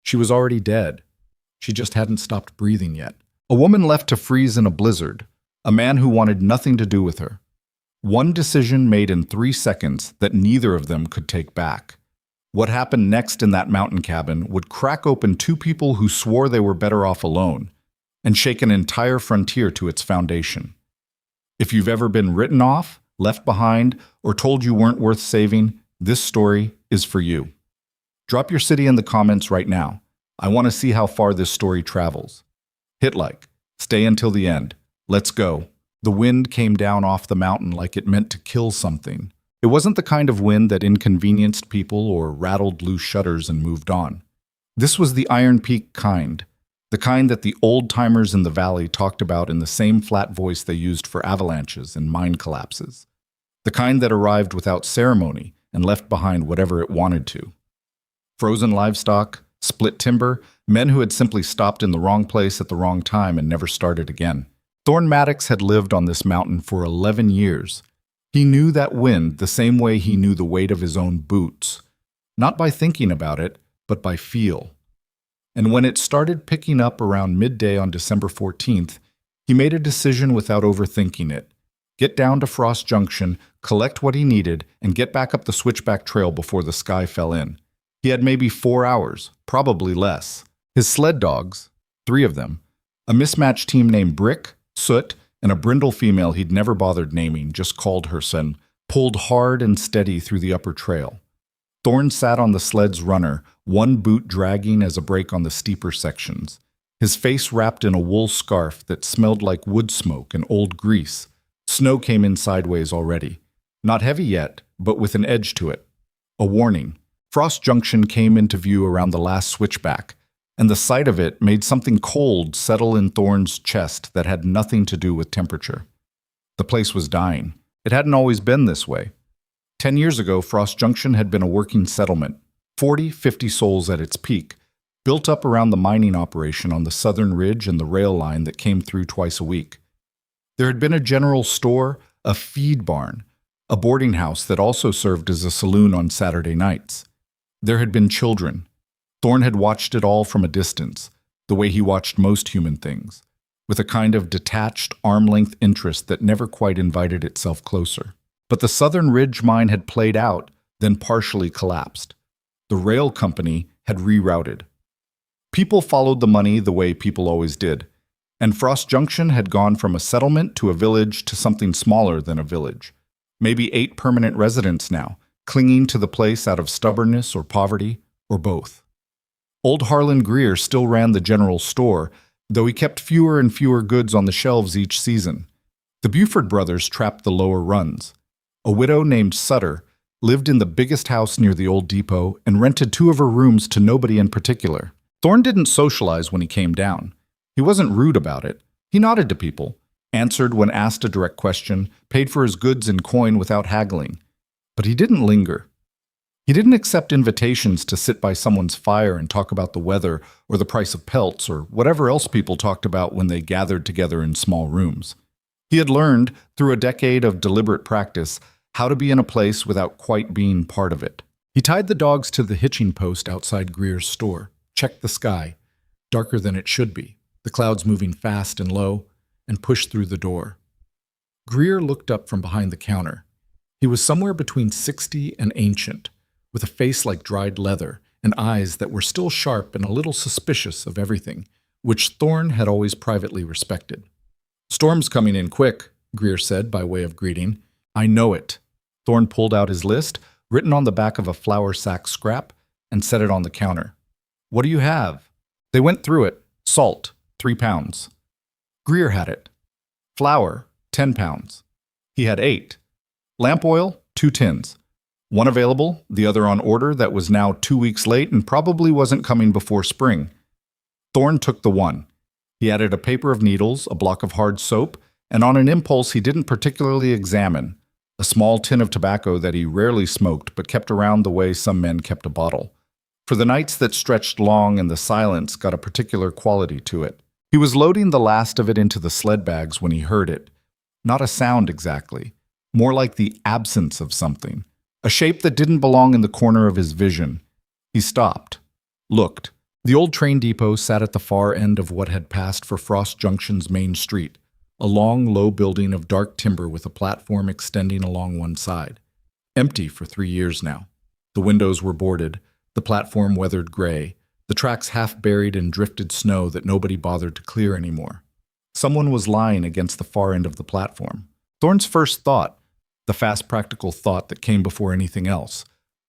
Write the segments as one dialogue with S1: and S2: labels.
S1: She was already dead. She just hadn't stopped breathing yet. A woman left to freeze in a blizzard. A man who wanted nothing to do with her. One decision made in 3 seconds that neither of them could take back. What happened next in that mountain cabin would crack open two people who swore they were better off alone, and shake an entire frontier to its foundation. If you've ever been written off, left behind, or told you weren't worth saving, this story is for you. Drop your city in the comments right now. I want to see how far this story travels. Hit like. Stay until the end. Let's go. The wind came down off the mountain like it meant to kill something. It wasn't the kind of wind that inconvenienced people or rattled loose shutters and moved on. This was the Iron Peak kind, the kind that the old-timers in the valley talked about in the same flat voice they used for avalanches and mine collapses. The kind that arrived without ceremony and left behind whatever it wanted to. Frozen livestock, split timber, men who had simply stopped in the wrong place at the wrong time and never started again. Thorn Maddox had lived on this mountain for 11 years. He knew that wind the same way he knew the weight of his own boots. Not by thinking about it, but by feel. And when it started picking up around midday on December 14th, he made a decision without overthinking it. Get down to Frost Junction, collect what he needed, and get back up the switchback trail before the sky fell in. He had maybe 4 hours, probably less. His sled dogs, 3 of them, a mismatched team named Brick, Soot, and a brindle female he'd never bothered naming, just called her son, pulled hard and steady through the upper trail. Thorn sat on the sled's runner, one boot dragging as a brake on the steeper sections, his face wrapped in a wool scarf that smelled like wood smoke and old grease. Snow came in sideways already. Not heavy yet, but with an edge to it. A warning. Frost Junction came into view around the last switchback, and the sight of it made something cold settle in Thorn's chest that had nothing to do with temperature. The place was dying. It hadn't always been this way. 10 years ago, Frost Junction had been a working settlement, 40, 50 souls at its peak, built up around the mining operation on the southern ridge and the rail line that came through twice a week. There had been a general store, a feed barn, a boarding house that also served as a saloon on Saturday nights. There had been children. Thorn had watched it all from a distance, the way he watched most human things, with a kind of detached, arm-length interest that never quite invited itself closer. But the Southern Ridge mine had played out, then partially collapsed. The rail company had rerouted. People followed the money the way people always did, and Frost Junction had gone from a settlement to a village to something smaller than a village. Maybe 8 permanent residents now, clinging to the place out of stubbornness or poverty, or both. Old Harlan Greer still ran the general store, though he kept fewer and fewer goods on the shelves each season. The Buford brothers trapped the lower runs. A widow named Sutter lived in the biggest house near the old depot and rented 2 of her rooms to nobody in particular. Thorn didn't socialize when he came down. He wasn't rude about it. He nodded to people, answered when asked a direct question, paid for his goods in coin without haggling. But he didn't linger. He didn't accept invitations to sit by someone's fire and talk about the weather or the price of pelts or whatever else people talked about when they gathered together in small rooms. He had learned, through a decade of deliberate practice, how to be in a place without quite being part of it. He tied the dogs to the hitching post outside Greer's store, checked the sky, darker than it should be, the clouds moving fast and low, and pushed through the door. Greer looked up from behind the counter. He was somewhere between 60 and ancient, with a face like dried leather and eyes that were still sharp and a little suspicious of everything, which Thorn had always privately respected. "Storm's coming in quick," Greer said by way of greeting. "I know it." Thorn pulled out his list, written on the back of a flour sack scrap, and set it on the counter. "What do you have?" They went through it. Salt, 3 pounds. Greer had it. Flour, 10 pounds. He had 8. Lamp oil, 2 tins. One available, the other on order that was now 2 weeks late and probably wasn't coming before spring. Thorn took the one. He added a paper of needles, a block of hard soap, and on an impulse he didn't particularly examine, a small tin of tobacco that he rarely smoked but kept around the way some men kept a bottle. For the nights that stretched long and the silence got a particular quality to it. He was loading the last of it into the sled bags when he heard it. Not a sound exactly, more like the absence of something, a shape that didn't belong in the corner of his vision. He stopped, looked, The old train depot sat at the far end of what had passed for Frost Junction's main street, a long, low building of dark timber with a platform extending along one side. Empty for 3 years now. The windows were boarded, the platform weathered gray, the tracks half buried in drifted snow that nobody bothered to clear anymore. Someone was lying against the far end of the platform. Thorne's first thought, the fast practical thought that came before anything else,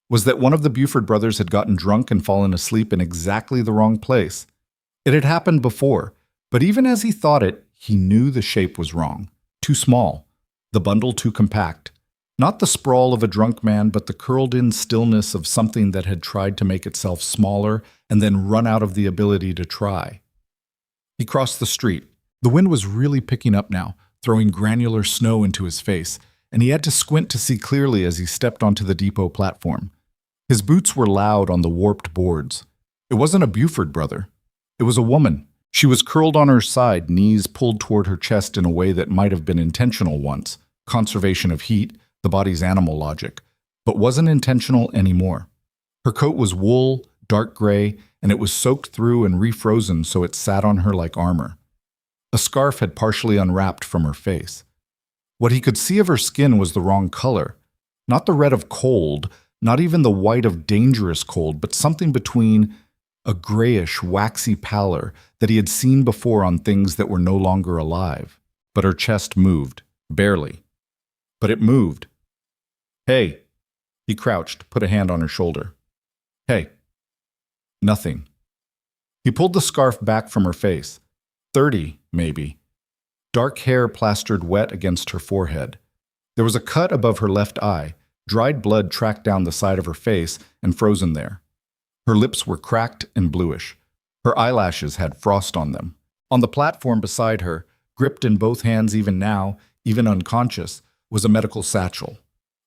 S1: was that one of the Buford brothers had gotten drunk and fallen asleep in exactly the wrong place. It had happened before, but even as he thought it, he knew the shape was wrong. Too small. The bundle too compact. Not the sprawl of a drunk man, but the curled-in stillness of something that had tried to make itself smaller and then run out of the ability to try. He crossed the street. The wind was really picking up now, throwing granular snow into his face, and he had to squint to see clearly as he stepped onto the depot platform. His boots were loud on the warped boards. It wasn't a Buford brother. It was a woman. She was curled on her side, knees pulled toward her chest in a way that might have been intentional once, conservation of heat, the body's animal logic, but wasn't intentional anymore. Her coat was wool, dark gray, and it was soaked through and refrozen so it sat on her like armor. A scarf had partially unwrapped from her face. What he could see of her skin was the wrong color, not the red of cold, not even the white of dangerous cold, but something between a grayish, waxy pallor that he had seen before on things that were no longer alive. But her chest moved, barely. But it moved. "Hey." He crouched, put a hand on her shoulder. "Hey." Nothing. He pulled the scarf back from her face. 30, maybe. Dark hair plastered wet against her forehead. There was a cut above her left eye. Dried blood tracked down the side of her face and frozen there. Her lips were cracked and bluish. Her eyelashes had frost on them. On the platform beside her, gripped in both hands even now, even unconscious, was a medical satchel.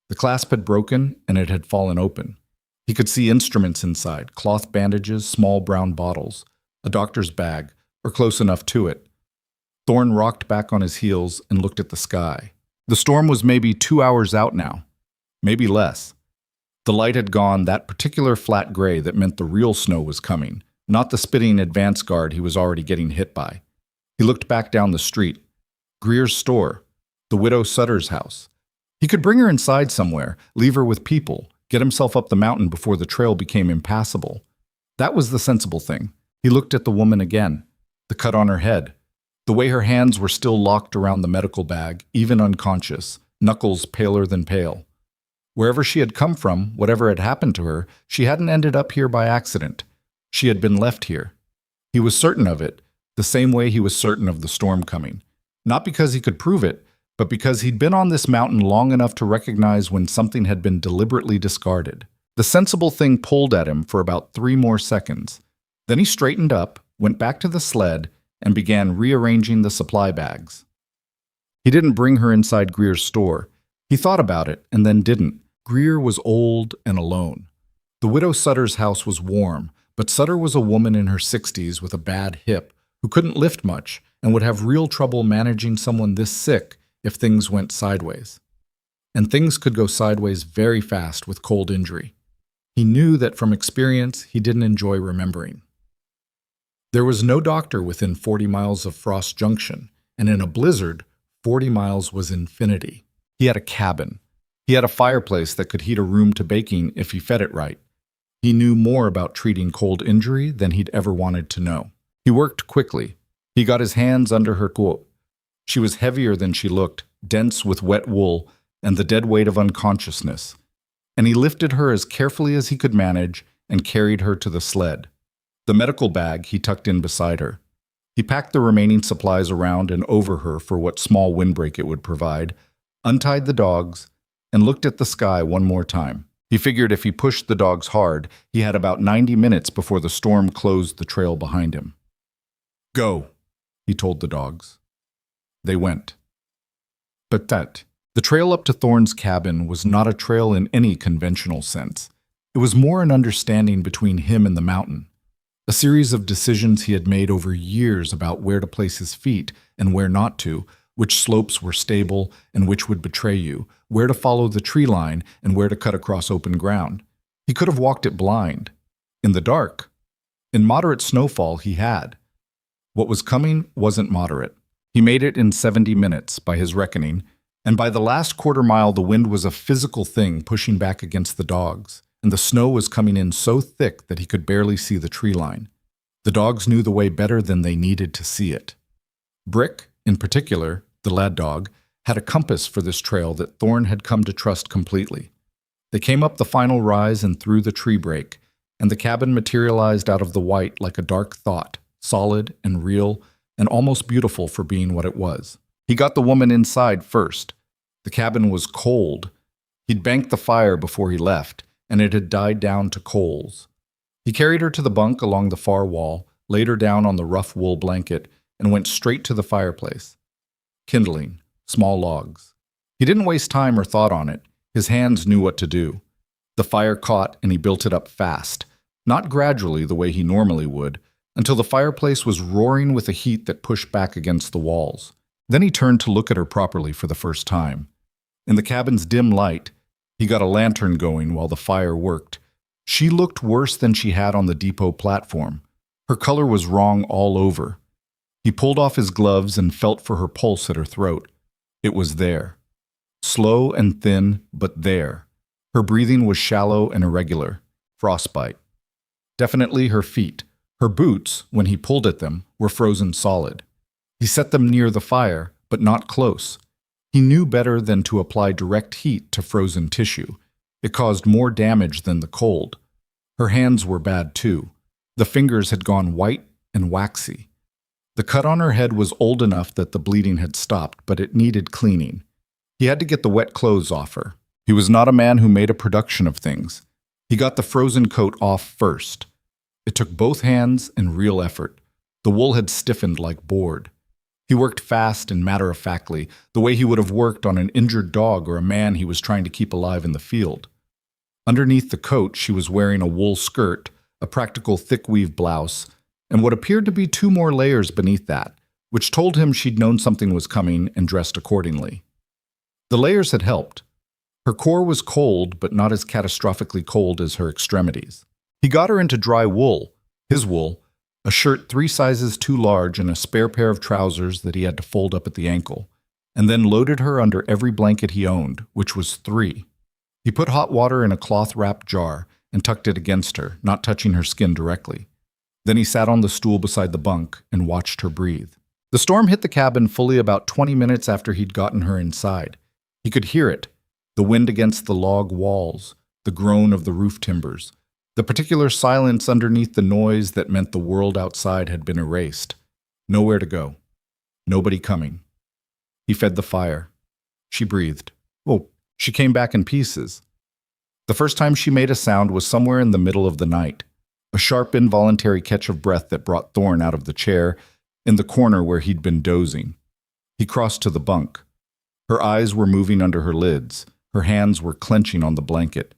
S1: The clasp had broken and it had fallen open. He could see instruments inside, cloth bandages, small brown bottles, a doctor's bag, or close enough to it. Thorne rocked back on his heels and looked at the sky. The storm was maybe 2 hours out now. Maybe less. The light had gone that particular flat gray that meant the real snow was coming, not the spitting advance guard he was already getting hit by. He looked back down the street. Greer's store. The widow Sutter's house. He could bring her inside somewhere, leave her with people, get himself up the mountain before the trail became impassable. That was the sensible thing. He looked at the woman again. The cut on her head. The way her hands were still locked around the medical bag, even unconscious, knuckles paler than pale. Wherever she had come from, whatever had happened to her, she hadn't ended up here by accident. She had been left here. He was certain of it, the same way he was certain of the storm coming. Not because he could prove it, but because he'd been on this mountain long enough to recognize when something had been deliberately discarded. The sensible thing pulled at him for about 3 more seconds. Then he straightened up, went back to the sled, and began rearranging the supply bags. He didn't bring her inside Greer's store. He thought about it and then didn't. Greer was old and alone. The widow Sutter's house was warm, but Sutter was a woman in her 60s with a bad hip who couldn't lift much and would have real trouble managing someone this sick if things went sideways. And things could go sideways very fast with cold injury. He knew that from experience he didn't enjoy remembering. There was no doctor within 40 miles of Frost Junction, and in a blizzard, 40 miles was infinity. He had a cabin. He had a fireplace that could heat a room to baking if he fed it right. He knew more about treating cold injury than he'd ever wanted to know. He worked quickly. He got his hands under her coat. She was heavier than she looked, dense with wet wool and the dead weight of unconsciousness. And he lifted her as carefully as he could manage and carried her to the sled. The medical bag he tucked in beside her. He packed the remaining supplies around and over her for what small windbreak it would provide, untied the dogs, and looked at the sky one more time. He figured if he pushed the dogs hard, he had about 90 minutes before the storm closed the trail behind him. "Go," he told the dogs. They went. But the trail up to Thorne's cabin was not a trail in any conventional sense. It was more an understanding between him and the mountain. A series of decisions he had made over years about where to place his feet and where not to, which slopes were stable and which would betray you, where to follow the tree line and where to cut across open ground. He could have walked it blind. In the dark. In moderate snowfall, he had. What was coming wasn't moderate. He made it in 70 minutes, by his reckoning, and by the last quarter mile the wind was a physical thing pushing back against the dogs, and the snow was coming in so thick that he could barely see the tree line. The dogs knew the way better than they needed to see it. Brick, in particular, the lad dog, had a compass for this trail that Thorne had come to trust completely. They came up the final rise and through the tree break, and the cabin materialized out of the white like a dark thought, solid and real and almost beautiful for being what it was. He got the woman inside first. The cabin was cold. He'd banked the fire before he left, and it had died down to coals. He carried her to the bunk along the far wall, laid her down on the rough wool blanket, and went straight to the fireplace. Kindling, small logs. He didn't waste time or thought on it. His hands knew what to do. The fire caught, and he built it up fast, not gradually the way he normally would, until the fireplace was roaring with a heat that pushed back against the walls. Then he turned to look at her properly for the first time. In the cabin's dim light, he got a lantern going while the fire worked. She looked worse than she had on the depot platform. Her color was wrong all over. He pulled off his gloves and felt for her pulse at her throat. It was there. Slow and thin, but there. Her breathing was shallow and irregular. Frostbite. Definitely her feet. Her boots, when he pulled at them, were frozen solid. He set them near the fire, but not close. He knew better than to apply direct heat to frozen tissue. It caused more damage than the cold. Her hands were bad too. The fingers had gone white and waxy. The cut on her head was old enough that the bleeding had stopped, but it needed cleaning. He had to get the wet clothes off her. He was not a man who made a production of things. He got the frozen coat off first. It took both hands and real effort. The wool had stiffened like board. He worked fast and matter-of-factly, the way he would have worked on an injured dog or a man he was trying to keep alive in the field. Underneath the coat, she was wearing a wool skirt, a practical thick-weave blouse, and what appeared to be 2 more layers beneath that, which told him she'd known something was coming and dressed accordingly. The layers had helped. Her core was cold, but not as catastrophically cold as her extremities. He got her into dry wool, his wool, a shirt 3 sizes too large and a spare pair of trousers that he had to fold up at the ankle, and then loaded her under every blanket he owned, which was 3. He put hot water in a cloth-wrapped jar and tucked it against her, not touching her skin directly. Then he sat on the stool beside the bunk and watched her breathe. The storm hit the cabin fully about 20 minutes after he'd gotten her inside. He could hear it, the wind against the log walls, the groan of the roof timbers, the particular silence underneath the noise that meant the world outside had been erased. Nowhere to go. Nobody coming. He fed the fire. She breathed. Oh, she came back in pieces. The first time she made a sound was somewhere in the middle of the night, a sharp involuntary catch of breath that brought Thorne out of the chair in the corner where he'd been dozing. He crossed to the bunk. Her eyes were moving under her lids. Her hands were clenching on the blanket.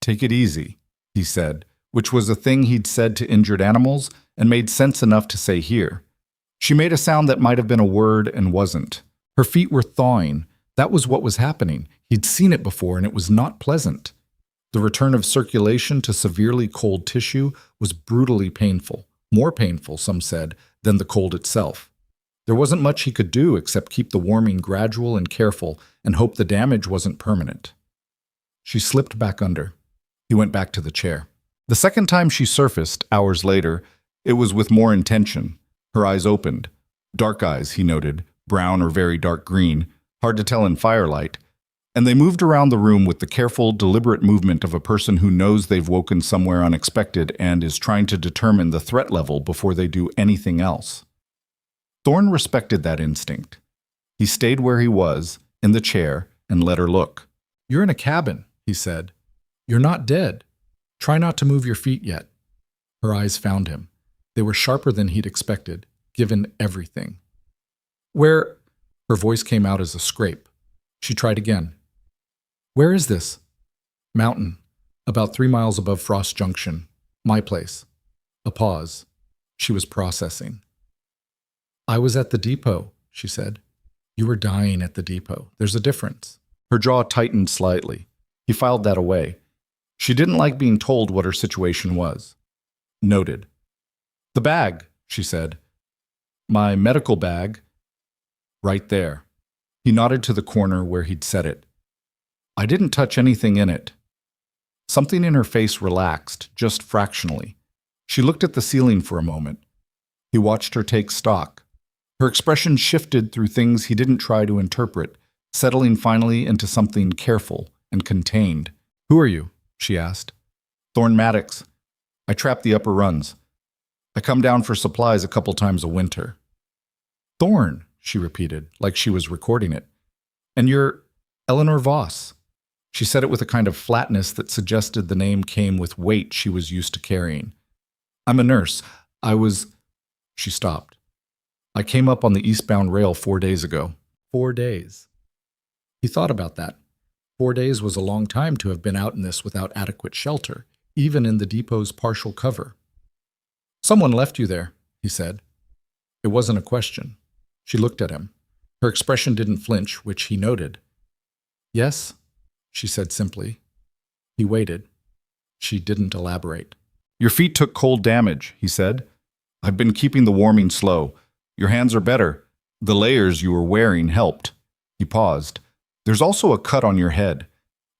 S1: "Take it easy," he said, which was a thing he'd said to injured animals and made sense enough to say here. She made a sound that might have been a word and wasn't. Her feet were thawing. That was what was happening. He'd seen it before, and it was not pleasant. The return of circulation to severely cold tissue was brutally painful, more painful, some said, than the cold itself. There wasn't much he could do except keep the warming gradual and careful and hope the damage wasn't permanent. She slipped back under. He went back to the chair. The second time she surfaced, hours later, it was with more intention. Her eyes opened. Dark eyes, he noted, brown or very dark green, hard to tell in firelight, and they moved around the room with the careful, deliberate movement of a person who knows they've woken somewhere unexpected and is trying to determine the threat level before they do anything else. Thorne respected that instinct. He stayed where he was, in the chair, and let her look. "You're in a cabin," he said. "You're not dead. Try not to move your feet yet." Her eyes found him. They were sharper than he'd expected, given everything. "Where—" Her voice came out as a scrape. She tried again. "Where is this?" "Mountain, about 3 miles above Frost Junction. My place." A pause. She was processing. "I was at the depot," she said. "You were dying at the depot. There's a difference." Her jaw tightened slightly. He filed that away. She didn't like being told what her situation was. Noted. The bag, she said. My medical bag. Right there. He nodded to the corner where he'd set it. I didn't touch anything in it. Something in her face relaxed, just fractionally. She looked at the ceiling for a moment. He watched her take stock. Her expression shifted through things he didn't try to interpret, settling finally into something careful and contained. Who are you? She asked. Thorn Maddox. I trap the upper runs. I come down for supplies a couple times a winter. Thorn, she repeated, like she was recording it. And you're Eleanor Voss. She said it with a kind of flatness that suggested the name came with weight she was used to carrying. I'm a nurse. She stopped. I came up on the eastbound rail 4 days ago. 4 days. He thought about that. 4 days was a long time to have been out in this without adequate shelter, even in the depot's partial cover. Someone left you there, he said. It wasn't a question. She looked at him. Her expression didn't flinch, which he noted. Yes, she said simply. He waited. She didn't elaborate. Your feet took cold damage, he said. I've been keeping the warming slow. Your hands are better. The layers you were wearing helped. He paused. There's also a cut on your head.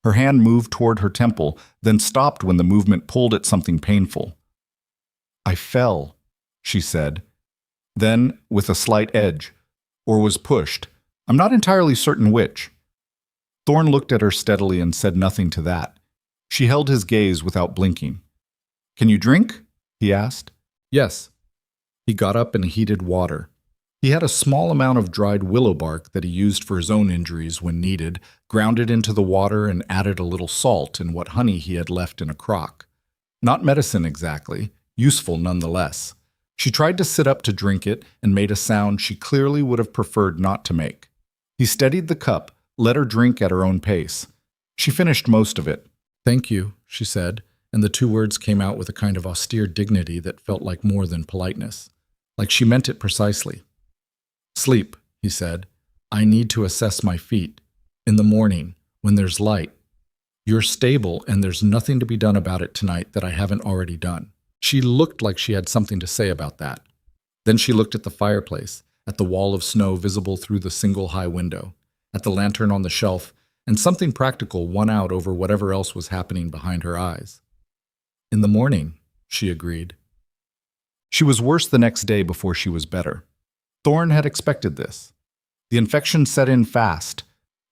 S1: Her hand moved toward her temple, then stopped when the movement pulled at something painful. I fell, she said. Then, with a slight edge, or was pushed. I'm not entirely certain which. Thorn looked at her steadily and said nothing to that. She held his gaze without blinking. Can you drink? He asked. Yes. He got up and heated water. He had a small amount of dried willow bark that he used for his own injuries when needed, ground it into the water and added a little salt and what honey he had left in a crock. Not medicine exactly, useful nonetheless. She tried to sit up to drink it and made a sound she clearly would have preferred not to make. He steadied the cup, let her drink at her own pace. She finished most of it. Thank you, she said, and the two words came out with a kind of austere dignity that felt like more than politeness, like she meant it precisely. Sleep, he said. I need to assess my feet. In the morning, when there's light. You're stable, and there's nothing to be done about it tonight that I haven't already done. She looked like she had something to say about that. Then she looked at the fireplace, at the wall of snow visible through the single high window, at the lantern on the shelf, and something practical won out over whatever else was happening behind her eyes. In the morning, she agreed. She was worse the next day before she was better. Thorn had expected this. The infection set in fast.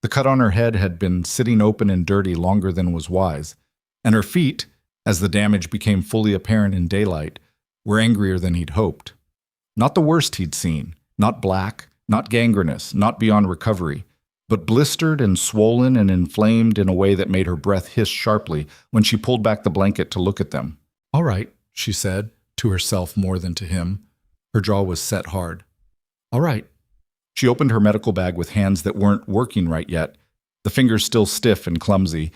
S1: The cut on her head had been sitting open and dirty longer than was wise, and her feet, as the damage became fully apparent in daylight, were angrier than he'd hoped. Not the worst he'd seen, not black, not gangrenous, not beyond recovery, but blistered and swollen and inflamed in a way that made her breath hiss sharply when she pulled back the blanket to look at them. All right, she said, to herself more than to him. Her jaw was set hard. All right. She opened her medical bag with hands that weren't working right yet, the fingers still stiff and clumsy,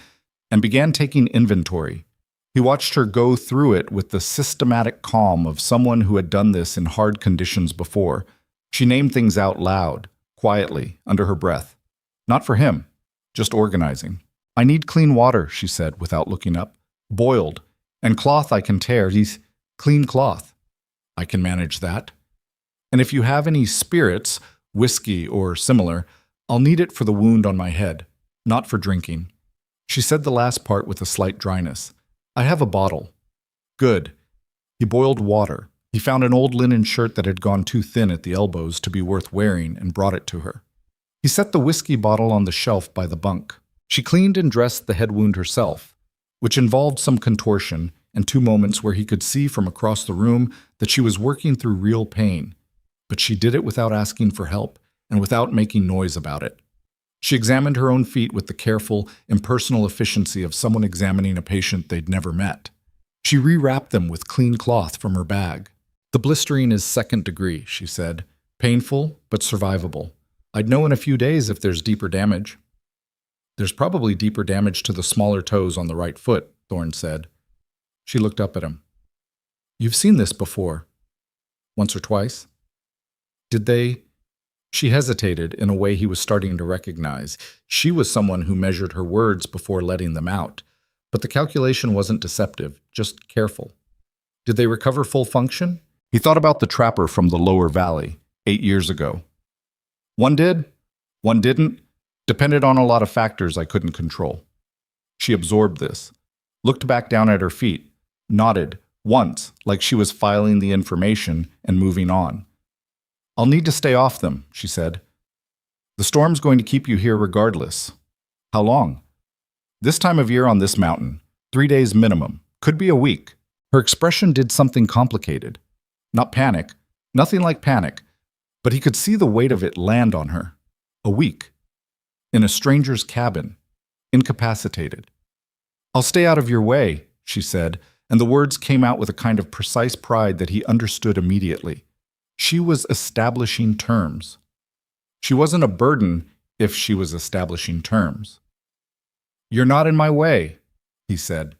S1: and began taking inventory. He watched her go through it with the systematic calm of someone who had done this in hard conditions before. She named things out loud, quietly, under her breath. Not for him, just organizing. I need clean water, she said, without looking up. Boiled. And cloth I can tear. He's clean cloth. I can manage that. And if you have any spirits, whiskey or similar, I'll need it for the wound on my head, not for drinking. She said the last part with a slight dryness. I have a bottle. Good. He boiled water. He found an old linen shirt that had gone too thin at the elbows to be worth wearing and brought it to her. He set the whiskey bottle on the shelf by the bunk. She cleaned and dressed the head wound herself, which involved some contortion and 2 moments where he could see from across the room that she was working through real pain. But she did it without asking for help and without making noise about it. She examined her own feet with the careful, impersonal efficiency of someone examining a patient they'd never met. She rewrapped them with clean cloth from her bag. The blistering is 2nd degree, she said. Painful, but survivable. I'd know in a few days if there's deeper damage. There's probably deeper damage to the smaller toes on the right foot, Thorn said. She looked up at him. You've seen this before. Once or twice? Did they? She hesitated in a way he was starting to recognize. She was someone who measured her words before letting them out. But the calculation wasn't deceptive, just careful. Did they recover full function? He thought about the trapper from the lower valley, 8 years ago. One did, one didn't, depended on a lot of factors I couldn't control. She absorbed this, looked back down at her feet, nodded, once, like she was filing the information and moving on. I'll need to stay off them, she said. The storm's going to keep you here regardless. How long? This time of year on this mountain, 3 days minimum, could be a week. Her expression did something complicated. Not panic, nothing like panic, but he could see the weight of it land on her. A week. In a stranger's cabin. Incapacitated. I'll stay out of your way, she said, and the words came out with a kind of precise pride that he understood immediately. She was establishing terms. She wasn't a burden if she was establishing terms. You're not in my way, he said.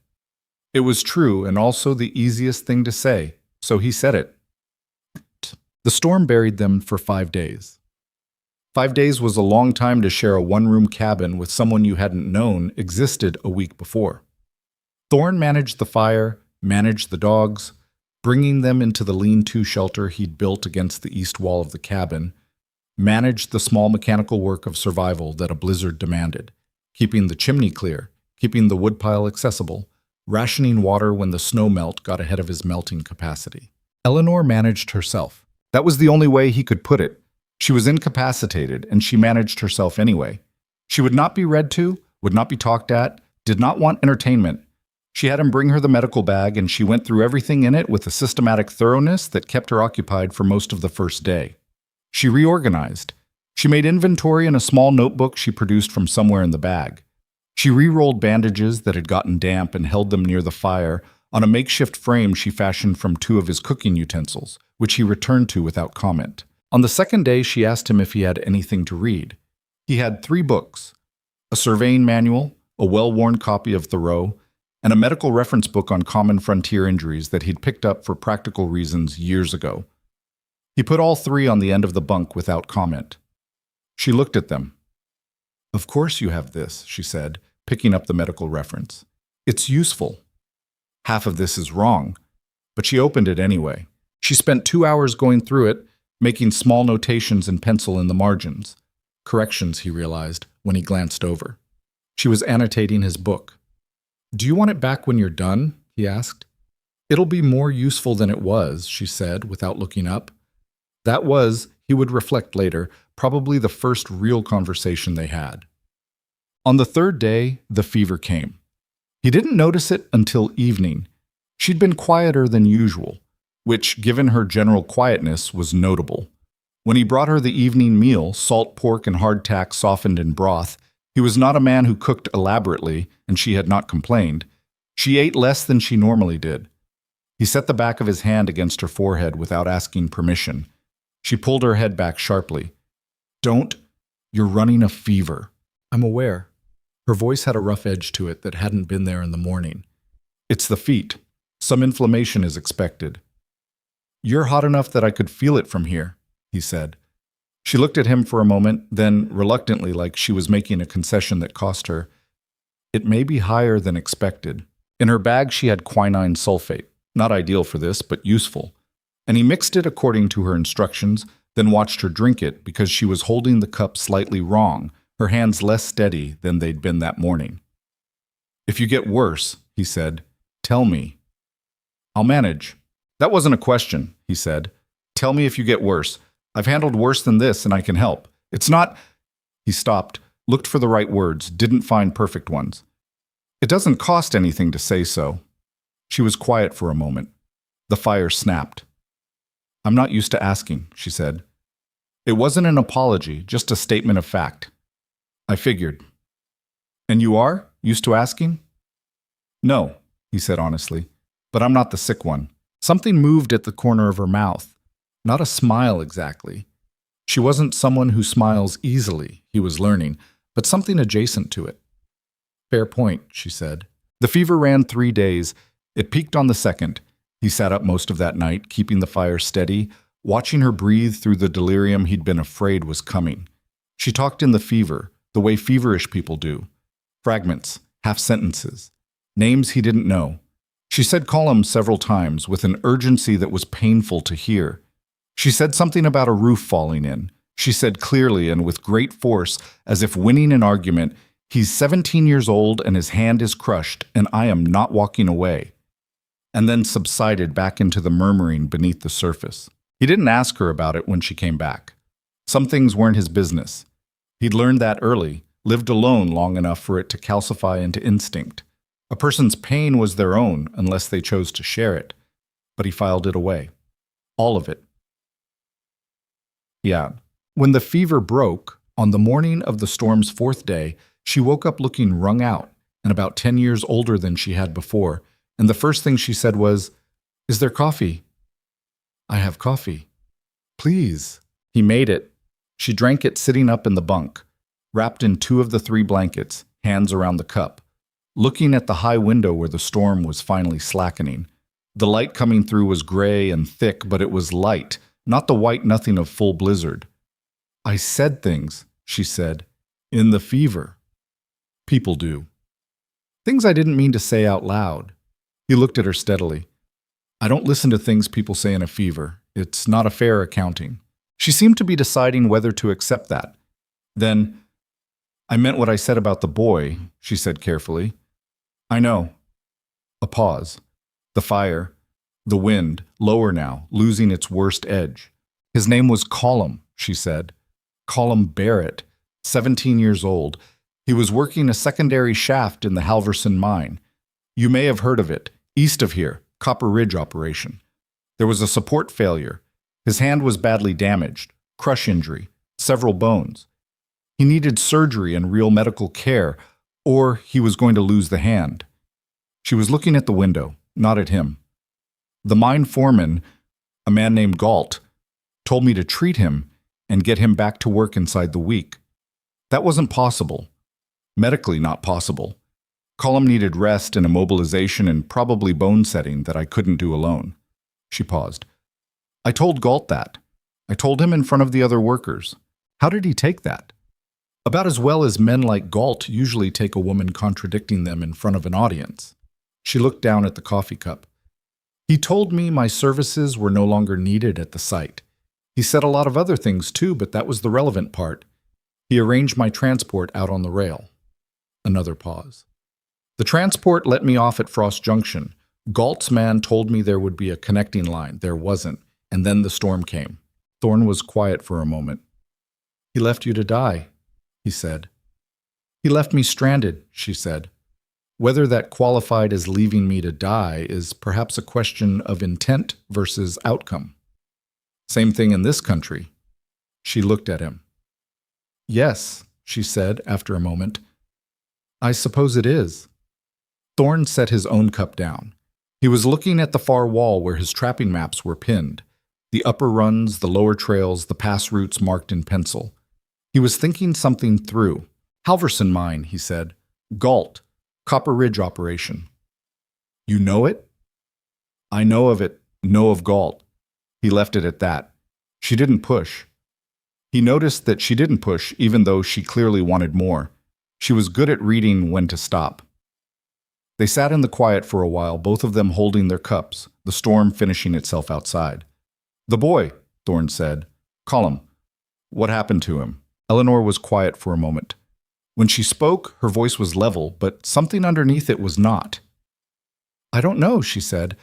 S1: It was true and also the easiest thing to say, so he said it. The storm buried them for 5 days. 5 days was a long time to share a one-room cabin with someone you hadn't known existed a week before. Thorne managed the fire, managed the dogs, bringing them into the lean-to shelter he'd built against the east wall of the cabin, managed the small mechanical work of survival that a blizzard demanded, keeping the chimney clear, keeping the woodpile accessible, rationing water when the snow melt got ahead of his melting capacity. Eleanor managed herself. That was the only way he could put it. She was incapacitated, and she managed herself anyway. She would not be read to, would not be talked at, did not want entertainment. She had him bring her the medical bag, and she went through everything in it with a systematic thoroughness that kept her occupied for most of the first day. She reorganized. She made inventory in a small notebook she produced from somewhere in the bag. She re-rolled bandages that had gotten damp and held them near the fire on a makeshift frame she fashioned from 2 of his cooking utensils, which he returned to without comment. On the second day, she asked him if he had anything to read. He had 3 books, a surveying manual, a well-worn copy of Thoreau, and a medical reference book on common frontier injuries that he'd picked up for practical reasons years ago. He put all 3 on the end of the bunk without comment. She looked at them. Of course you have this, she said, picking up the medical reference. It's useful. Half of this is wrong, but she opened it anyway. She spent 2 hours going through it, making small notations in pencil in the margins. Corrections, he realized, when he glanced over. She was annotating his book. Do you want it back when you're done? He asked. It'll be more useful than it was, she said, without looking up. That was, he would reflect later, probably the first real conversation they had. On the 3rd day, the fever came. He didn't notice it until evening. She'd been quieter than usual, which, given her general quietness, was notable. When he brought her the evening meal, salt pork and hardtack softened in broth, he was not a man who cooked elaborately, and she had not complained. She ate less than she normally did. He set the back of his hand against her forehead without asking permission. She pulled her head back sharply. Don't. You're running a fever. I'm aware. Her voice had a rough edge to it that hadn't been there in the morning. It's the feet. Some inflammation is expected. You're hot enough that I could feel it from here, he said. She looked at him for a moment, then reluctantly, like she was making a concession that cost her. It may be higher than expected. In her bag she had quinine sulfate. Not ideal for this, but useful. And he mixed it according to her instructions, then watched her drink it because she was holding the cup slightly wrong, her hands less steady than they'd been that morning. If you get worse, he said, tell me. I'll manage. That wasn't a question, he said. Tell me if you get worse. I've handled worse than this and I can help. It's not... He stopped, looked for the right words, didn't find perfect ones. It doesn't cost anything to say so. She was quiet for a moment. The fire snapped. I'm not used to asking, she said. It wasn't an apology, just a statement of fact. I figured. And you are? Used to asking? No, he said honestly, but I'm not the sick one. Something moved at the corner of her mouth. Not a smile exactly. She wasn't someone who smiles easily, he was learning, but something adjacent to it. Fair point, she said. The fever ran 3 days. It peaked on the 2nd. He sat up most of that night, keeping the fire steady, watching her breathe through the delirium he'd been afraid was coming. She talked in the fever, the way feverish people do. Fragments, half sentences, names he didn't know. She said call him several times with an urgency that was painful to hear. She said something about a roof falling in. She said clearly and with great force, as if winning an argument, he's 17 years old and his hand is crushed, and I am not walking away. And then subsided back into the murmuring beneath the surface. He didn't ask her about it when she came back. Some things weren't his business. He'd learned that early, lived alone long enough for it to calcify into instinct. A person's pain was their own unless they chose to share it. But he filed it away. All of it. Yeah. When the fever broke, on the morning of the storm's 4th day, she woke up looking wrung out and about 10 years older than she had before, and the first thing she said was, "Is there coffee?" "I have coffee." "Please." He made it. She drank it sitting up in the bunk, wrapped in 2 of the 3 blankets, hands around the cup, looking at the high window where the storm was finally slackening. The light coming through was gray and thick, but it was light, not the white nothing of full blizzard. "I said things," she said, "in the fever. People do. Things I didn't mean to say out loud." He looked at her steadily. "I don't listen to things people say in a fever. It's not a fair accounting." She seemed to be deciding whether to accept that. Then, "I meant what I said about the boy," she said carefully. "I know." A pause. The fire. The wind, lower now, losing its worst edge. "His name was Colum," she said. "Colum Barrett, 17 years old. He was working a secondary shaft in the Halverson mine. You may have heard of it, east of here, Copper Ridge operation. There was a support failure. His hand was badly damaged, crush injury, several bones. He needed surgery and real medical care, or he was going to lose the hand." She was looking at the window, not at him. "The mine foreman, a man named Galt, told me to treat him and get him back to work inside the week. That wasn't possible. Medically not possible. Colum needed rest and immobilization and probably bone setting that I couldn't do alone." She paused. "I told Galt that. I told him in front of the other workers. How did he take that?" "About as well as men like Galt usually take a woman contradicting them in front of an audience." She looked down at the coffee cup. "He told me my services were no longer needed at the site. He said a lot of other things too, but that was the relevant part. He arranged my transport out on the rail." Another pause. "The transport let me off at Frost Junction. Galt's man told me there would be a connecting line. There wasn't. And then the storm came." Thorne was quiet for a moment. "He left you to die," he said. "He left me stranded," she said. "Whether that qualified as leaving me to die is perhaps a question of intent versus outcome. Same thing in this country." She looked at him. "Yes," she said after a moment. "I suppose it is." Thorne set his own cup down. He was looking at the far wall where his trapping maps were pinned. The upper runs, the lower trails, the pass routes marked in pencil. He was thinking something through. "Halverson mine," he said. "Galt. Copper Ridge operation." "You know it?" "I know of it, know of Galt." He left it at that. She didn't push. He noticed that she didn't push even though she clearly wanted more. She was good at reading when to stop. They sat in the quiet for a while, both of them holding their cups, the storm finishing itself outside. "The boy," Thorne said. "Colum. What happened to him?" Eleanor was quiet for a moment. When she spoke, her voice was level, but something underneath it was not. "I don't know," she said.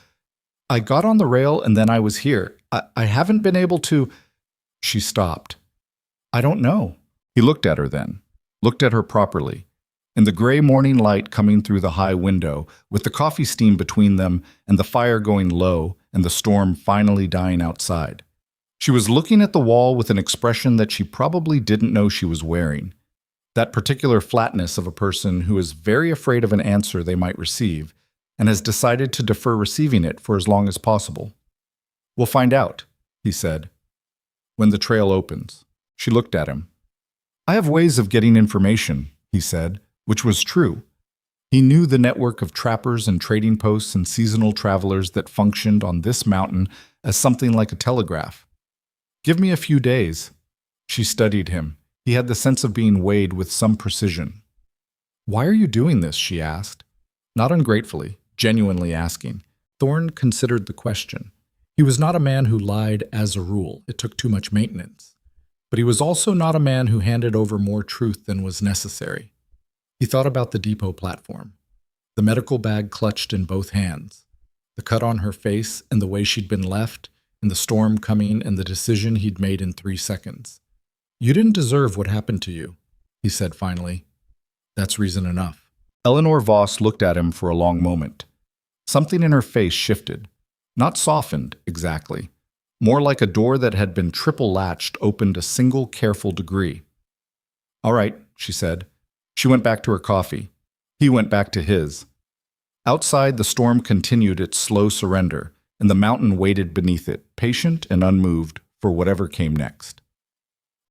S1: "I got on the rail and then I was here. I haven't been able to—" She stopped. "I don't know." He looked at her then, looked at her properly. In the gray morning light coming through the high window, with the coffee steam between them and the fire going low and the storm finally dying outside. She was looking at the wall with an expression that she probably didn't know she was wearing. That particular flatness of a person who is very afraid of an answer they might receive and has decided to defer receiving it for as long as possible. "We'll find out," he said. "When the trail opens." She looked at him. "I have ways of getting information," he said, which was true. He knew the network of trappers and trading posts and seasonal travelers that functioned on this mountain as something like a telegraph. "Give me a few days." She studied him. He had the sense of being weighed with some precision. "Why are you doing this?" she asked. Not ungratefully, genuinely asking. Thorne considered the question. He was not a man who lied as a rule. It took too much maintenance. But he was also not a man who handed over more truth than was necessary. He thought about the depot platform, the medical bag clutched in both hands, the cut on her face and the way she'd been left, and the storm coming and the decision he'd made in 3 seconds. "You didn't deserve what happened to you," he said finally. "That's reason enough." Eleanor Voss looked at him for a long moment. Something in her face shifted. Not softened, exactly. More like a door that had been triple-latched opened a single careful degree. "All right," she said. She went back to her coffee. He went back to his. Outside, the storm continued its slow surrender, and the mountain waited beneath it, patient and unmoved, for whatever came next.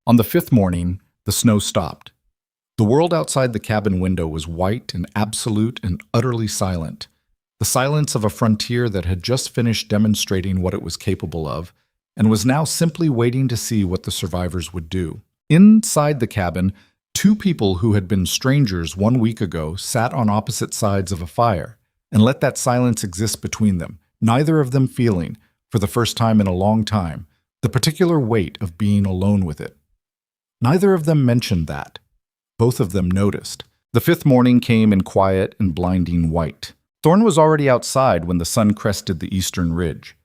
S1: On the 5th morning, the snow stopped. The world outside the cabin window was white and absolute and utterly silent. The silence of a frontier that had just finished demonstrating what it was capable of, and was now simply waiting to see what the survivors would do. Inside the cabin, 2 people who had been strangers 1 week ago sat on opposite sides of a fire, and let that silence exist between them, neither of them feeling, for the first time in a long time, the particular weight of being alone with it. Neither of them mentioned that. Both of them noticed. The 5th morning came in quiet and blinding white. Thorne was already outside when the sun crested the eastern ridge.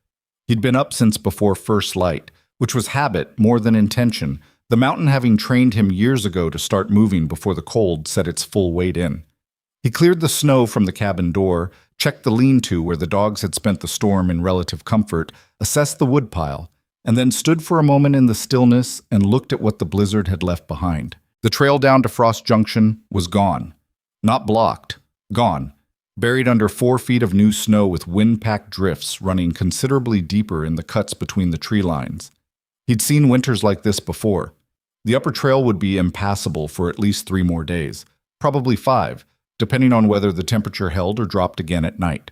S1: He'd been up since before first light, which was habit more than intention, the mountain having trained him years ago to start moving before the cold set its full weight in. He cleared the snow from the cabin door, checked the lean-to where the dogs had spent the storm in relative comfort, assessed the woodpile, and then stood for a moment in the stillness and looked at what the blizzard had left behind. The trail down to Frost Junction was gone. Not blocked. Gone. Buried under 4 feet of new snow with wind-packed drifts running considerably deeper in the cuts between the tree lines. He'd seen winters like this before. The upper trail would be impassable for at least 3 more days, probably 5, depending on whether the temperature held or dropped again at night.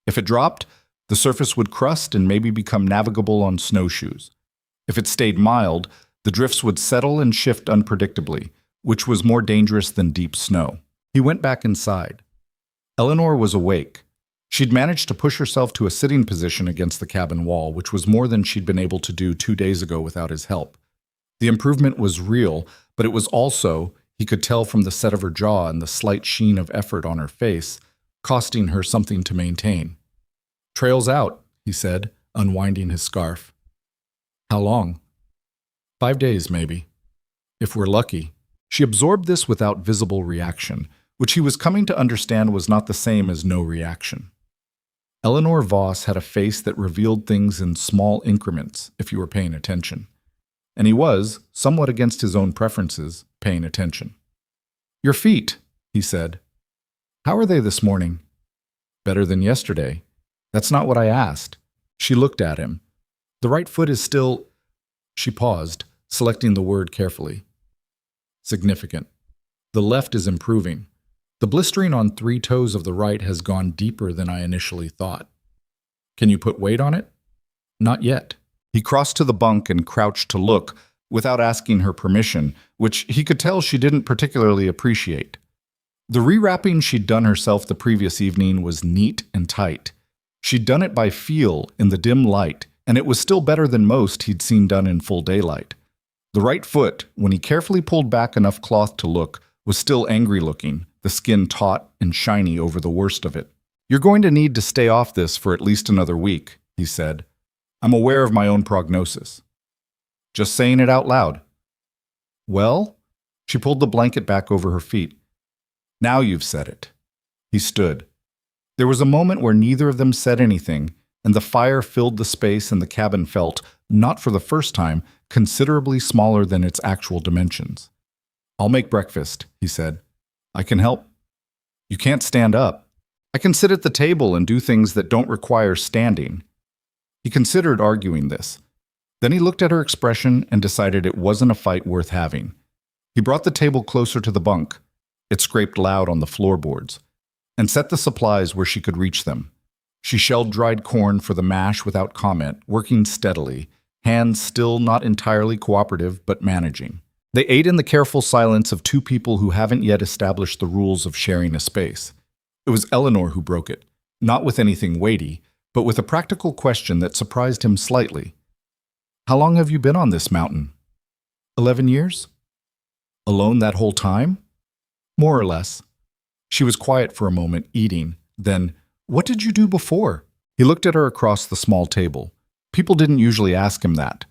S1: If it dropped, the surface would crust and maybe become navigable on snowshoes. If it stayed mild, the drifts would settle and shift unpredictably, which was more dangerous than deep snow. He went back inside. Eleanor was awake. She'd managed to push herself to a sitting position against the cabin wall, which was more than she'd been able to do 2 days ago without his help. The improvement was real, but it was also, he could tell from the set of her jaw and the slight sheen of effort on her face, costing her something to maintain. "Trail's out," he said, unwinding his scarf. "How long?" 5 days, maybe. If we're lucky. She absorbed this without visible reaction, which he was coming to understand was not the same as no reaction. Eleanor Voss had a face that revealed things in small increments, if you were paying attention. And he was, somewhat against his own preferences, paying attention. "Your feet," he said. "How are they this morning?" "Better than yesterday." "That's not what I asked." She looked at him. "The right foot is still—" She paused, selecting the word carefully. "Significant. The left is improving. The blistering on 3 toes of the right has gone deeper than I initially thought." "Can you put weight on it?" "Not yet." He crossed to the bunk and crouched to look, without asking her permission, which he could tell she didn't particularly appreciate. The rewrapping she'd done herself the previous evening was neat and tight. She'd done it by feel in the dim light, and it was still better than most he'd seen done in full daylight. The right foot, when he carefully pulled back enough cloth to look, was still angry-looking, the skin taut and shiny over the worst of it. "You're going to need to stay off this for at least another week," he said. "I'm aware of my own prognosis." "Just saying it out loud." "Well?" She pulled the blanket back over her feet. "Now you've said it." He stood. There was a moment where neither of them said anything, and the fire filled the space and the cabin felt, not for the first time, considerably smaller than its actual dimensions. "I'll make breakfast," he said. "I can help." "You can't stand up." "I can sit at the table and do things that don't require standing." He considered arguing this. Then he looked at her expression and decided it wasn't a fight worth having. He brought the table closer to the bunk. It scraped loud on the floorboards, and set the supplies where she could reach them. She shelled dried corn for the mash without comment, working steadily, hands still not entirely cooperative but managing. They ate in the careful silence of 2 people who haven't yet established the rules of sharing a space. It was Eleanor who broke it. not with anything weighty, but with a practical question that surprised him slightly. How long have you been on this mountain? 11 years? Alone that whole time? More or less. She was quiet for a moment, eating. Then, what did you do before? He looked at her across the small table. People didn't usually ask him that.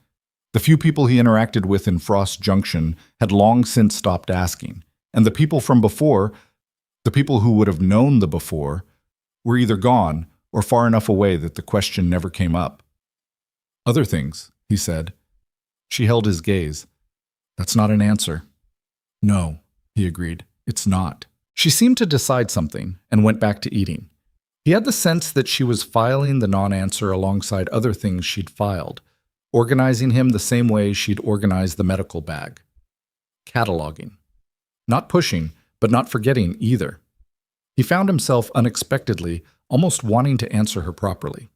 S1: The few people he interacted with in Frost Junction had long since stopped asking, and the people from before, the people who would have known the before, were either gone or far enough away that the question never came up. Other things, he said. She held his gaze. That's not an answer. No, he agreed. It's not. She seemed to decide something and went back to eating. He had the sense that she was filing the non-answer alongside other things she'd filed, organizing him the same way she'd organized the medical bag. Cataloging. Not pushing, but not forgetting either. He found himself unexpectedly almost wanting to answer her properly.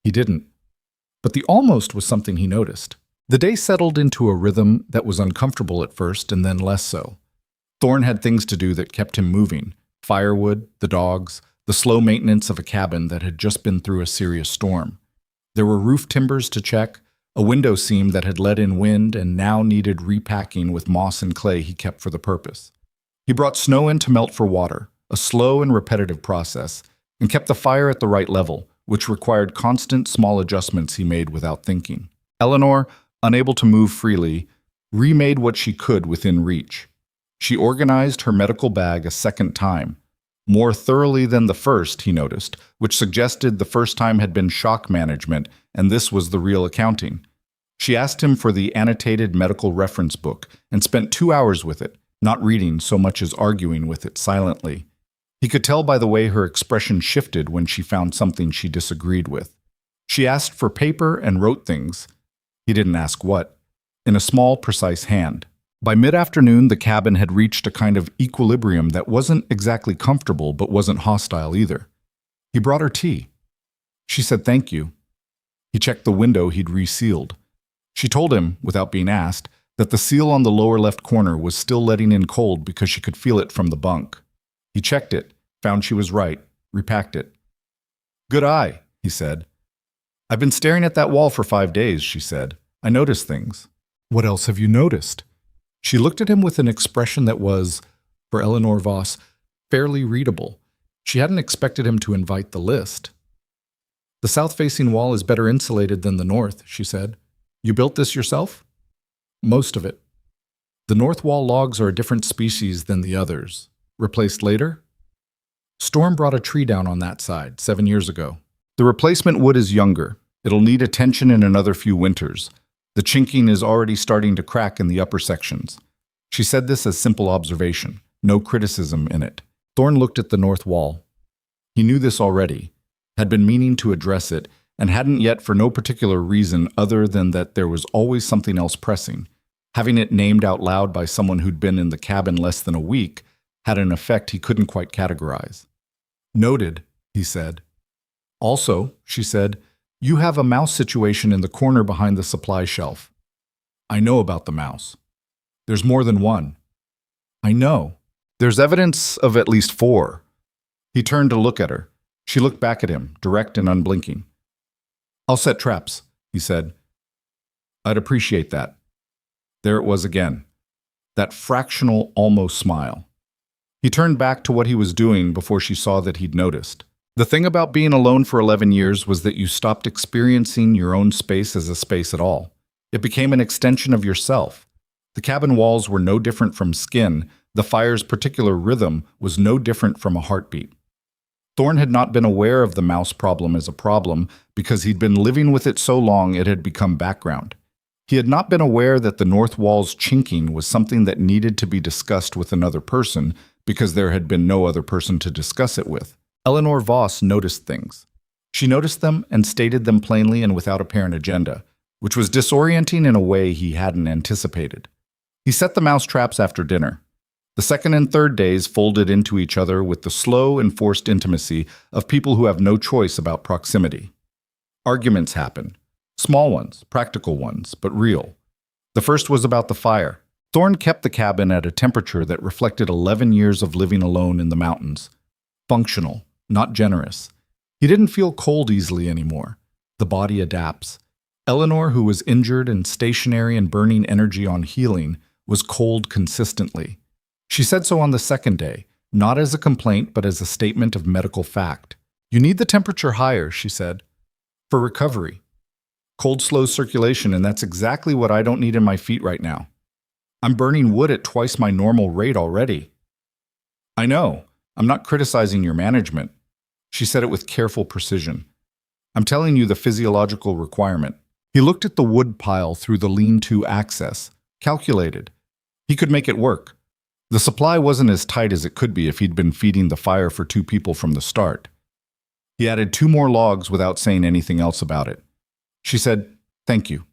S1: He didn't. But the almost was something he noticed. The day settled into a rhythm that was uncomfortable at first and then less so. Thorne had things to do that kept him moving. Firewood, the dogs, the slow maintenance of a cabin that had just been through a serious storm. There were roof timbers to check, a window seam that had let in wind and now needed repacking with moss and clay he kept for the purpose. He brought snow in to melt for water, a slow and repetitive process, and kept the fire at the right level, which required constant small adjustments he made without thinking. Eleanor, unable to move freely, remade what she could within reach. She organized her medical bag a second time, more thoroughly than the first, he noticed, which suggested the first time had been shock management, and this was the real accounting. She asked him for the annotated medical reference book and spent 2 hours with it, not reading so much as arguing with it silently. He could tell by the way her expression shifted when she found something she disagreed with. She asked for paper and wrote things. He didn't ask what. In a small, precise hand. By mid-afternoon, the cabin had reached a kind of equilibrium that wasn't exactly comfortable but wasn't hostile either. He brought her tea. She said thank you. He checked the window he'd resealed. She told him, without being asked, that the seal on the lower left corner was still letting in cold because she could feel it from the bunk. He checked it, found she was right, repacked it. Good eye, he said. I've been staring at that wall for 5 days, she said. I noticed things. What else have you noticed? She looked at him with an expression that was, for Eleanor Voss, fairly readable. She hadn't expected him to invite the list. The south-facing wall is better insulated than the north, she said. You built this yourself? Most of it. The north wall logs are a different species than the others. Replaced later? Storm brought a tree down on that side 7 years ago. The replacement wood is younger. It'll need attention in another few winters. The chinking is already starting to crack in the upper sections. She said this as simple observation, no criticism in it. Thorne looked at the north wall. He knew this already, had been meaning to address it, and hadn't yet for no particular reason other than that there was always something else pressing. Having it named out loud by someone who'd been in the cabin less than a week had an effect he couldn't quite categorize. Noted, he said. Also, she said, you have a mouse situation in the corner behind the supply shelf. I know about the mouse. There's more than one. I know. There's evidence of at least 4. He turned to look at her. She looked back at him, direct and unblinking. I'll set traps, he said. I'd appreciate that. There it was again. That fractional, almost smile. He turned back to what he was doing before she saw that he'd noticed. The thing about being alone for 11 years was that you stopped experiencing your own space as a space at all. It became an extension of yourself. The cabin walls were no different from skin. The fire's particular rhythm was no different from a heartbeat. Thorne had not been aware of the mouse problem as a problem because he'd been living with it so long it had become background. He had not been aware that the north wall's chinking was something that needed to be discussed with another person because there had been no other person to discuss it with. Eleanor Voss noticed things. She noticed them and stated them plainly and without apparent agenda, which was disorienting in a way he hadn't anticipated. He set the mouse traps after dinner. The second and third days folded into each other with the slow, enforced intimacy of people who have no choice about proximity. Arguments happened. Small ones, practical ones, but real. The first was about the fire. Thorne kept the cabin at a temperature that reflected 11 years of living alone in the mountains. Functional, not generous. He didn't feel cold easily anymore. The body adapts. Eleanor, who was injured and stationary and burning energy on healing, was cold consistently. She said so on the second day, not as a complaint but as a statement of medical fact. "You need the temperature higher," she said, "for recovery. Cold slows circulation, and that's exactly what I don't need in my feet right now. I'm burning wood at twice my normal rate already." "I know. I'm not criticizing your management." She said it with careful precision. "I'm telling you the physiological requirement." He looked at the wood pile through the lean-to access, calculated. He could make it work. The supply wasn't as tight as it could be if he'd been feeding the fire for 2 people from the start. He added 2 more logs without saying anything else about it. She said, "Thank you,"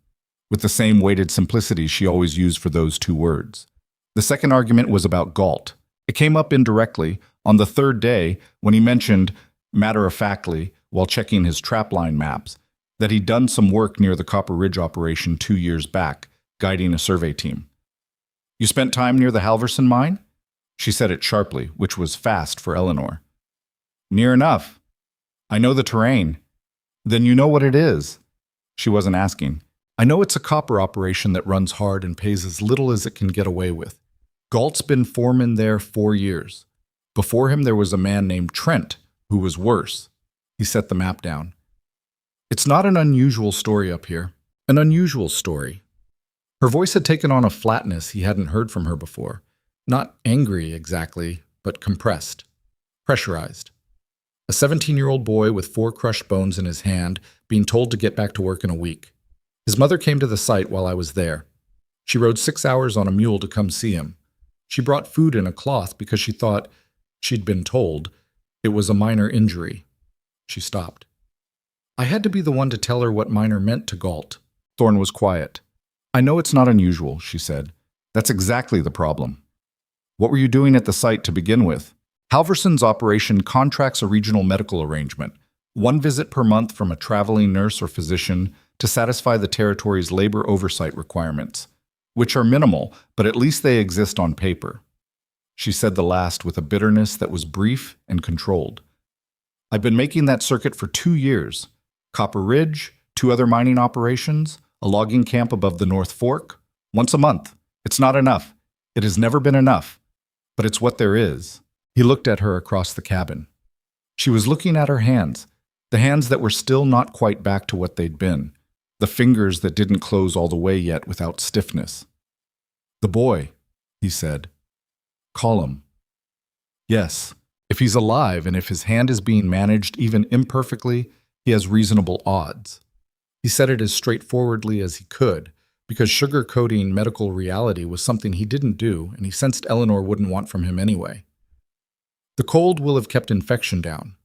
S1: with the same weighted simplicity she always used for those 2 words. The second argument was about Galt. It came up indirectly on the third day when he mentioned, matter-of-factly, while checking his trapline maps, that he'd done some work near the Copper Ridge operation 2 years back, guiding a survey team. "You spent time near the Halverson mine?" She said it sharply, which was fast for Eleanor. "Near enough. I know the terrain." "Then you know what it is." She wasn't asking. "I know it's a copper operation that runs hard and pays as little as it can get away with. Galt's been foreman there 4 years. Before him there was a man named Trent, who was worse." He set the map down. "It's not an unusual story up here. An unusual story." Her voice had taken on a flatness he hadn't heard from her before. Not angry exactly, but compressed, pressurized. A 17-year-old boy with 4 crushed bones in his hand being told to get back to work in a week. His mother came to the site while I was there. She rode 6 hours on a mule to come see him. She brought food in a cloth because she thought, she'd been told, it was a minor injury. She stopped. I had to be the one to tell her what minor meant to Galt. Thorne was quiet. "I know it's not unusual," she said. "That's exactly the problem. What were you doing at the site to begin with?" Halverson's operation contracts a regional medical arrangement, 1 visit per month from a traveling nurse or physician to satisfy the territory's labor oversight requirements, which are minimal, but at least they exist on paper. She said the last with a bitterness that was brief and controlled. "I've been making that circuit for 2 years. Copper Ridge, 2 other mining operations, a logging camp above the North Fork, once a month. It's not enough. It has never been enough. But it's what there is." He looked at her across the cabin. She was looking at her hands, the hands that were still not quite back to what they'd been, the fingers that didn't close all the way yet without stiffness. "The boy," he said. "Call him." "Yes, if he's alive and if his hand is being managed even imperfectly, he has reasonable odds." He said it as straightforwardly as he could, because sugar-coating medical reality was something he didn't do, and he sensed Eleanor wouldn't want from him anyway. The cold will have kept infection down.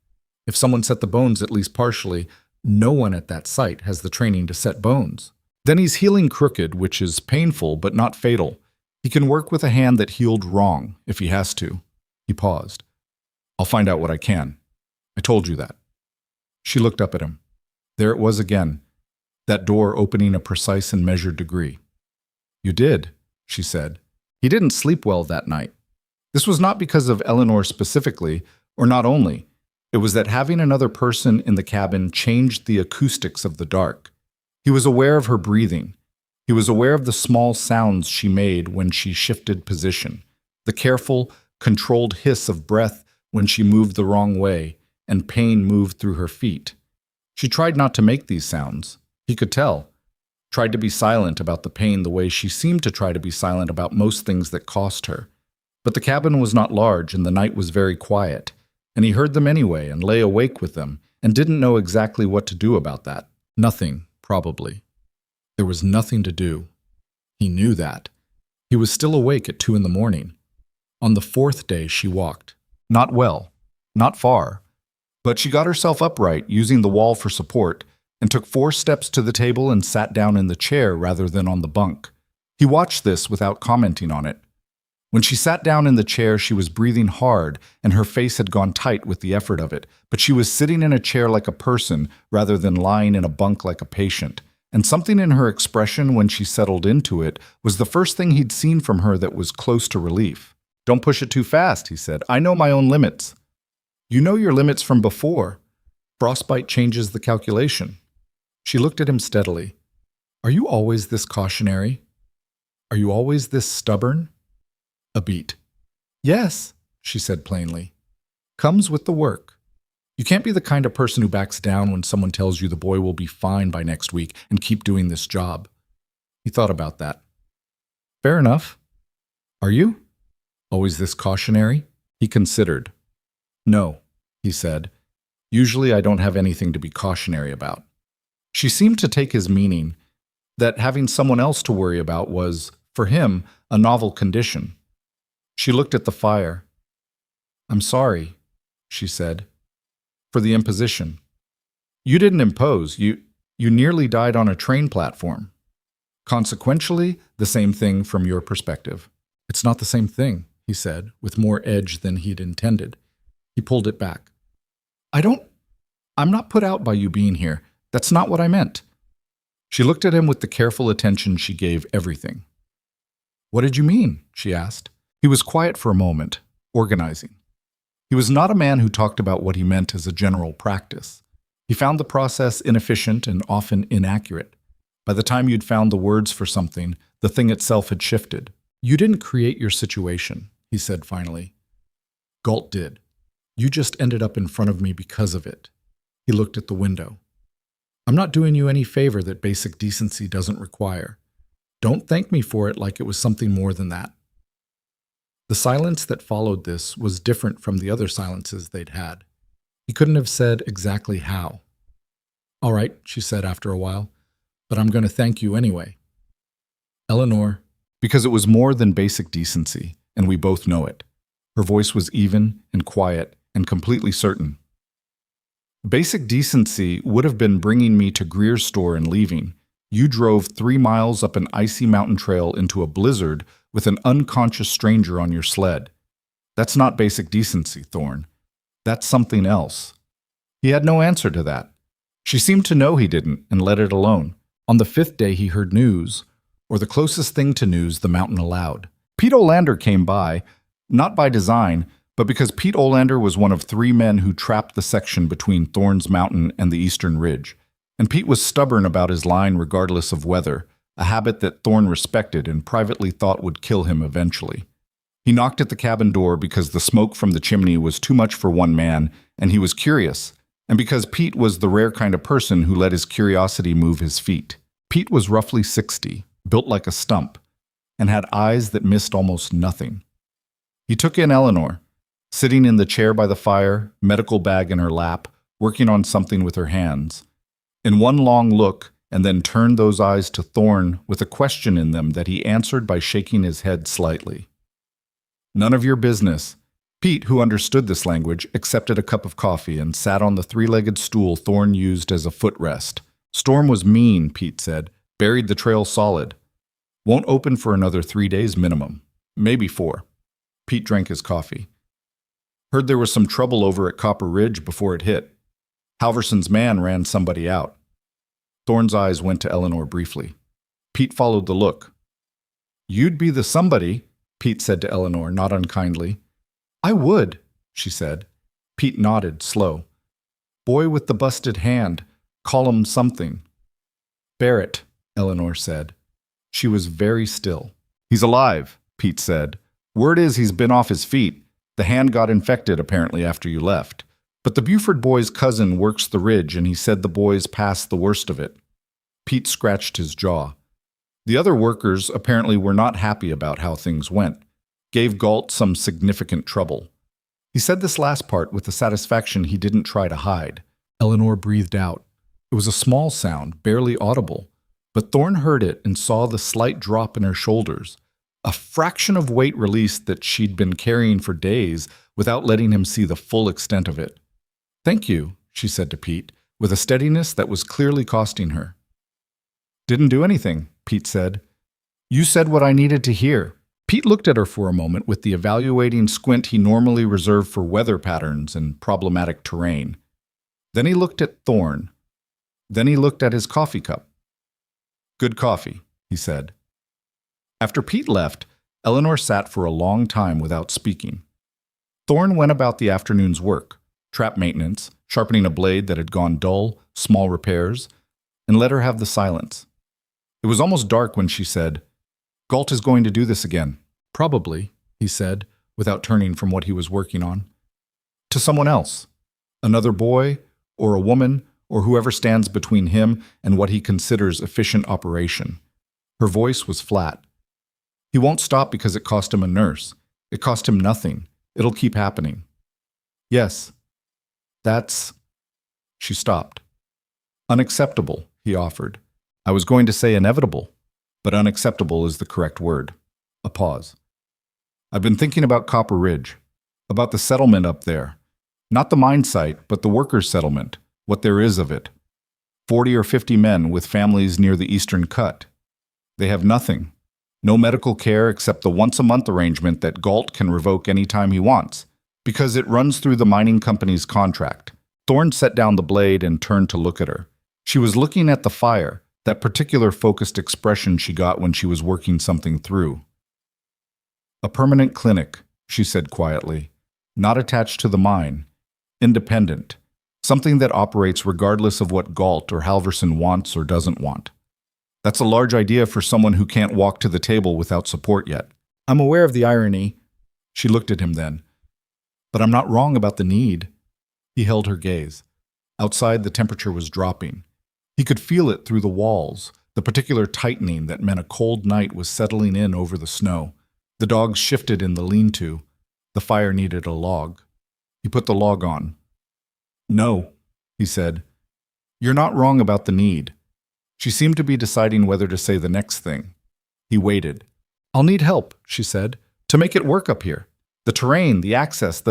S1: If someone set the bones at least partially, no one at that site has the training to set bones. Then he's healing crooked, which is painful but not fatal. He can work with a hand that healed wrong, if he has to. He paused. "I'll find out what I can. I told you that." She looked up at him. There it was again, that door opening a precise and measured degree. "You did," she said. He didn't sleep well that night. This was not because of Eleanor specifically, or not only. It was that having another person in the cabin changed the acoustics of the dark. He was aware of her breathing. He was aware of the small sounds she made when she shifted position, the careful, controlled hiss of breath when she moved the wrong way, and pain moved through her feet. She tried not to make these sounds. He could tell. Tried to be silent about the pain the way she seemed to try to be silent about most things that cost her. But the cabin was not large and the night was very quiet, and he heard them anyway and lay awake with them and didn't know exactly what to do about that. Nothing, probably. There was nothing to do. He knew that. He was still awake at 2 a.m. On the 4th day she walked. Not well, not far, but she got herself upright using the wall for support and took 4 steps to the table and sat down in the chair rather than on the bunk. He watched this without commenting on it. When she sat down in the chair, she was breathing hard, and her face had gone tight with the effort of it, but she was sitting in a chair like a person rather than lying in a bunk like a patient, and something in her expression when she settled into it was the first thing he'd seen from her that was close to relief. "Don't push it too fast," he said. "I know my own limits." "You know your limits from before." Frostbite changes the calculation. She looked at him steadily. Are you always this cautionary? Are you always this stubborn? A beat. Yes, she said plainly. Comes with the work. You can't be the kind of person who backs down when someone tells you the boy will be fine by next week and keep doing this job. He thought about that. Fair enough. Are you? Always this cautionary? He considered. No, he said. Usually I don't have anything to be cautionary about. She seemed to take his meaning, that having someone else to worry about was, for him, a novel condition. She looked at the fire. I'm sorry, she said, for the imposition. You didn't impose. You nearly died on a train platform. Consequentially, the same thing from your perspective. It's not the same thing, he said, with more edge than he'd intended. He pulled it back. I'm not put out by you being here. That's not what I meant. She looked at him with the careful attention she gave everything. What did you mean? She asked. He was quiet for a moment, organizing. He was not a man who talked about what he meant as a general practice. He found the process inefficient and often inaccurate. By the time you'd found the words for something, the thing itself had shifted. You didn't create your situation, he said finally. Galt did. You just ended up in front of me because of it. He looked at the window. I'm not doing you any favor that basic decency doesn't require. Don't thank me for it like it was something more than that. The silence that followed this was different from the other silences they'd had. He couldn't have said exactly how. All right, she said after a while, but I'm going to thank you anyway. Eleanor, because it was more than basic decency, and we both know it. Her voice was even and quiet and completely certain. Basic decency would have been bringing me to Greer's store and leaving. You drove 3 miles up an icy mountain trail into a blizzard with an unconscious stranger on your sled. That's not basic decency, Thorne. That's something else. He had no answer to that. She seemed to know he didn't and let it alone. On the 5th day he heard news, or the closest thing to news the mountain allowed. Pete Olander came by, not by design, but because Pete Olander was one of 3 men who trapped the section between Thorne's Mountain and the Eastern Ridge. And Pete was stubborn about his line regardless of weather, a habit that Thorne respected and privately thought would kill him eventually. He knocked at the cabin door because the smoke from the chimney was too much for one man, and he was curious, and because Pete was the rare kind of person who let his curiosity move his feet. Pete was roughly 60, built like a stump, and had eyes that missed almost nothing. He took in Eleanor, sitting in the chair by the fire, medical bag in her lap, working on something with her hands. In one long look, and then turned those eyes to Thorne with a question in them that he answered by shaking his head slightly. None of your business. Pete, who understood this language, accepted a cup of coffee and sat on the 3-legged stool Thorne used as a footrest. Storm was mean, Pete said. Buried the trail solid. Won't open for another 3 days minimum. Maybe 4. Pete drank his coffee. Heard there was some trouble over at Copper Ridge before it hit. Halverson's man ran somebody out. Thorne's eyes went to Eleanor briefly. Pete followed the look. You'd be the somebody, Pete said to Eleanor, not unkindly. I would, she said. Pete nodded, slow. Boy with the busted hand. Call him something. Barrett, Eleanor said. She was very still. He's alive, Pete said. Word is he's been off his feet. The hand got infected, apparently, after you left. But the Buford boy's cousin works the ridge, and he said the boys passed the worst of it. Pete scratched his jaw. The other workers apparently were not happy about how things went. Gave Galt some significant trouble. He said this last part with the satisfaction he didn't try to hide. Eleanor breathed out. It was a small sound, barely audible, but Thorne heard it and saw the slight drop in her shoulders, a fraction of weight released that she'd been carrying for days without letting him see the full extent of it. Thank you, she said to Pete, with a steadiness that was clearly costing her. Didn't do anything, Pete said. You said what I needed to hear. Pete looked at her for a moment with the evaluating squint he normally reserved for weather patterns and problematic terrain. Then he looked at Thorne. Then he looked at his coffee cup. Good coffee, he said. After Pete left, Eleanor sat for a long time without speaking. Thorne went about the afternoon's work, trap maintenance, sharpening a blade that had gone dull, small repairs, and let her have the silence. It was almost dark when she said, "Galt is going to do this again." "Probably," he said, without turning from what he was working on. "To someone else. Another boy, or a woman, or whoever stands between him and what he considers efficient operation." Her voice was flat. "He won't stop because it cost him a nurse. It cost him nothing. It'll keep happening." "Yes, that's—" She stopped. "Unacceptable," he offered. "I was going to say inevitable, but unacceptable is the correct word." A pause. "I've been thinking about Copper Ridge, about the settlement up there. Not the mine site, but the workers' settlement, what there is of it. 40 or 50 men with families near the Eastern Cut. They have nothing. No medical care except the once-a-month arrangement that Galt can revoke any time he wants, because it runs through the mining company's contract." Thorne set down the blade and turned to look at her. She was looking at the fire, that particular focused expression she got when she was working something through. "A permanent clinic," she said quietly. "Not attached to the mine. Independent. Something that operates regardless of what Galt or Halverson wants or doesn't want. That's a large idea for someone who can't walk to the table without support yet." "I'm aware of the irony." She looked at him then. "But I'm not wrong about the need." He held her gaze. Outside, the temperature was dropping. He could feel it through the walls, the particular tightening that meant a cold night was settling in over the snow. The dogs shifted in the lean-to. The fire needed a log. He put the log on. "No," he said. "You're not wrong about the need." She seemed to be deciding whether to say the next thing. He waited. "I'll need help," she said, "to make it work up here. The terrain, the access,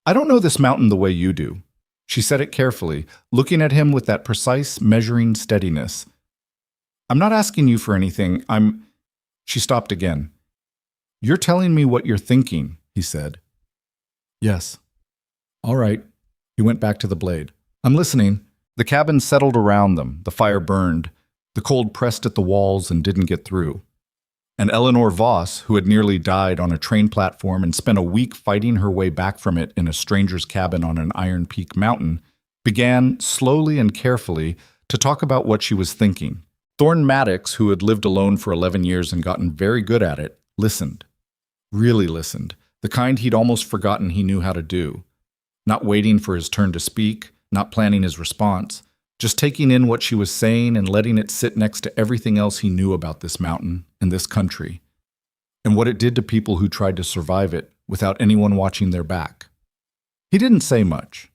S1: I don't know this mountain the way you do." She said it carefully, looking at him with that precise, measuring steadiness. "I'm not asking you for anything. She stopped again. "You're telling me what you're thinking," he said. "Yes." "All right." He went back to the blade. "I'm listening." The cabin settled around them. The fire burned. The cold pressed at the walls and didn't get through. And Eleanor Voss, who had nearly died on a train platform and spent a week fighting her way back from it in a stranger's cabin on an Iron Peak mountain, began, slowly and carefully, to talk about what she was thinking. Thorne Maddox, who had lived alone for 11 years and gotten very good at it, listened. Really listened. The kind he'd almost forgotten he knew how to do. Not waiting for his turn to speak, not planning his response, just taking in what she was saying and letting it sit next to everything else he knew about this mountain and this country, and what it did to people who tried to survive it without anyone watching their back. He didn't say much.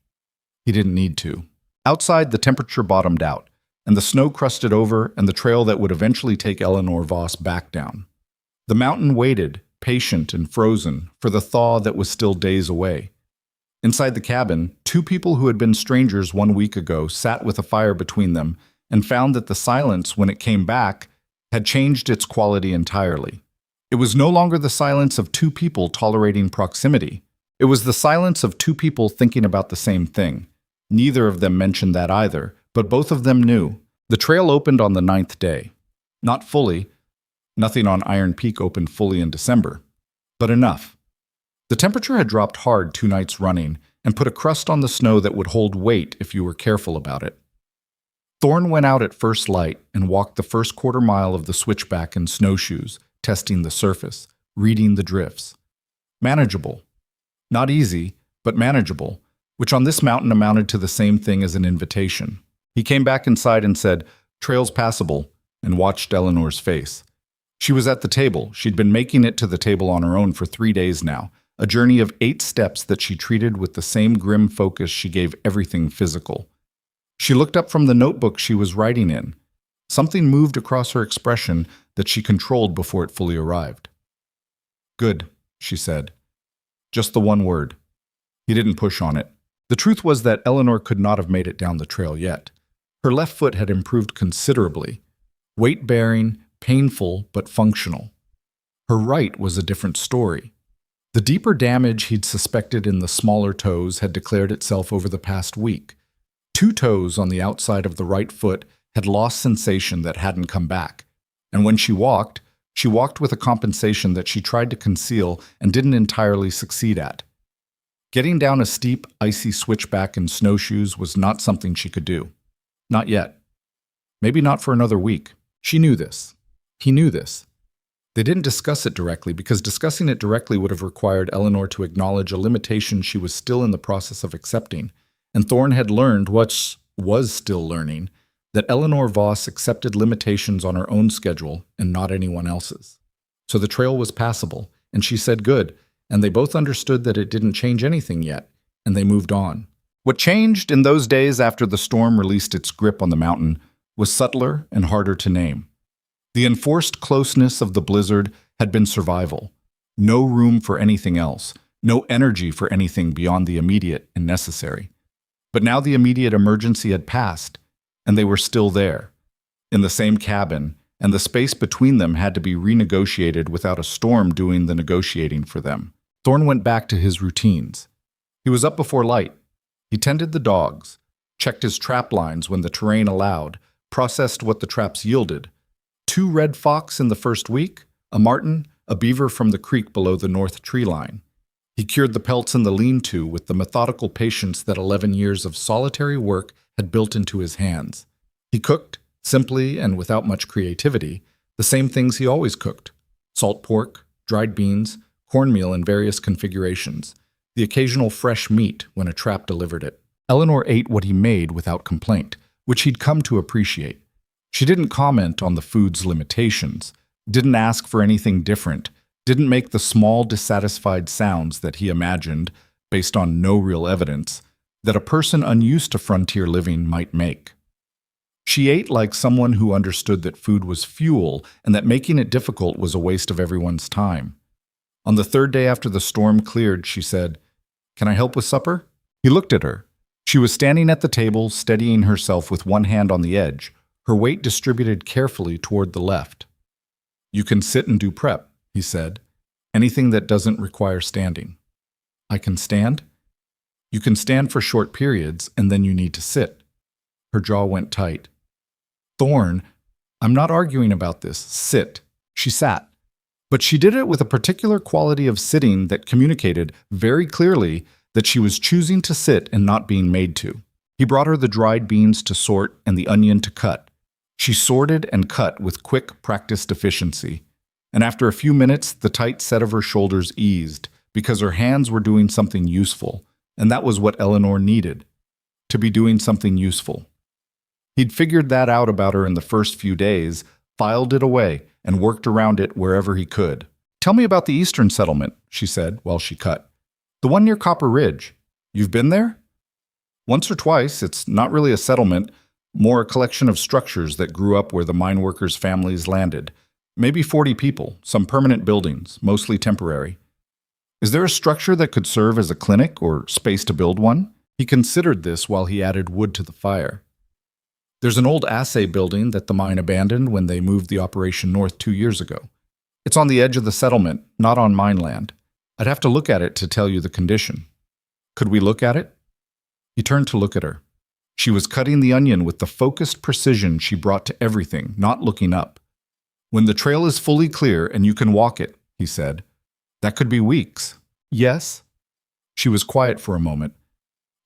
S1: He didn't need to. Outside, the temperature bottomed out, and the snow crusted over and the trail that would eventually take Eleanor Voss back down. The mountain waited, patient and frozen, for the thaw that was still days away. Inside the cabin, two people who had been strangers 1 week ago sat with a fire between them and found that the silence, when it came back, had changed its quality entirely. It was no longer the silence of two people tolerating proximity. It was the silence of two people thinking about the same thing. Neither of them mentioned that either, but both of them knew. The trail opened on the 9th day. Not fully. Nothing on Iron Peak opened fully in December. But enough. The temperature had dropped hard 2 nights running and put a crust on the snow that would hold weight if you were careful about it. Thorne went out at first light and walked the first quarter-mile of the switchback in snowshoes, testing the surface, reading the drifts. Manageable. Not easy, but manageable, which on this mountain amounted to the same thing as an invitation. He came back inside and said, "Trail's passable," and watched Eleanor's face. She was at the table. She'd been making it to the table on her own for 3 days now, a journey of 8 steps that she treated with the same grim focus she gave everything physical. She looked up from the notebook she was writing in. Something moved across her expression that she controlled before it fully arrived. "Good," she said. Just the one word. He didn't push on it. The truth was that Eleanor could not have made it down the trail yet. Her left foot had improved considerably. Weight-bearing, painful, but functional. Her right was a different story. The deeper damage he'd suspected in the smaller toes had declared itself over the past week. 2 toes on the outside of the right foot had lost sensation that hadn't come back, and when she walked with a compensation that she tried to conceal and didn't entirely succeed at. Getting down a steep, icy switchback in snowshoes was not something she could do. Not yet. Maybe not for another week. She knew this. He knew this. They didn't discuss it directly because discussing it directly would have required Eleanor to acknowledge a limitation she was still in the process of accepting, and Thorne had learned, what was still learning, that Eleanor Voss accepted limitations on her own schedule and not anyone else's. So the trail was passable, and she said good, and they both understood that it didn't change anything yet, and they moved on. What changed in those days after the storm released its grip on the mountain was subtler and harder to name. The enforced closeness of the blizzard had been survival. No room for anything else, no energy for anything beyond the immediate and necessary. But now the immediate emergency had passed, and they were still there, in the same cabin, and the space between them had to be renegotiated without a storm doing the negotiating for them. Thorne went back to his routines. He was up before light. He tended the dogs, checked his trap lines when the terrain allowed, processed what the traps yielded. 2 red fox in the first week, a marten, a beaver from the creek below the north tree line. He cured the pelts in the lean-to with the methodical patience that 11 years of solitary work had built into his hands. He cooked, simply and without much creativity, the same things he always cooked: salt pork, dried beans, cornmeal in various configurations, the occasional fresh meat when a trap delivered it. Eleanor ate what he made without complaint, which he'd come to appreciate. She didn't comment on the food's limitations, didn't ask for anything different, didn't make the small, dissatisfied sounds that he imagined, based on no real evidence, that a person unused to frontier living might make. She ate like someone who understood that food was fuel and that making it difficult was a waste of everyone's time. On the 3rd day after the storm cleared, she said, "Can I help with supper?" He looked at her. She was standing at the table, steadying herself with one hand on the edge, her weight distributed carefully toward the left. "You can sit and do prep," he said. "Anything that doesn't require standing." "I can stand?" "You can stand for short periods, and then you need to sit." Her jaw went tight. "Thorne, I'm not arguing about this. Sit." She sat. But she did it with a particular quality of sitting that communicated very clearly that she was choosing to sit and not being made to. He brought her the dried beans to sort and the onion to cut. She sorted and cut with quick, practiced efficiency. And after a few minutes, the tight set of her shoulders eased because her hands were doing something useful, and that was what Eleanor needed, to be doing something useful. He'd figured that out about her in the first few days, filed it away, and worked around it wherever he could. "Tell me about the Eastern Settlement," she said while she cut. "The one near Copper Ridge. You've been there?" "Once or twice. It's not really a settlement, more a collection of structures that grew up where the mine workers' families landed. Maybe 40 people, some permanent buildings, mostly temporary." "Is there a structure that could serve as a clinic or space to build one?" He considered this while he added wood to the fire. "There's an old assay building that the mine abandoned when they moved the operation north 2 years ago. It's on the edge of the settlement, not on mine land. I'd have to look at it to tell you the condition." "Could we look at it?" He turned to look at her. She was cutting the onion with the focused precision she brought to everything, not looking up. "When the trail is fully clear and you can walk it," he said. "That could be weeks." "Yes?" She was quiet for a moment.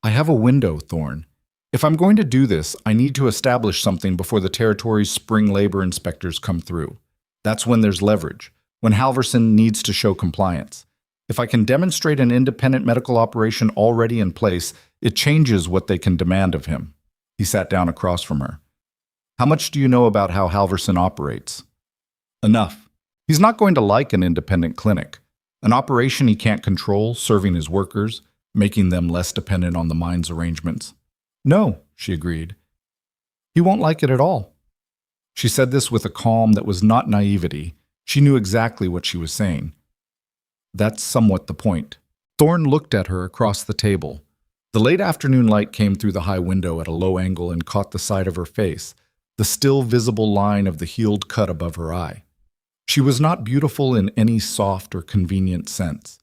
S1: "I have a window, Thorne. If I'm going to do this, I need to establish something before the territory's spring labor inspectors come through. That's when there's leverage, when Halverson needs to show compliance. If I can demonstrate an independent medical operation already in place, it changes what they can demand of him." He sat down across from her. "How much do you know about how Halverson operates?" "Enough. He's not going to like an independent clinic. An operation he can't control, serving his workers, making them less dependent on the mine's arrangements." "No," she agreed. "He won't like it at all." She said this with a calm that was not naivety. She knew exactly what she was saying. "That's somewhat the point." Thorne looked at her across the table. The late afternoon light came through the high window at a low angle and caught the side of her face, the still visible line of the healed cut above her eye. She was not beautiful in any soft or convenient sense.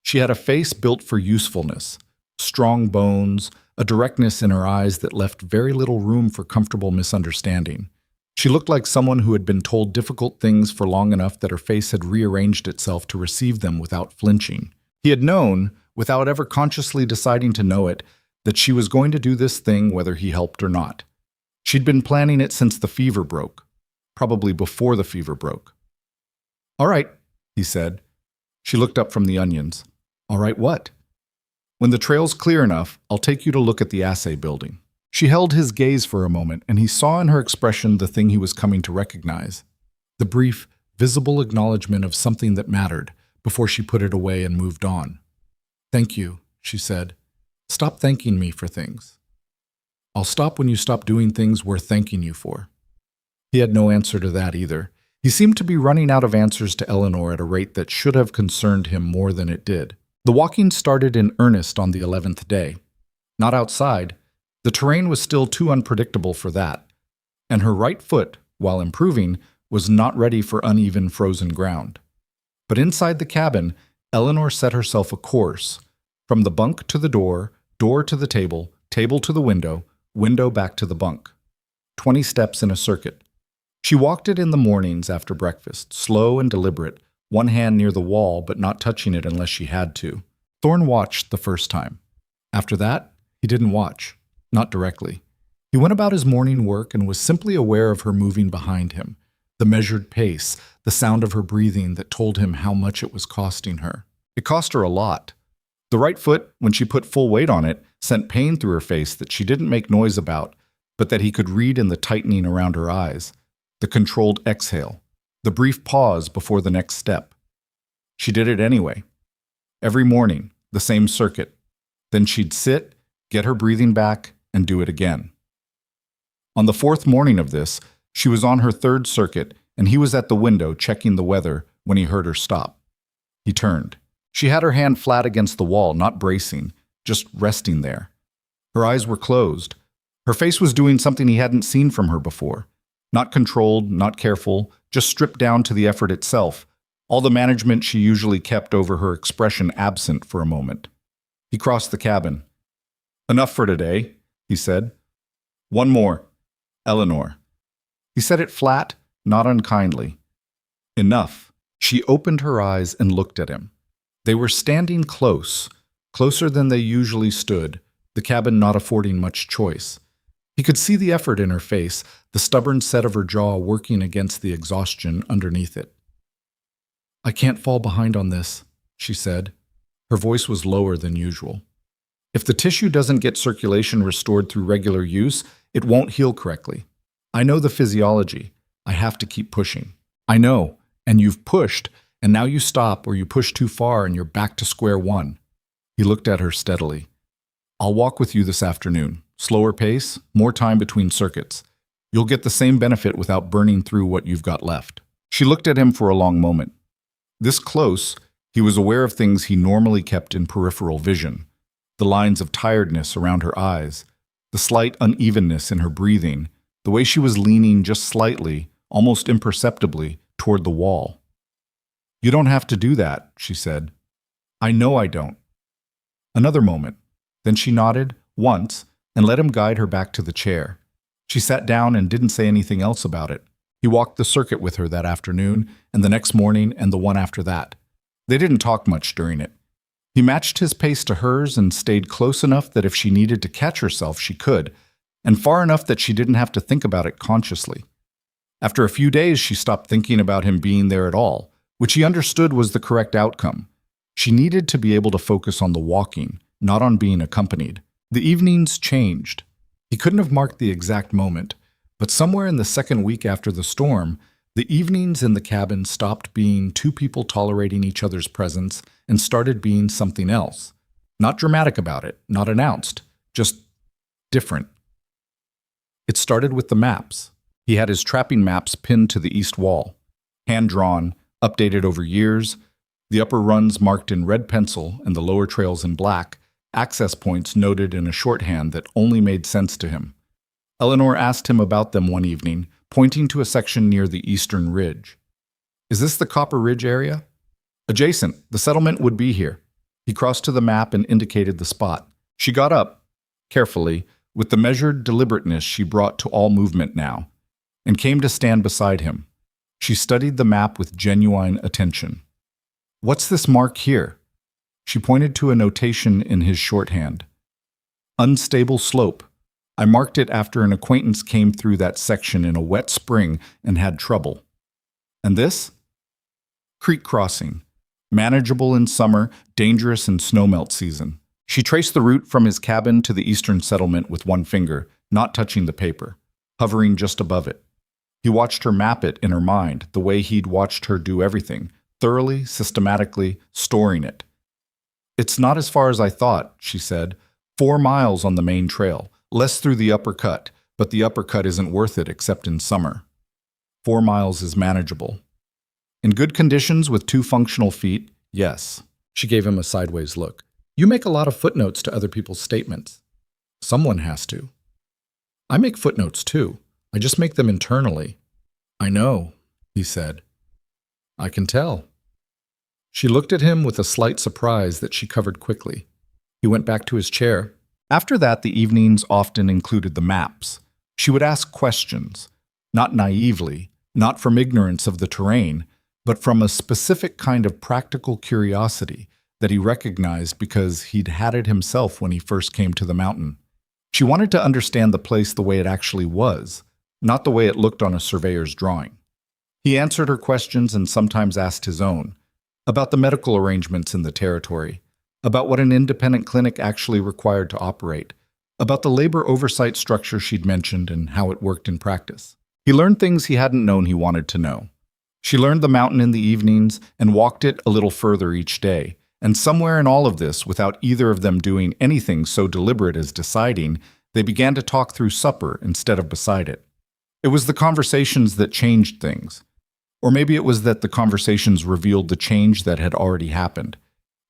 S1: She had a face built for usefulness, strong bones, a directness in her eyes that left very little room for comfortable misunderstanding. She looked like someone who had been told difficult things for long enough that her face had rearranged itself to receive them without flinching. He had known, without ever consciously deciding to know it, that she was going to do this thing whether he helped or not. She'd been planning it since the fever broke, probably before the fever broke. "All right," he said. She looked up from the onions. "All right, what?" "When the trail's clear enough, I'll take you to look at the assay building." She held his gaze for a moment, and he saw in her expression the thing he was coming to recognize. The brief, visible acknowledgement of something that mattered, before she put it away and moved on. "Thank you," she said. "Stop thanking me for things." "I'll stop when you stop doing things worth thanking you for." He had no answer to that either. He seemed to be running out of answers to Eleanor at a rate that should have concerned him more than it did. The walking started in earnest on the 11th day. Not outside. The terrain was still too unpredictable for that, and her right foot, while improving, was not ready for uneven frozen ground. But inside the cabin, Eleanor set herself a course, from the bunk to the door to the table to the window back to the bunk. 20 steps in a circuit. She walked it in the mornings after breakfast, slow and deliberate, one hand near the wall but not touching it unless she had to. Thorne watched the first time. After that, he didn't watch. Not directly. He went about his morning work and was simply aware of her moving behind him, the measured pace, the sound of her breathing that told him how much it was costing her. It cost her a lot. The right foot, when she put full weight on it, sent pain through her face that she didn't make noise about, but that he could read in the tightening around her eyes, the controlled exhale, the brief pause before the next step. She did it anyway. Every morning, the same circuit. Then she'd sit, get her breathing back, and do it again. On the 4th morning of this, she was on her 3rd circuit, and he was at the window checking the weather when he heard her stop. He turned. She had her hand flat against the wall, not bracing, just resting there. Her eyes were closed. Her face was doing something he hadn't seen from her before. Not controlled, not careful, just stripped down to the effort itself, all the management she usually kept over her expression absent for a moment. He crossed the cabin. "Enough for today," he said. "One more. Eleanor." He said it flat, not unkindly. "Enough." She opened her eyes and looked at him. They were standing close, closer than they usually stood, the cabin not affording much choice. He could see the effort in her face, the stubborn set of her jaw working against the exhaustion underneath it. "I can't fall behind on this," she said. Her voice was lower than usual. "If the tissue doesn't get circulation restored through regular use, it won't heal correctly. I know the physiology. I have to keep pushing. I know, and you've pushed, and now you stop or you push too far and you're back to square one." He looked at her steadily. "I'll walk with you this afternoon. Slower pace, more time between circuits. You'll get the same benefit without burning through what you've got left." She looked at him for a long moment. This close, he was aware of things he normally kept in peripheral vision. The lines of tiredness around her eyes, the slight unevenness in her breathing, the way she was leaning just slightly, almost imperceptibly, toward the wall. "You don't have to do that," she said. "I know I don't." Another moment. Then she nodded, once, and let him guide her back to the chair. She sat down and didn't say anything else about it. He walked the circuit with her that afternoon, and the next morning, and the one after that. They didn't talk much during it. He matched his pace to hers and stayed close enough that if she needed to catch herself, she could, and far enough that she didn't have to think about it consciously. After a few days, she stopped thinking about him being there at all, which he understood was the correct outcome. She needed to be able to focus on the walking, not on being accompanied. The evenings changed. He couldn't have marked the exact moment, but somewhere in the 2nd week after the storm, the evenings in the cabin stopped being two people tolerating each other's presence and started being something else. Not dramatic about it, not announced, just different. It started with the maps. He had his trapping maps pinned to the east wall, hand-drawn, updated over years, the upper runs marked in red pencil and the lower trails in black, access points noted in a shorthand that only made sense to him. Eleanor asked him about them one evening, pointing to a section near the eastern ridge. "Is this the Copper Ridge area?" "Adjacent. The settlement would be here." He crossed to the map and indicated the spot. She got up, carefully, with the measured deliberateness she brought to all movement now, and came to stand beside him. She studied the map with genuine attention. "What's this mark here?" She pointed to a notation in his shorthand. Unstable slope. I marked it after an acquaintance came through that section in a wet spring and had trouble. And this? Creek crossing. Manageable in summer, dangerous in snowmelt season. She traced the route from his cabin to the eastern settlement with one finger, not touching the paper, hovering just above it. He watched her map it in her mind, the way he'd watched her do everything, thoroughly, systematically, storing it. It's not as far as I thought, she said. 4 miles on the main trail, less through the upper cut, but the upper cut isn't worth it except in summer. 4 miles is manageable. In good conditions with 2 functional feet, yes. She gave him a sideways look. You make a lot of footnotes to other people's statements. Someone has to. I make footnotes too. I just make them internally. I know, he said. I can tell. She looked at him with a slight surprise that she covered quickly. He went back to his chair. After that, the evenings often included the maps. She would ask questions, not naively, not from ignorance of the terrain, but from a specific kind of practical curiosity that he recognized because he'd had it himself when he first came to the mountain. She wanted to understand the place the way it actually was, not the way it looked on a surveyor's drawing. He answered her questions and sometimes asked his own, about the medical arrangements in the territory, about what an independent clinic actually required to operate, about the labor oversight structure she'd mentioned and how it worked in practice. He learned things he hadn't known he wanted to know. She learned the mountain in the evenings and walked it a little further each day, and somewhere in all of this, without either of them doing anything so deliberate as deciding, they began to talk through supper instead of beside it. It was the conversations that changed things. Or maybe it was that the conversations revealed the change that had already happened.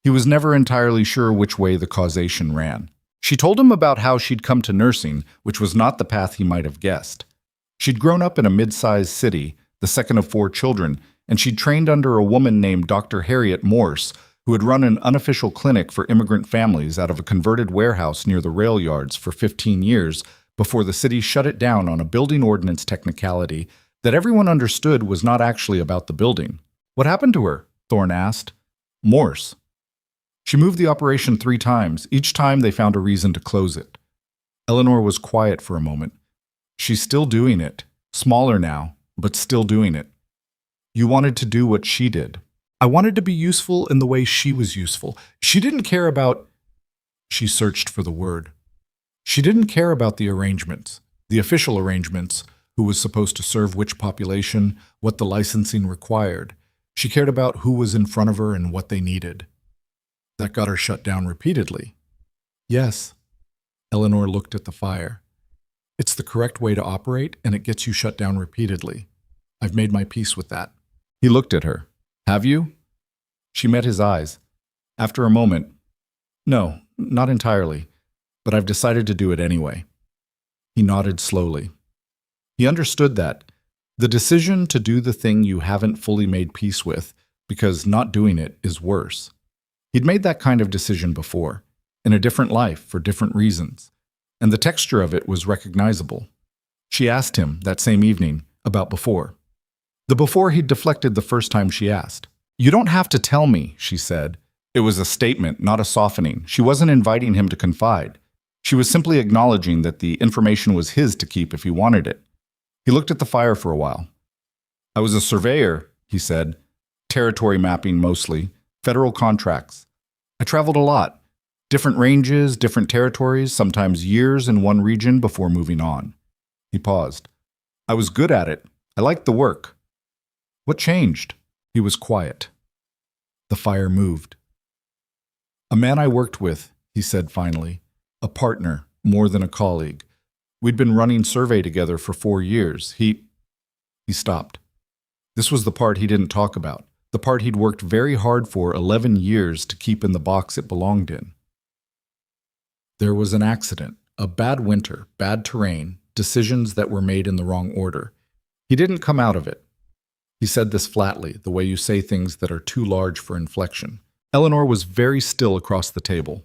S1: He was never entirely sure which way the causation ran. She told him about how she'd come to nursing, which was not the path he might have guessed. She'd grown up in a mid-sized city, the second of 4 children, and she'd trained under a woman named Dr. Harriet Morse, who had run an unofficial clinic for immigrant families out of a converted warehouse near the rail yards for 15 years before the city shut it down on a building ordinance technicality that everyone understood was not actually about the building. What happened to her? Thorne asked. Morse. She moved the operation 3 times. Each time they found a reason to close it. Eleanor was quiet for a moment. She's still doing it. Smaller now, but still doing it. You wanted to do what she did. I wanted to be useful in the way she was useful. She didn't care about... She searched for the word. She didn't care about the arrangements, the official arrangements, who was supposed to serve which population, what the licensing required. She cared about who was in front of her and what they needed. That got her shut down repeatedly. Yes. Eleanor looked at the fire. It's the correct way to operate, and it gets you shut down repeatedly. I've made my peace with that. He looked at her. Have you? She met his eyes. After a moment, no, not entirely, but I've decided to do it anyway. He nodded slowly. He understood that. The decision to do the thing you haven't fully made peace with, because not doing it is worse. He'd made that kind of decision before, in a different life for different reasons, and the texture of it was recognizable. She asked him, that same evening, about before. The before he'd deflected the first time she asked. You don't have to tell me, she said. It was a statement, not a softening. She wasn't inviting him to confide. She was simply acknowledging that the information was his to keep if he wanted it. He looked at the fire for a while. I was a surveyor, he said. Territory mapping mostly. Federal contracts. I traveled a lot. Different ranges, different territories, sometimes years in one region before moving on. He paused. I was good at it. I liked the work. What changed? He was quiet. The fire moved. A man I worked with, he said finally. A partner, more than a colleague. We'd been running survey together for 4 years. He stopped. This was the part he didn't talk about. The part he'd worked very hard for 11 years to keep in the box it belonged in. There was an accident, a bad winter, bad terrain, decisions that were made in the wrong order. He didn't come out of it. He said this flatly, the way you say things that are too large for inflection. Eleanor was very still across the table.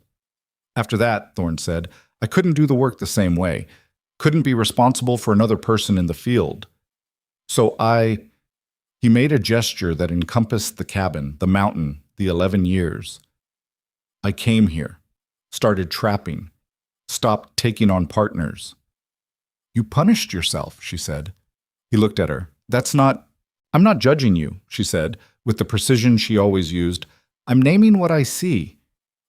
S1: After that, Thorne said, I couldn't do the work the same way. Couldn't be responsible for another person in the field. So He made a gesture that encompassed the cabin, the mountain, the 11 years. I came here, started trapping, stopped taking on partners. You punished yourself, she said. He looked at her. I'm not judging you, she said, with the precision she always used. I'm naming what I see.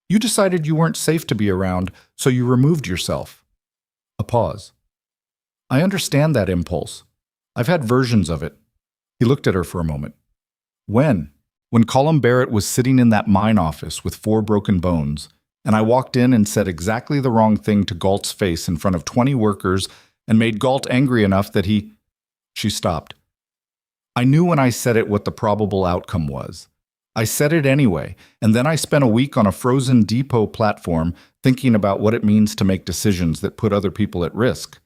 S1: You decided you weren't safe to be around, so you removed yourself. A pause. I understand that impulse. I've had versions of it. He looked at her for a moment. When? When Colin Barrett was sitting in that mine office with 4 broken bones, and I walked in and said exactly the wrong thing to Galt's face in front of 20 workers and made Galt angry enough that he... She stopped. I knew when I said it what the probable outcome was. I said it anyway, and then I spent a week on a frozen depot platform thinking about what it means to make decisions that put other people at risk.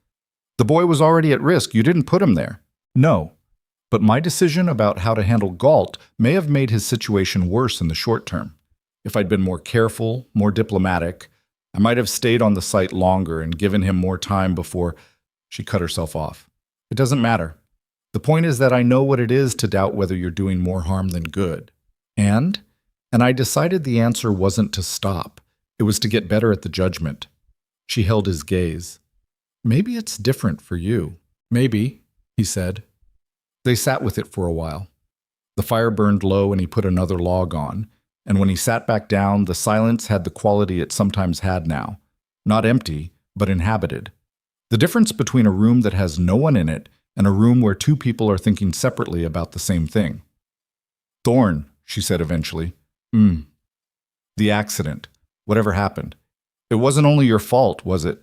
S1: The boy was already at risk. You didn't put him there. No. But my decision about how to handle Galt may have made his situation worse in the short term. If I'd been more careful, more diplomatic, I might have stayed on the site longer and given him more time before... She cut herself off. It doesn't matter. The point is that I know what it is to doubt whether you're doing more harm than good. And I decided the answer wasn't to stop. It was to get better at the judgment. She held his gaze. Maybe it's different for you. Maybe, he said. They sat with it for a while. The fire burned low and he put another log on, and when he sat back down, the silence had the quality it sometimes had now. Not empty, but inhabited. The difference between a room that has no one in it and a room where 2 people are thinking separately about the same thing. Thorne, she said eventually. The accident. Whatever happened. It wasn't only your fault, was it?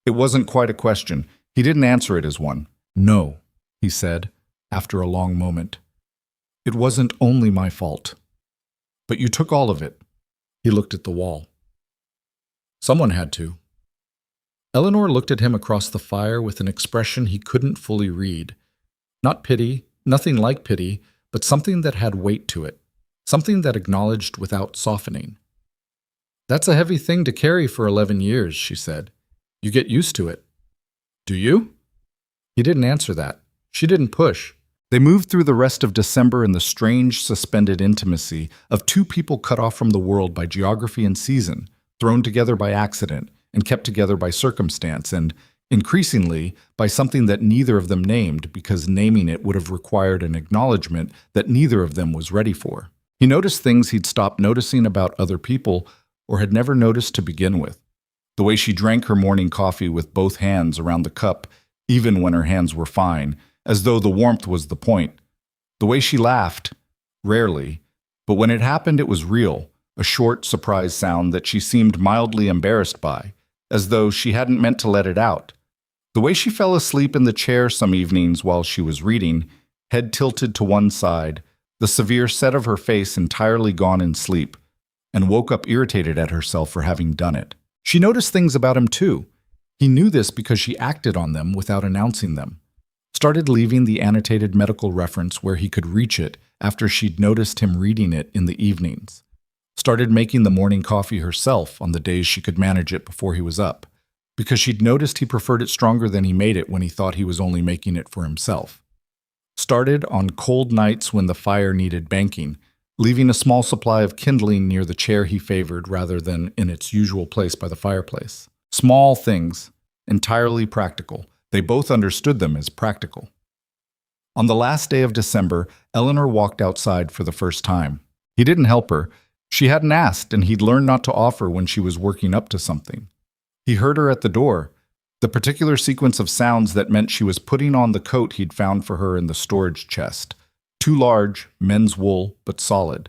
S1: It wasn't quite a question. He didn't answer it as one. No, he said, after a long moment. It wasn't only my fault. But you took all of it. He looked at the wall. Someone had to. Eleanor looked at him across the fire with an expression he couldn't fully read. Not pity, nothing like pity, but something that had weight to it. Something that acknowledged without softening. That's a heavy thing to carry for 11 years, she said. You get used to it. Do you? He didn't answer that. She didn't push. They moved through the rest of December in the strange, suspended intimacy of 2 people cut off from the world by geography and season, thrown together by accident, and kept together by circumstance, and, increasingly, by something that neither of them named because naming it would have required an acknowledgement that neither of them was ready for. He noticed things he'd stopped noticing about other people or had never noticed to begin with. The way she drank her morning coffee with both hands around the cup, even when her hands were fine, as though the warmth was the point. The way she laughed, rarely, but when it happened it was real, a short, surprised sound that she seemed mildly embarrassed by, as though she hadn't meant to let it out. The way she fell asleep in the chair some evenings while she was reading, head tilted to one side, the severe set of her face entirely gone in sleep, and woke up irritated at herself for having done it. She noticed things about him too. He knew this because she acted on them without announcing them. Started leaving the annotated medical reference where he could reach it after she'd noticed him reading it in the evenings. Started making the morning coffee herself on the days she could manage it before he was up, because she'd noticed he preferred it stronger than he made it when he thought he was only making it for himself. Started on cold nights when the fire needed banking, leaving a small supply of kindling near the chair he favored rather than in its usual place by the fireplace. Small things, entirely practical. They both understood them as practical. On the last day of December, Eleanor walked outside for the first time. He didn't help her. She hadn't asked, and he'd learned not to offer when she was working up to something. He heard her at the door, the particular sequence of sounds that meant she was putting on the coat he'd found for her in the storage chest. Too large, men's wool, but solid,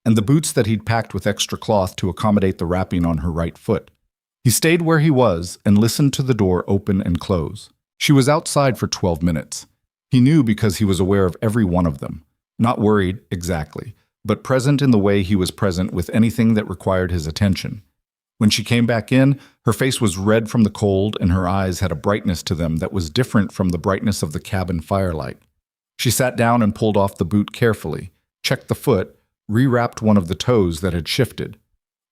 S1: and the boots that he'd packed with extra cloth to accommodate the wrapping on her right foot. He stayed where he was and listened to the door open and close. She was outside for 12 minutes. He knew because he was aware of every one of them. Not worried, exactly, but present in the way he was present with anything that required his attention. When she came back in, her face was red from the cold and her eyes had a brightness to them that was different from the brightness of the cabin firelight. She sat down and pulled off the boot carefully, checked the foot, rewrapped one of the toes that had shifted.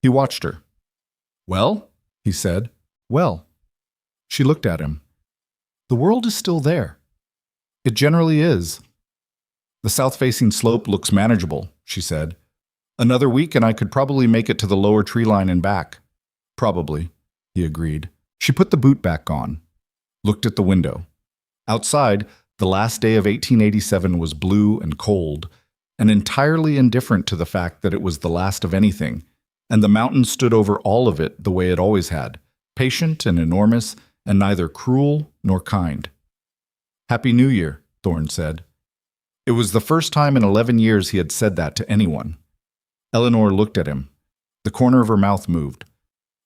S1: He watched her. "Well?" he said. "Well." She looked at him. "The world is still there. It generally is. The south-facing slope looks manageable," she said. Another week and I could probably make it to the lower tree line and back. Probably, he agreed. She put the boot back on, looked at the window. Outside, the last day of 1887 was blue and cold, and entirely indifferent to the fact that it was the last of anything, and the mountain stood over all of it the way it always had, patient and enormous, and neither cruel nor kind. "Happy New Year," Thorne said. It was the first time in 11 years he had said that to anyone. Eleanor looked at him. The corner of her mouth moved.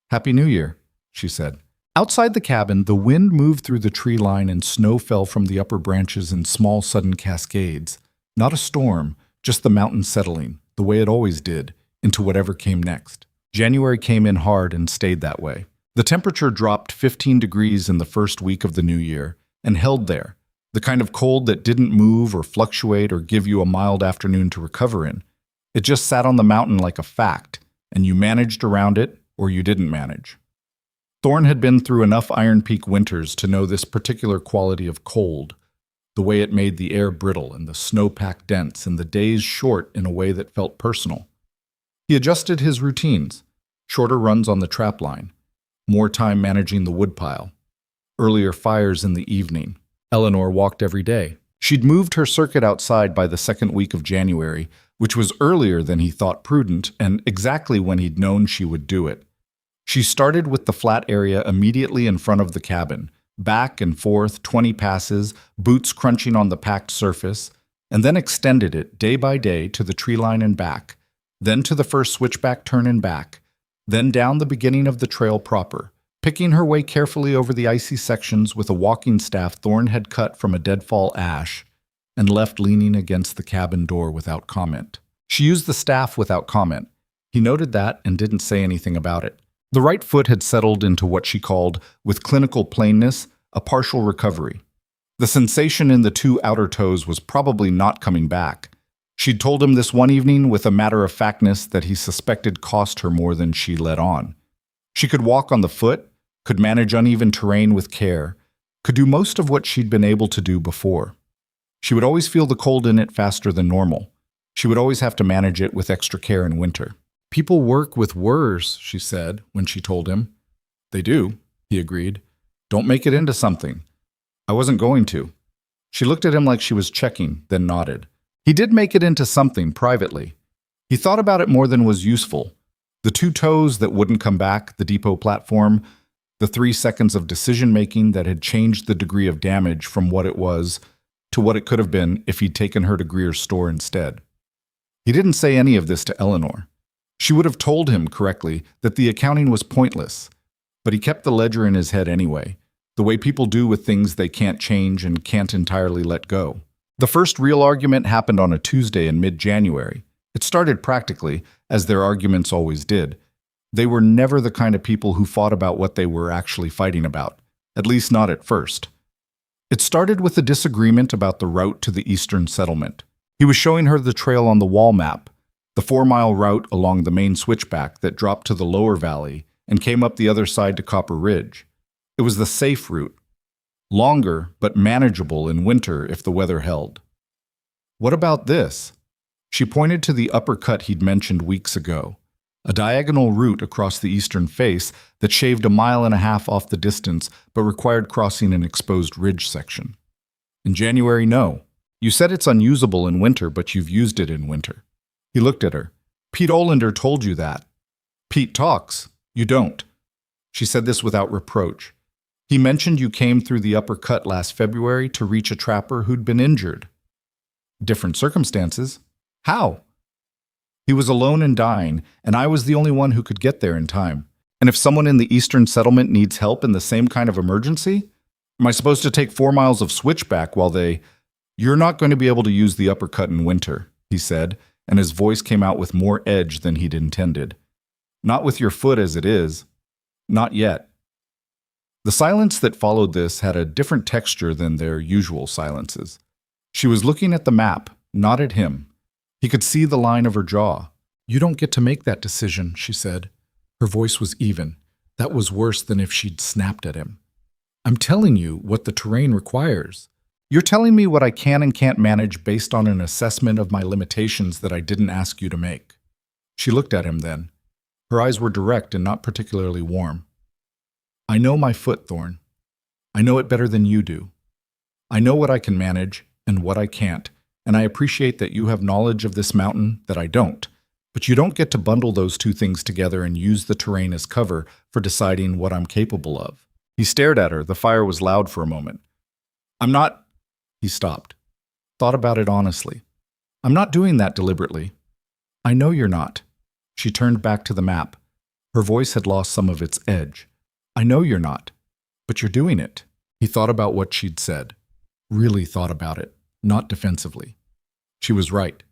S1: "Happy New Year," she said. Outside the cabin, the wind moved through the tree line and snow fell from the upper branches in small sudden cascades. Not a storm, just the mountain settling, the way it always did, into whatever came next. January came in hard and stayed that way. The temperature dropped 15 degrees in the first week of the new year, and held there, the kind of cold that didn't move or fluctuate or give you a mild afternoon to recover in. It just sat on the mountain like a fact, and you managed around it or you didn't manage. Thorne had been through enough Iron Peak winters to know this particular quality of cold, the way it made the air brittle and the snowpack dense and the days short in a way that felt personal. He adjusted his routines, shorter runs on the trap line, more time managing the woodpile, earlier fires in the evening. Eleanor walked every day. She'd moved her circuit outside by the second week of January, which was earlier than he thought prudent and exactly when he'd known she would do it. She started with the flat area immediately in front of the cabin, back and forth 20 passes, boots crunching on the packed surface, and then extended it day by day to the tree line and back, then to the first switchback turn and back, then down the beginning of the trail proper, picking her way carefully over the icy sections with a walking staff Thorne had cut from a deadfall ash and left leaning against the cabin door without comment. She used the staff without comment. He noted that and didn't say anything about it. The right foot had settled into what she called, with clinical plainness, a partial recovery. The sensation in the two outer toes was probably not coming back. She'd told him this one evening with a matter-of-factness that he suspected cost her more than she let on. She could walk on the foot, could manage uneven terrain with care, could do most of what she'd been able to do before. She would always feel the cold in it faster than normal. She would always have to manage it with extra care in winter. "People work with worse," she said when she told him. "They do," he agreed. "Don't make it into something." "I wasn't going to." She looked at him like she was checking, then nodded. He did make it into something privately. He thought about it more than was useful. The two toes that wouldn't come back, the depot platform, the 3 seconds of decision-making that had changed the degree of damage from what it was to what it could have been if he'd taken her to Greer's store instead. He didn't say any of this to Eleanor. She would have told him correctly that the accounting was pointless, but he kept the ledger in his head anyway, the way people do with things they can't change and can't entirely let go. The first real argument happened on a Tuesday in mid-January. It started practically, as their arguments always did. They were never the kind of people who fought about what they were actually fighting about, at least not at first. It started with a disagreement about the route to the eastern settlement. He was showing her the trail on the wall map, the 4-mile route along the main switchback that dropped to the lower valley and came up the other side to Copper Ridge. It was the safe route, longer but manageable in winter if the weather held. What about this? She pointed to the upper cut he'd mentioned weeks ago, a diagonal route across the eastern face that shaved 1.5 miles off the distance but required crossing an exposed ridge section. In January, no. You said it's unusable in winter, but you've used it in winter. He looked at her. Pete Olander told you that. Pete talks. You don't. She said this without reproach. He mentioned you came through the upper cut last February to reach a trapper who'd been injured. Different circumstances. How? He was alone and dying, and I was the only one who could get there in time. And if someone in the eastern settlement needs help in the same kind of emergency, am I supposed to take 4 miles of switchback while they... You're not going to be able to use the upper cut in winter, he said, and his voice came out with more edge than he'd intended. Not with your foot as it is. Not yet. The silence that followed this had a different texture than their usual silences. She was looking at the map, not at him. He could see the line of her jaw. You don't get to make that decision, she said. Her voice was even. That was worse than if she'd snapped at him. I'm telling you what the terrain requires. You're telling me what I can and can't manage based on an assessment of my limitations that I didn't ask you to make. She looked at him then. Her eyes were direct and not particularly warm. I know my foot, Thorn. I know it better than you do. I know what I can manage and what I can't, and I appreciate that you have knowledge of this mountain that I don't. But you don't get to bundle those two things together and use the terrain as cover for deciding what I'm capable of. He stared at her. The fire was loud for a moment. I'm not... He stopped. Thought about it honestly. I'm not doing that deliberately. I know you're not. She turned back to the map. Her voice had lost some of its edge. I know you're not. But you're doing it. He thought about what she'd said. Really thought about it, not defensively. She was right.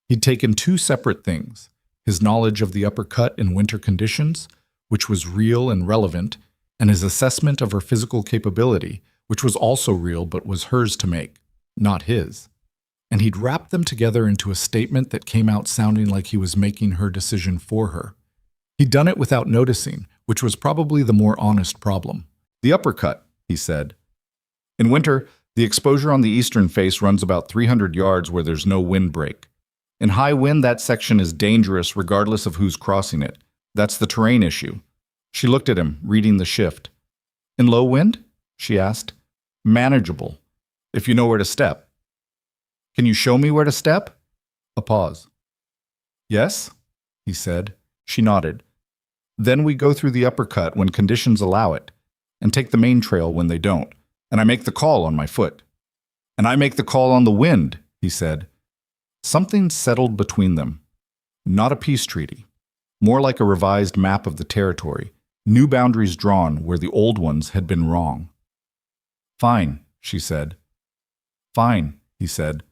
S1: He'd taken two separate things, his knowledge of the uppercut in winter conditions, which was real and relevant, and his assessment of her physical capability, which was also real but was hers to make, not his. And he'd wrapped them together into a statement that came out sounding like he was making her decision for her. He'd done it without noticing, which was probably the more honest problem. The uppercut, he said. In winter, the exposure on the eastern face runs about 300 yards where there's no windbreak. In high wind, that section is dangerous regardless of who's crossing it. That's the terrain issue. She looked at him, reading the shift. In low wind? She asked. Manageable, if you know where to step. Can you show me where to step? A pause. Yes, he said. She nodded. Then we go through the uppercut when conditions allow it, and take the main trail when they don't, and I make the call on my foot. And I make the call on the wind, he said. Something settled between them. Not a peace treaty. More like a revised map of the territory, new boundaries drawn where the old ones had been wrong. Fine, she said. Fine, he said.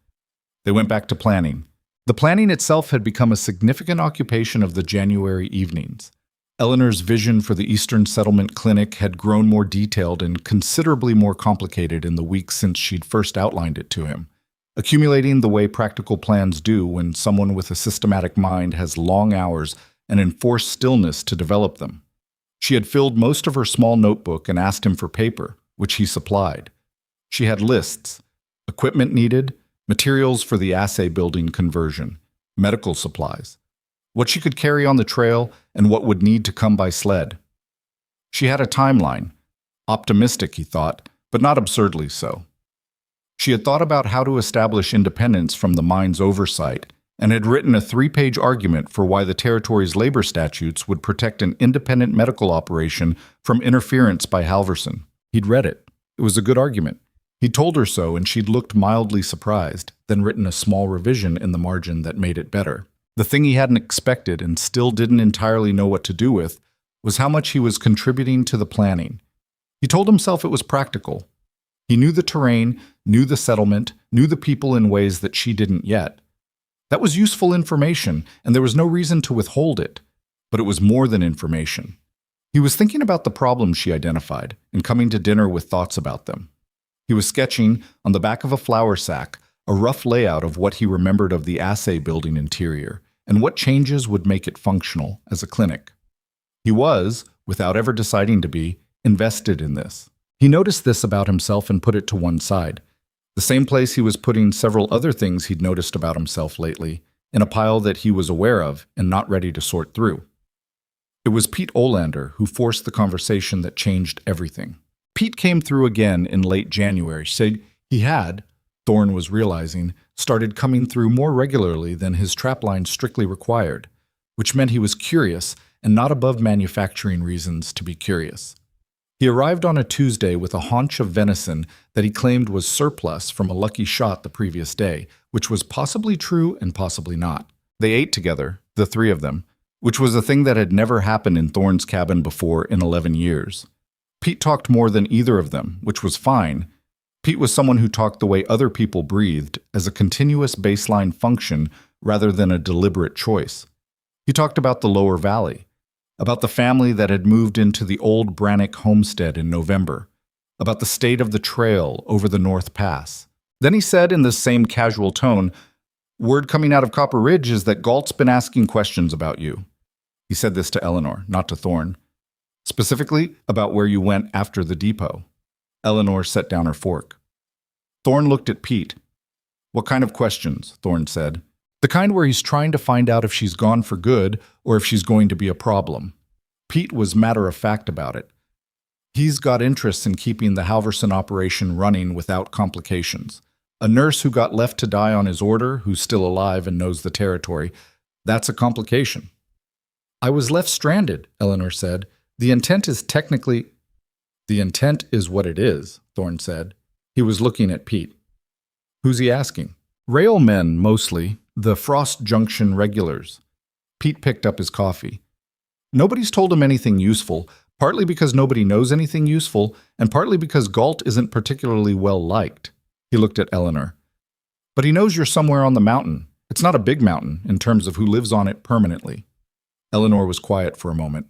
S1: They went back to planning. The planning itself had become a significant occupation of the January evenings. Eleanor's vision for the Eastern Settlement Clinic had grown more detailed and considerably more complicated in the weeks since she'd first outlined it to him, accumulating the way practical plans do when someone with a systematic mind has long hours and enforced stillness to develop them. She had filled most of her small notebook and asked him for paper, which he supplied. She had lists, equipment needed, materials for the assay building conversion, medical supplies, what she could carry on the trail, and what would need to come by sled. She had a timeline, optimistic, he thought, but not absurdly so. She had thought about how to establish independence from the mine's oversight, and had written a 3-page argument for why the territory's labor statutes would protect an independent medical operation from interference by Halverson. He'd read it. It was a good argument. He'd told her so, and she'd looked mildly surprised, then written a small revision in the margin that made it better. The thing he hadn't expected and still didn't entirely know what to do with was how much he was contributing to the planning. He told himself it was practical. He knew the terrain, knew the settlement, knew the people in ways that she didn't yet. That was useful information, and there was no reason to withhold it. But it was more than information. He was thinking about the problems she identified and coming to dinner with thoughts about them. He was sketching, on the back of a flour sack, a rough layout of what he remembered of the assay building interior and what changes would make it functional as a clinic. He was, without ever deciding to be, invested in this. He noticed this about himself and put it to one side, the same place he was putting several other things he'd noticed about himself lately, in a pile that he was aware of and not ready to sort through. It was Pete Olander who forced the conversation that changed everything. Pete came through again in late January, said he had, Thorn was realizing, started coming through more regularly than his trapline strictly required, which meant he was curious and not above manufacturing reasons to be curious. He arrived on a Tuesday with a haunch of venison that he claimed was surplus from a lucky shot the previous day, which was possibly true and possibly not. They ate together, the three of them, which was a thing that had never happened in Thorn's cabin before in 11 years. Pete talked more than either of them, which was fine. Pete was someone who talked the way other people breathed, as a continuous baseline function rather than a deliberate choice. He talked about the lower valley, about the family that had moved into the old Brannock homestead in November, about the state of the trail over the North Pass. Then he said in the same casual tone, "Word coming out of Copper Ridge is that Galt's been asking questions about you." He said this to Eleanor, not to Thorn. Specifically, about where you went after the depot. Eleanor set down her fork. Thorn looked at Pete. "What kind of questions?" Thorn said. The kind where he's trying to find out if she's gone for good or if she's going to be a problem. Pete was matter-of-fact about it. He's got interests in keeping the Halverson operation running without complications. A nurse who got left to die on his order, who's still alive and knows the territory, that's a complication. I was left stranded, Eleanor said. The intent is what it is, Thorne said. He was looking at Pete. Who's he asking? Rail men, mostly. The Frost Junction regulars. Pete picked up his coffee. Nobody's told him anything useful, partly because nobody knows anything useful, and partly because Galt isn't particularly well liked. He looked at Eleanor. But he knows you're somewhere on the mountain. It's not a big mountain, in terms of who lives on it permanently. Eleanor was quiet for a moment.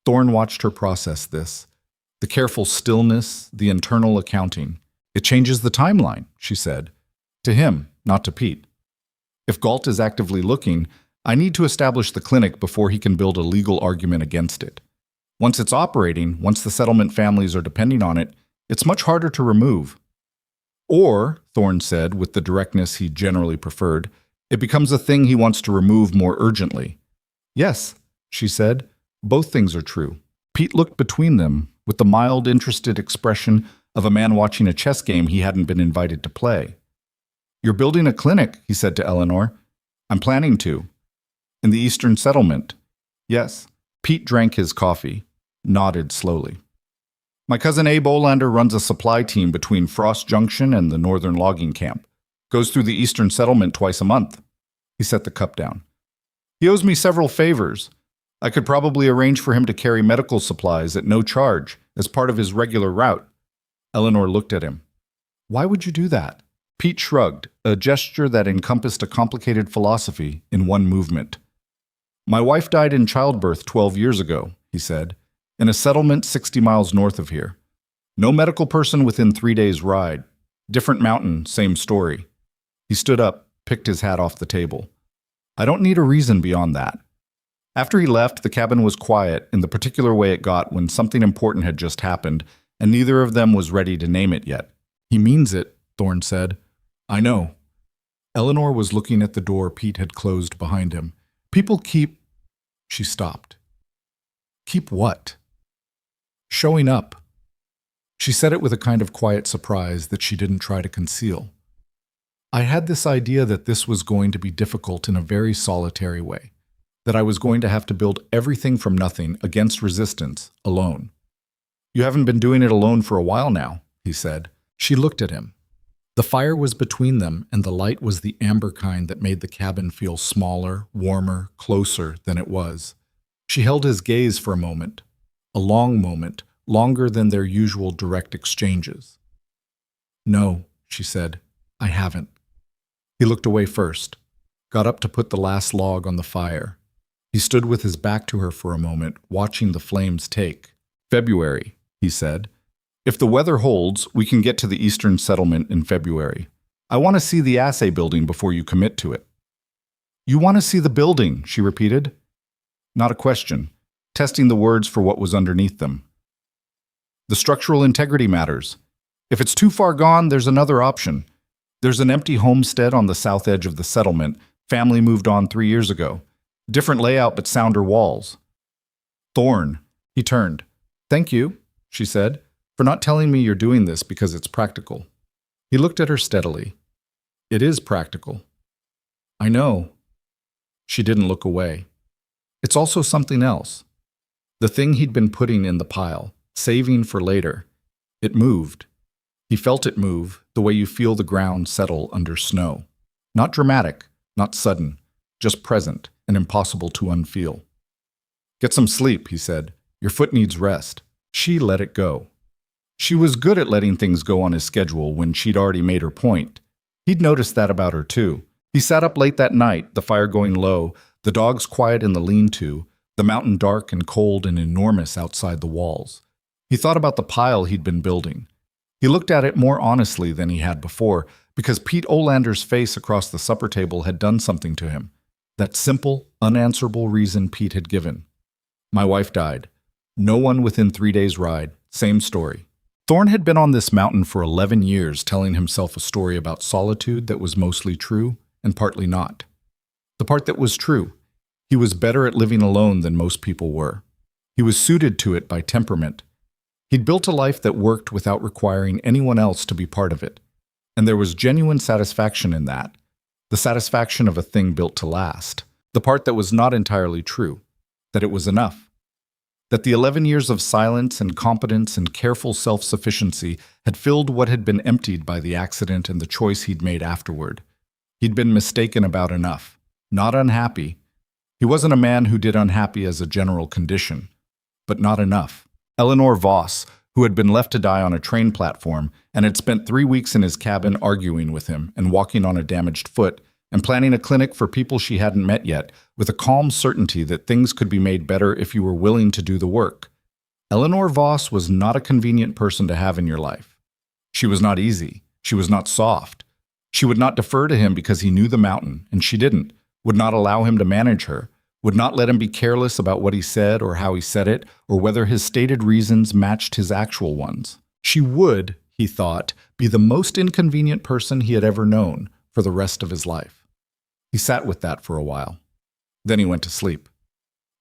S1: Thorne watched her process this. The careful stillness, the internal accounting. It changes the timeline, she said. To him, not to Pete. If Galt is actively looking, I need to establish the clinic before he can build a legal argument against it. Once it's operating, once the settlement families are depending on it, it's much harder to remove. Or, Thorne said with the directness he generally preferred, it becomes a thing he wants to remove more urgently. Yes, she said, both things are true. Pete looked between them with the mild, interested expression of a man watching a chess game he hadn't been invited to play. You're building a clinic, he said to Eleanor. I'm planning to. In the Eastern Settlement. Yes. Pete drank his coffee, nodded slowly. My cousin Abe Olander runs a supply team between Frost Junction and the Northern Logging Camp. Goes through the Eastern Settlement twice a month. He set the cup down. He owes me several favors. I could probably arrange for him to carry medical supplies at no charge as part of his regular route. Eleanor looked at him. Why would you do that? Pete shrugged, a gesture that encompassed a complicated philosophy in one movement. My wife died in childbirth 12 years ago, he said, in a settlement 60 miles north of here. No medical person within 3 days' ride. Different mountain, same story. He stood up, picked his hat off the table. I don't need a reason beyond that. After he left, the cabin was quiet in the particular way it got when something important had just happened, and neither of them was ready to name it yet. He means it, Thorne said. I know. Eleanor was looking at the door Pete had closed behind him. People keep... She stopped. Keep what? Showing up. She said it with a kind of quiet surprise that she didn't try to conceal. I had this idea that this was going to be difficult in a very solitary way, that I was going to have to build everything from nothing against resistance, alone. You haven't been doing it alone for a while now, he said. She looked at him. The fire was between them, and the light was the amber kind that made the cabin feel smaller, warmer, closer than it was. She held his gaze for a moment, a long moment, longer than their usual direct exchanges. No, she said, I haven't. He looked away first, got up to put the last log on the fire. He stood with his back to her for a moment, watching the flames take. February, he said. If the weather holds, we can get to the Eastern Settlement in February. I want to see the assay building before you commit to it. You want to see the building, she repeated. Not a question, testing the words for what was underneath them. The structural integrity matters. If it's too far gone, there's another option. There's an empty homestead on the south edge of the settlement. Family moved on 3 years ago. Different layout, but sounder walls. Thorne, he turned. Thank you, she said, for not telling me you're doing this because it's practical. He looked at her steadily. It is practical. I know. She didn't look away. It's also something else. The thing he'd been putting in the pile, saving for later. It moved. He felt it move, the way you feel the ground settle under snow. Not dramatic, not sudden, just present and impossible to unfeel. Get some sleep, he said. Your foot needs rest. She let it go. She was good at letting things go on his schedule when she'd already made her point. He'd noticed that about her, too. He sat up late that night, the fire going low, the dogs quiet in the lean-to, the mountain dark and cold and enormous outside the walls. He thought about the pile he'd been building. He looked at it more honestly than he had before, because Pete Olander's face across the supper table had done something to him. That simple, unanswerable reason Pete had given. My wife died. No one within 3 days' ride. Same story. Thorne had been on this mountain for 11 years telling himself a story about solitude that was mostly true and partly not. The part that was true. He was better at living alone than most people were. He was suited to it by temperament. He'd built a life that worked without requiring anyone else to be part of it. And there was genuine satisfaction in that. The satisfaction of a thing built to last. The part that was not entirely true. That it was enough. That the 11 years of silence and competence and careful self-sufficiency had filled what had been emptied by the accident and the choice he'd made afterward. He'd been mistaken about enough. Not unhappy. He wasn't a man who did unhappy as a general condition. But not enough. Eleanor Voss, who had been left to die on a train platform and had spent 3 weeks in his cabin arguing with him and walking on a damaged foot and planning a clinic for people she hadn't met yet, with a calm certainty that things could be made better if you were willing to do the work. Eleanor Voss was not a convenient person to have in your life. She was not easy. She was not soft. She would not defer to him because he knew the mountain, and she didn't, would not allow him to manage her, would not let him be careless about what he said or how he said it, or whether his stated reasons matched his actual ones. She would, he thought, be the most inconvenient person he had ever known for the rest of his life. He sat with that for a while. Then he went to sleep.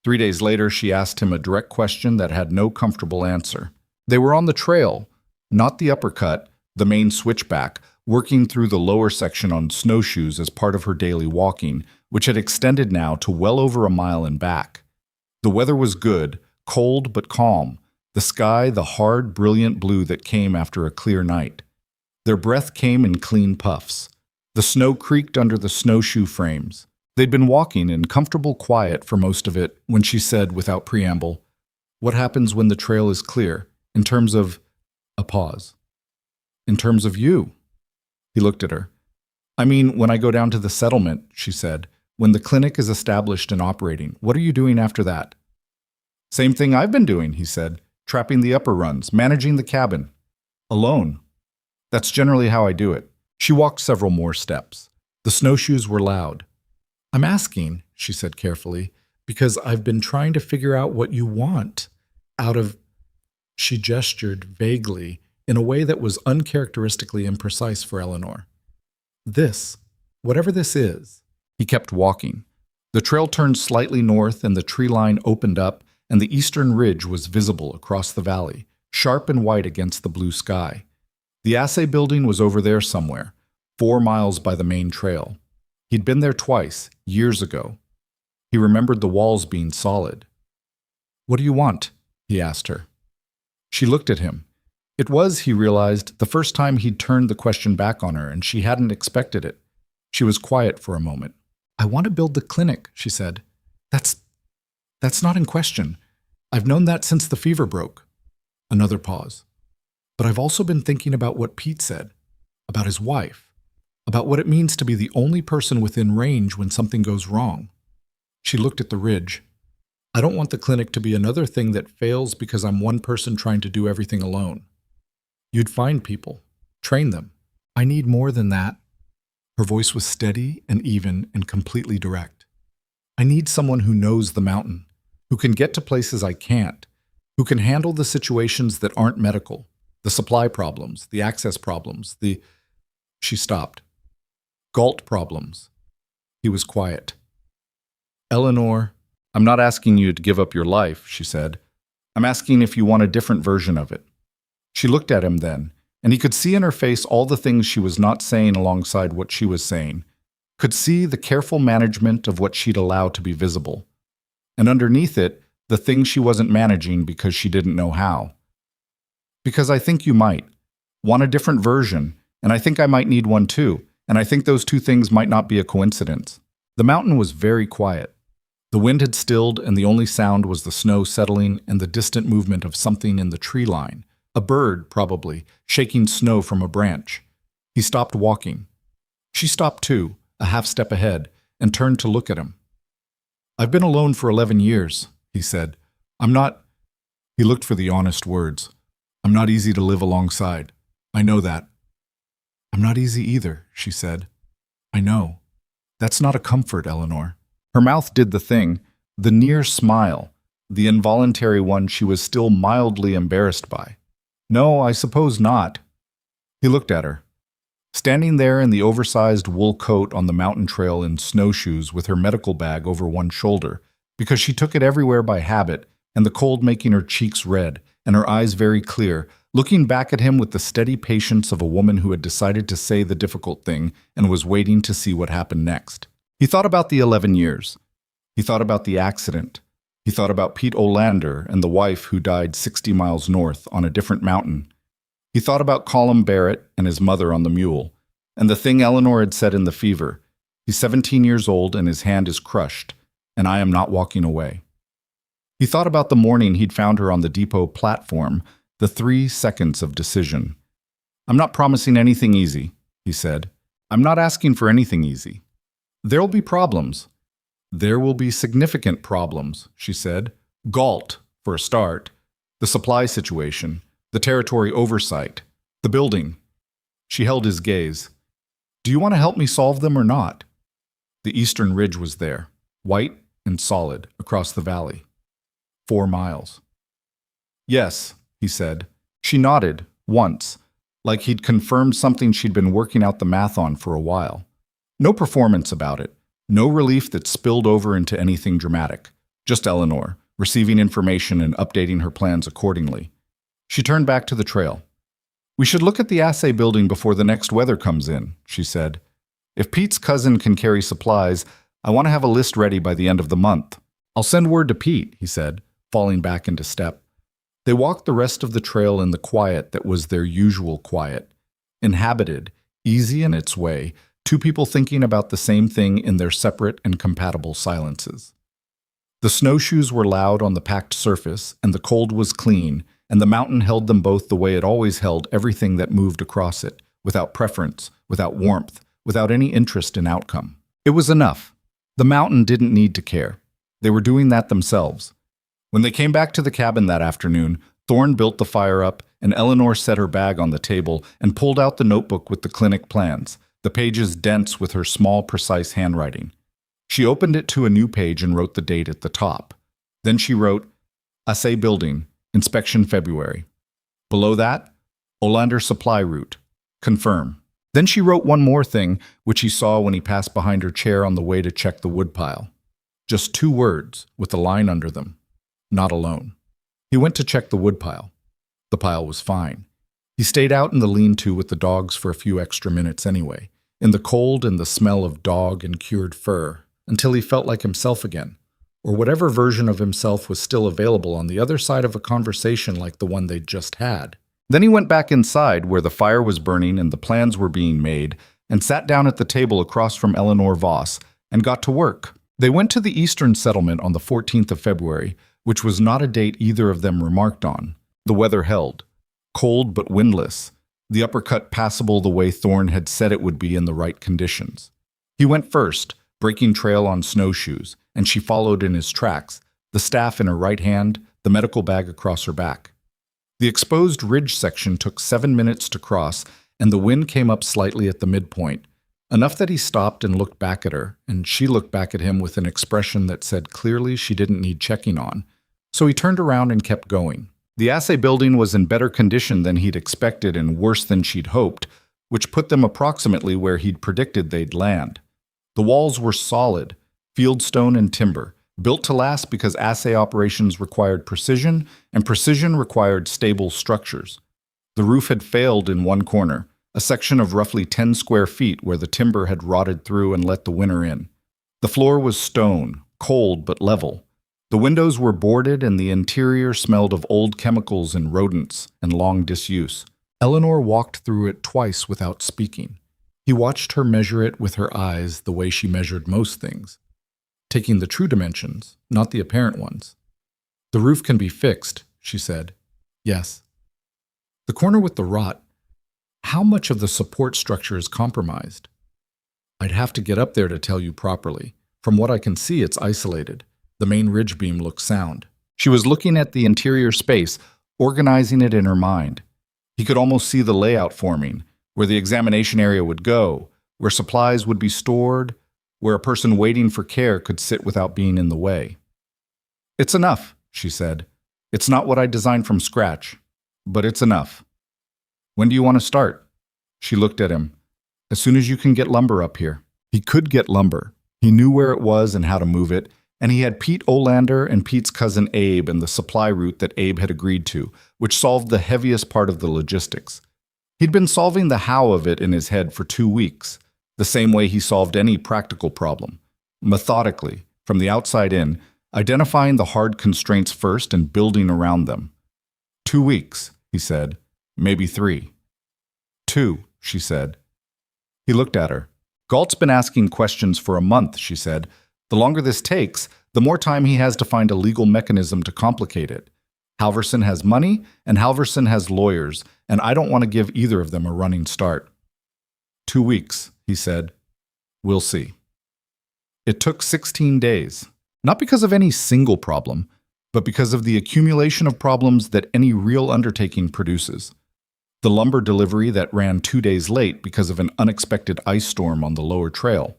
S1: 3 days later, she asked him a direct question that had no comfortable answer. They were on the trail, not the uppercut, the main switchback, working through the lower section on snowshoes as part of her daily walking, which had extended now to well over a mile and back. The weather was good, cold but calm, the sky the hard, brilliant blue that came after a clear night. Their breath came in clean puffs. The snow creaked under the snowshoe frames. They'd been walking in comfortable quiet for most of it when she said, without preamble, "What happens when the trail is clear, in terms of—" a pause. "In terms of you?" He looked at her. "I mean, when I go down to the settlement," she said, "when the clinic is established and operating, what are you doing after that?" "Same thing I've been doing," he said, "trapping the upper runs, managing the cabin. Alone. That's generally how I do it." She walked several more steps. The snowshoes were loud. "I'm asking," she said carefully, "because I've been trying to figure out what you want out of—" She gestured vaguely in a way that was uncharacteristically imprecise for Eleanor. "This, whatever this is." He kept walking. The trail turned slightly north and the tree line opened up and the eastern ridge was visible across the valley, sharp and white against the blue sky. The assay building was over there somewhere, 4 miles by the main trail. He'd been there twice, years ago. He remembered the walls being solid. "What do you want?" he asked her. She looked at him. It was, he realized, the first time he'd turned the question back on her, and she hadn't expected it. She was quiet for a moment. "I want to build the clinic," she said. That's not in question. I've known that since the fever broke." Another pause. "But I've also been thinking about what Pete said, about his wife, about what it means to be the only person within range when something goes wrong." She looked at the ridge. "I don't want the clinic to be another thing that fails because I'm one person trying to do everything alone. You'd find people, train them. I need more than that." Her voice was steady and even and completely direct. "I need someone who knows the mountain, who can get to places I can't, who can handle the situations that aren't medical, the supply problems, the access problems, the—" She stopped. "Galt problems." He was quiet. "Eleanor, I'm not asking you to give up your life," she said. "I'm asking if you want a different version of it." She looked at him then, and he could see in her face all the things she was not saying alongside what she was saying, could see the careful management of what she'd allowed to be visible. And underneath it, the things she wasn't managing because she didn't know how. "Because I think you might want a different version, and I think I might need one too, and I think those two things might not be a coincidence." The mountain was very quiet. The wind had stilled, and the only sound was the snow settling and the distant movement of something in the tree line. A bird, probably, shaking snow from a branch. He stopped walking. She stopped too, a half step ahead, and turned to look at him. "I've been alone for 11 years, he said. "I'm not—" He looked for the honest words. "I'm not easy to live alongside. I know that." "I'm not easy either," she said. "I know. That's not a comfort, Eleanor." Her mouth did the thing, the near smile, the involuntary one she was still mildly embarrassed by. "No, I suppose not." He looked at her. Standing there in the oversized wool coat on the mountain trail in snowshoes with her medical bag over one shoulder, because she took it everywhere by habit, and the cold making her cheeks red and her eyes very clear, looking back at him with the steady patience of a woman who had decided to say the difficult thing and was waiting to see what happened next. He thought about the 11 years. He thought about the accident. He thought about Pete Olander and the wife who died 60 miles north on a different mountain. He thought about Colin Barrett and his mother on the mule, and the thing Eleanor had said in the fever. He's 17 years old and his hand is crushed, and I am not walking away. He thought about the morning he'd found her on the depot platform, the 3 seconds of decision. I'm not promising anything easy, he said. I'm not asking for anything easy. There'll be problems. There will be significant problems, she said. Galt, for a start. The supply situation. The territory oversight. The building. She held his gaze. Do you want to help me solve them or not? The eastern ridge was there, white and solid, across the valley. 4 miles. Yes, he said. She nodded, once, like he'd confirmed something she'd been working out the math on for a while. No performance about it. No relief that spilled over into anything dramatic. Just Eleanor, receiving information and updating her plans accordingly. She turned back to the trail. We should look at the assay building before the next weather comes in, she said. If Pete's cousin can carry supplies, I want to have a list ready by the end of the month. I'll send word to Pete, he said, falling back into step. They walked the rest of the trail in the quiet that was their usual quiet. Inhabited, easy in its way, 2 people thinking about the same thing in their separate and compatible silences. The snowshoes were loud on the packed surface, and the cold was clean, and the mountain held them both the way it always held everything that moved across it, without preference, without warmth, without any interest in outcome. It was enough. The mountain didn't need to care. They were doing that themselves. When they came back to the cabin that afternoon, Thorne built the fire up, and Eleanor set her bag on the table and pulled out the notebook with the clinic plans, the pages dense with her small, precise handwriting. She opened it to a new page and wrote the date at the top. Then she wrote, Assay Building, Inspection February. Below that, Olander Supply Route, Confirm. Then she wrote one more thing, which he saw when he passed behind her chair on the way to check the woodpile. Just 2 words, with a line under them. Not alone. He went to check the woodpile. The pile was fine. He stayed out in the lean-to with the dogs for a few extra minutes anyway, in the cold and the smell of dog and cured fur, until he felt like himself again, or whatever version of himself was still available on the other side of a conversation like the one they'd just had. Then he went back inside where the fire was burning and the plans were being made, and sat down at the table across from Eleanor Voss, and got to work. They went to the eastern settlement on the 14th of February, which was not a date either of them remarked on. The weather held. Cold but windless. The uppercut passable the way Thorne had said it would be in the right conditions. He went first, breaking trail on snowshoes, and she followed in his tracks, the staff in her right hand, the medical bag across her back. The exposed ridge section took 7 minutes to cross, and the wind came up slightly at the midpoint, enough that he stopped and looked back at her, and she looked back at him with an expression that said clearly she didn't need checking on. So he turned around and kept going. The assay building was in better condition than he'd expected and worse than she'd hoped, which put them approximately where he'd predicted they'd land. The walls were solid, fieldstone and timber, built to last because assay operations required precision, and precision required stable structures. The roof had failed in one corner, a section of roughly 10 square feet where the timber had rotted through and let the winter in. The floor was stone, cold but level. The windows were boarded and the interior smelled of old chemicals and rodents and long disuse. Eleanor walked through it twice without speaking. He watched her measure it with her eyes the way she measured most things, taking the true dimensions, not the apparent ones. The roof can be fixed, she said. Yes. The corner with the rot, how much of the support structure is compromised? I'd have to get up there to tell you properly. From what I can see, it's isolated. The main ridge beam looks sound. She was looking at the interior space, organizing it in her mind. He could almost see the layout forming, where the examination area would go, where supplies would be stored, where a person waiting for care could sit without being in the way. It's enough, she said. It's not what I designed from scratch, but it's enough. When do you want to start? She looked at him. As soon as you can get lumber up here. He could get lumber. He knew where it was and how to move it, and he had Pete Olander and Pete's cousin Abe and the supply route that Abe had agreed to, which solved the heaviest part of the logistics. He'd been solving the how of it in his head for 2 weeks, the same way he solved any practical problem. Methodically, from the outside in, identifying the hard constraints first and building around them. 2 weeks, he said. Maybe 3. 2, she said. He looked at her. Galt's been asking questions for a month, she said. The longer this takes, the more time he has to find a legal mechanism to complicate it. Halverson has money, and Halverson has lawyers, and I don't want to give either of them a running start. 2 weeks, he said. We'll see. It took 16 days, not because of any single problem, but because of the accumulation of problems that any real undertaking produces. The lumber delivery that ran 2 days late because of an unexpected ice storm on the lower trail.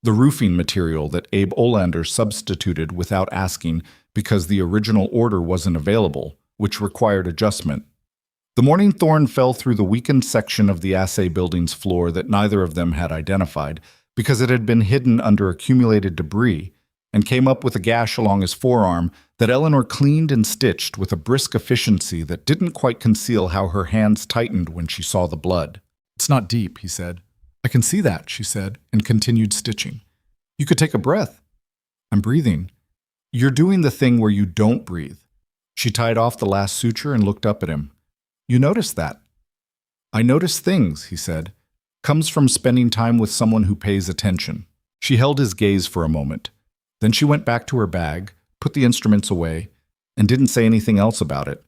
S1: The roofing material that Abe Olander substituted without asking because the original order wasn't available, which required adjustment. The morning Thorne fell through the weakened section of the assay building's floor that neither of them had identified because it had been hidden under accumulated debris, and came up with a gash along his forearm that Eleanor cleaned and stitched with a brisk efficiency that didn't quite conceal how her hands tightened when she saw the blood. It's not deep, he said. I can see that, she said, and continued stitching. You could take a breath. I'm breathing. You're doing the thing where you don't breathe. She tied off the last suture and looked up at him. You noticed that? I notice things, he said. Comes from spending time with someone who pays attention. She held his gaze for a moment. Then she went back to her bag, put the instruments away, and didn't say anything else about it.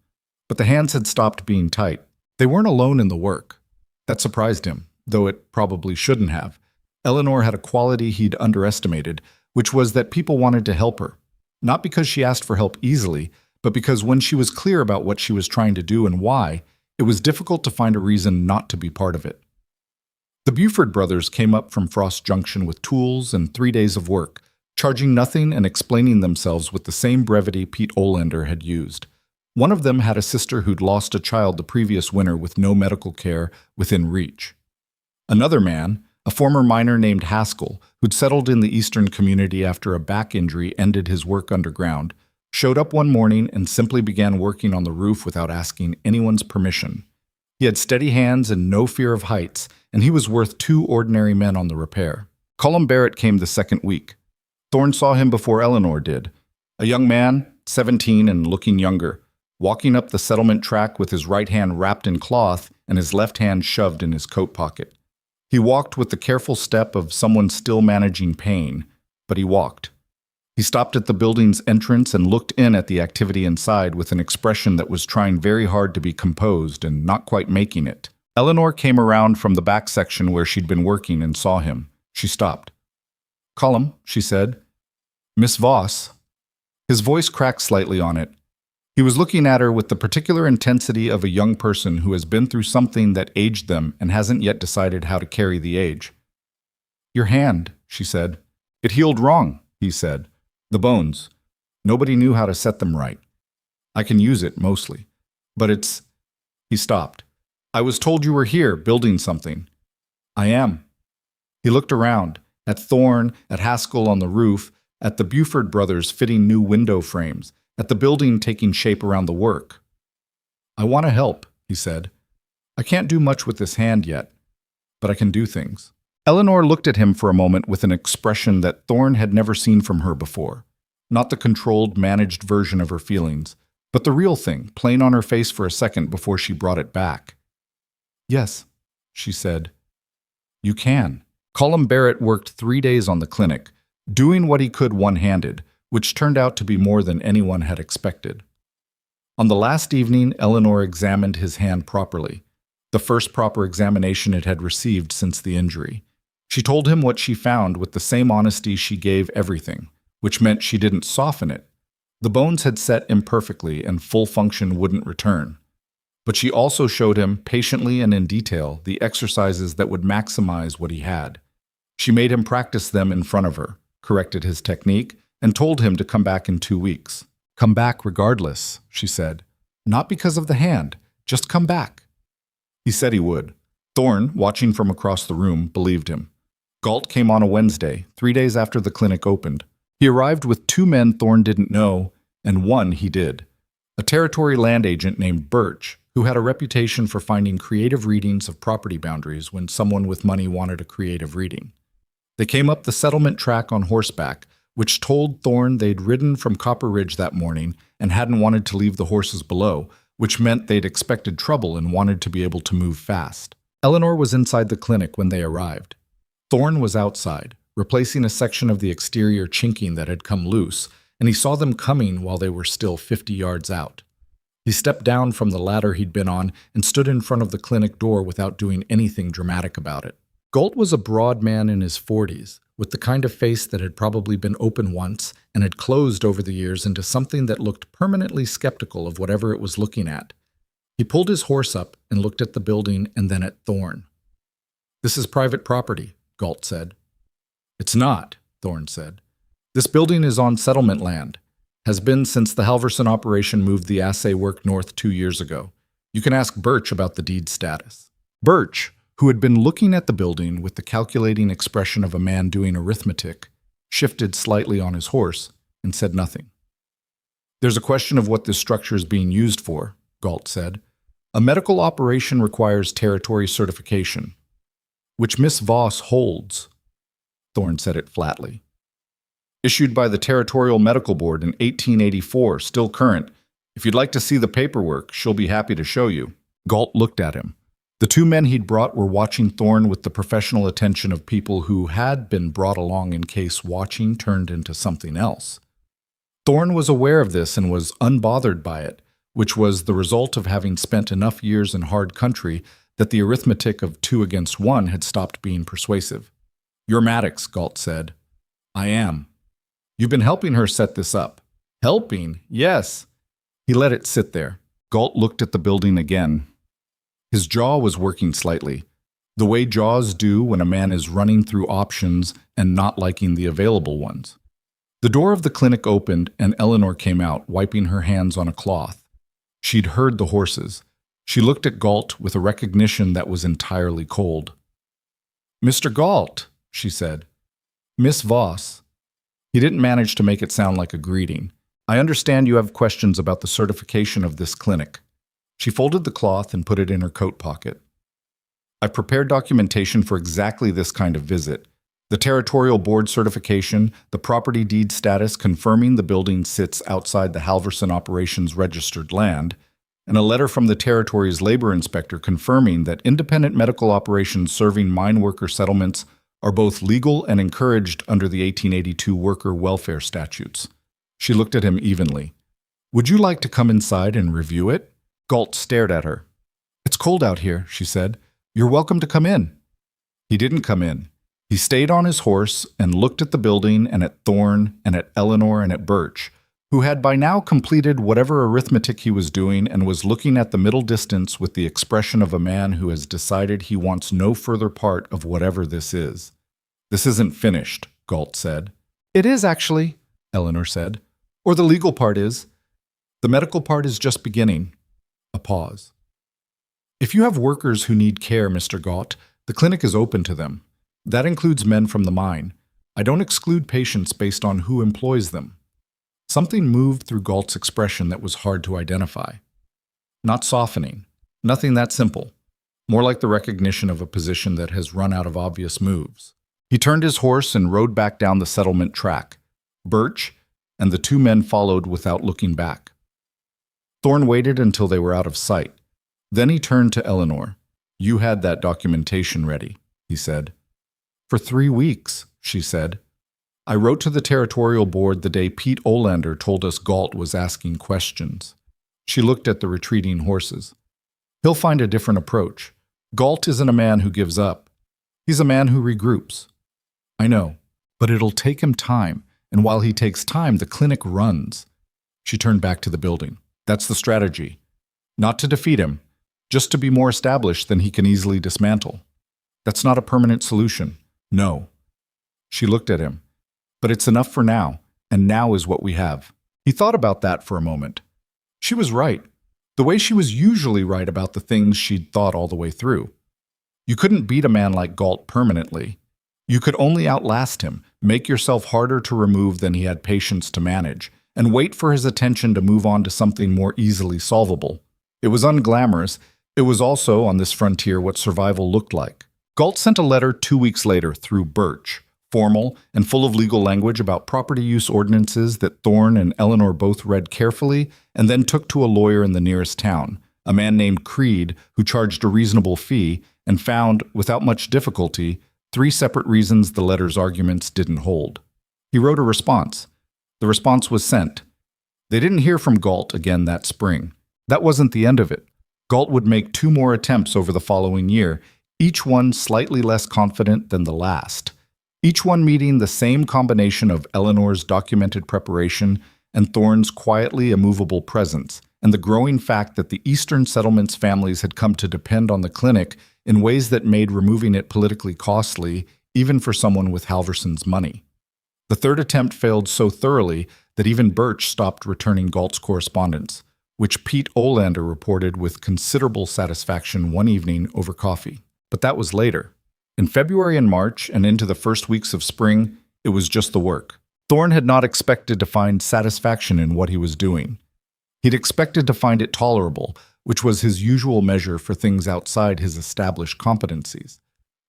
S1: But the hands had stopped being tight. They weren't alone in the work. That surprised him, though it probably shouldn't have. Eleanor had a quality he'd underestimated, which was that people wanted to help her. Not because she asked for help easily, but because when she was clear about what she was trying to do and why, it was difficult to find a reason not to be part of it. The Buford brothers came up from Frost Junction with tools and 3 days of work, charging nothing and explaining themselves with the same brevity Pete Olander had used. One of them had a sister who'd lost a child the previous winter with no medical care within reach. Another man, a former miner named Haskell, who'd settled in the eastern community after a back injury ended his work underground, showed up one morning and simply began working on the roof without asking anyone's permission. He had steady hands and no fear of heights, and he was worth 2 ordinary men on the repair. Colum Barrett came the second week. Thorne saw him before Eleanor did. A young man, 17 and looking younger, walking up the settlement track with his right hand wrapped in cloth and his left hand shoved in his coat pocket. He walked with the careful step of someone still managing pain, but he walked. He stopped at the building's entrance and looked in at the activity inside with an expression that was trying very hard to be composed and not quite making it. Eleanor came around from the back section where she'd been working and saw him. She stopped. Colum, she said. Miss Voss. His voice cracked slightly on it. He was looking at her with the particular intensity of a young person who has been through something that aged them and hasn't yet decided how to carry the age. Your hand, she said. It healed wrong, he said. The bones. Nobody knew how to set them right. I can use it, mostly. But it's... He stopped. I was told you were here, building something. I am. He looked around, at Thorne, at Haskell on the roof, at the Buford brothers fitting new window frames, at the building taking shape around the work. I want to help, he said. I can't do much with this hand yet, but I can do things. Eleanor looked at him for a moment with an expression that Thorne had never seen from her before. Not the controlled, managed version of her feelings, but the real thing, plain on her face for a second before she brought it back. Yes, she said. You can. Colum Barrett worked 3 days on the clinic, doing what he could one-handed, which turned out to be more than anyone had expected. On the last evening, Eleanor examined his hand properly, the first proper examination it had received since the injury. She told him what she found with the same honesty she gave everything, which meant she didn't soften it. The bones had set imperfectly and full function wouldn't return. But she also showed him, patiently and in detail, the exercises that would maximize what he had. She made him practice them in front of her, corrected his technique, and told him to come back in 2 weeks. Come back regardless, she said. Not because of the hand, just come back. He said he would. Thorne, watching from across the room, believed him. Galt came on a Wednesday, 3 days after the clinic opened. He arrived with 2 men Thorne didn't know, and one he did. A territory land agent named Birch, who had a reputation for finding creative readings of property boundaries when someone with money wanted a creative reading. They came up the settlement track on horseback, which told Thorne they'd ridden from Copper Ridge that morning and hadn't wanted to leave the horses below, which meant they'd expected trouble and wanted to be able to move fast. Eleanor was inside the clinic when they arrived. Thorne was outside, replacing a section of the exterior chinking that had come loose, and he saw them coming while they were still 50 yards out. He stepped down from the ladder he'd been on and stood in front of the clinic door without doing anything dramatic about it. Galt was a broad man in his 40s, with the kind of face that had probably been open once and had closed over the years into something that looked permanently skeptical of whatever it was looking at. He pulled his horse up and looked at the building and then at Thorne. "This is private property," Galt said. "It's not," Thorne said. "This building is on settlement land. Has been since the Halverson operation moved the assay work north 2 years ago. You can ask Birch about the deed status." Birch, who had been looking at the building with the calculating expression of a man doing arithmetic, shifted slightly on his horse and said nothing. "There's a question of what this structure is being used for," Galt said. "A medical operation requires territory certification, which Miss Voss holds." Thorne said it flatly. "Issued by the Territorial Medical Board in 1884, still current. If you'd like to see the paperwork, she'll be happy to show you." Galt looked at him. The 2 men he'd brought were watching Thorne with the professional attention of people who had been brought along in case watching turned into something else. Thorne was aware of this and was unbothered by it, which was the result of having spent enough years in hard country that the arithmetic of 2 against 1 had stopped being persuasive. "You're Maddox," Galt said. "I am." "You've been helping her set this up." "Helping? Yes." He let it sit there. Galt looked at the building again. His jaw was working slightly, the way jaws do when a man is running through options and not liking the available ones. The door of the clinic opened and Eleanor came out, wiping her hands on a cloth. She'd heard the horses. She looked at Galt with a recognition that was entirely cold. "Mr. Galt," she said. "Miss Voss." He didn't manage to make it sound like a greeting. "I understand you have questions about the certification of this clinic." She folded the cloth and put it in her coat pocket. "I've prepared documentation for exactly this kind of visit. The Territorial Board certification, the property deed status confirming the building sits outside the Halverson operations registered land, and a letter from the Territory's labor inspector confirming that independent medical operations serving mine worker settlements are both legal and encouraged under the 1882 worker welfare statutes." She looked at him evenly. "Would you like to come inside and review it?" Galt stared at her. "It's cold out here," she said. "You're welcome to come in." He didn't come in. He stayed on his horse and looked at the building and at Thorne and at Eleanor and at Birch, who had by now completed whatever arithmetic he was doing and was looking at the middle distance with the expression of a man who has decided he wants no further part of whatever this is. "This isn't finished," Galt said. "It is, actually," Eleanor said. "Or the legal part is. The medical part is just beginning." A pause. "If you have workers who need care, Mr. Galt, the clinic is open to them. That includes men from the mine. I don't exclude patients based on who employs them." Something moved through Galt's expression that was hard to identify. Not softening. Nothing that simple. More like the recognition of a position that has run out of obvious moves. He turned his horse and rode back down the settlement track. Birch and the 2 men followed without looking back. Thorne waited until they were out of sight. Then he turned to Eleanor. "You had that documentation ready," he said. "For 3 weeks," she said. "I wrote to the Territorial Board the day Pete Olander told us Galt was asking questions." She looked at the retreating horses. "He'll find a different approach. Galt isn't a man who gives up. He's a man who regroups." "I know, but it'll take him time, and while he takes time, the clinic runs." She turned back to the building. "That's the strategy. Not to defeat him, just to be more established than he can easily dismantle. That's not a permanent solution. No." She looked at him. "But it's enough for now, and now is what we have." He thought about that for a moment. She was right, the way she was usually right about the things she'd thought all the way through. You couldn't beat a man like Galt permanently. You could only outlast him, make yourself harder to remove than he had patience to manage, and wait for his attention to move on to something more easily solvable. It was unglamorous. It was also, on this frontier, what survival looked like. Galt sent a letter 2 weeks later through Birch, formal and full of legal language about property use ordinances that Thorne and Eleanor both read carefully and then took to a lawyer in the nearest town, a man named Creed, who charged a reasonable fee and found, without much difficulty, 3 separate reasons the letter's arguments didn't hold. He wrote a response. The response was sent. They didn't hear from Galt again that spring. That wasn't the end of it. Galt would make 2 more attempts over the following year, each one slightly less confident than the last, each one meeting the same combination of Eleanor's documented preparation and Thorne's quietly immovable presence, and the growing fact that the Eastern settlements' families had come to depend on the clinic in ways that made removing it politically costly, even for someone with Halverson's money. The 3rd attempt failed so thoroughly that even Birch stopped returning Galt's correspondence, which Pete Olander reported with considerable satisfaction one evening over coffee. But that was later. In February and March, and into the first weeks of spring, it was just the work. Thorne had not expected to find satisfaction in what he was doing. He'd expected to find it tolerable, which was his usual measure for things outside his established competencies.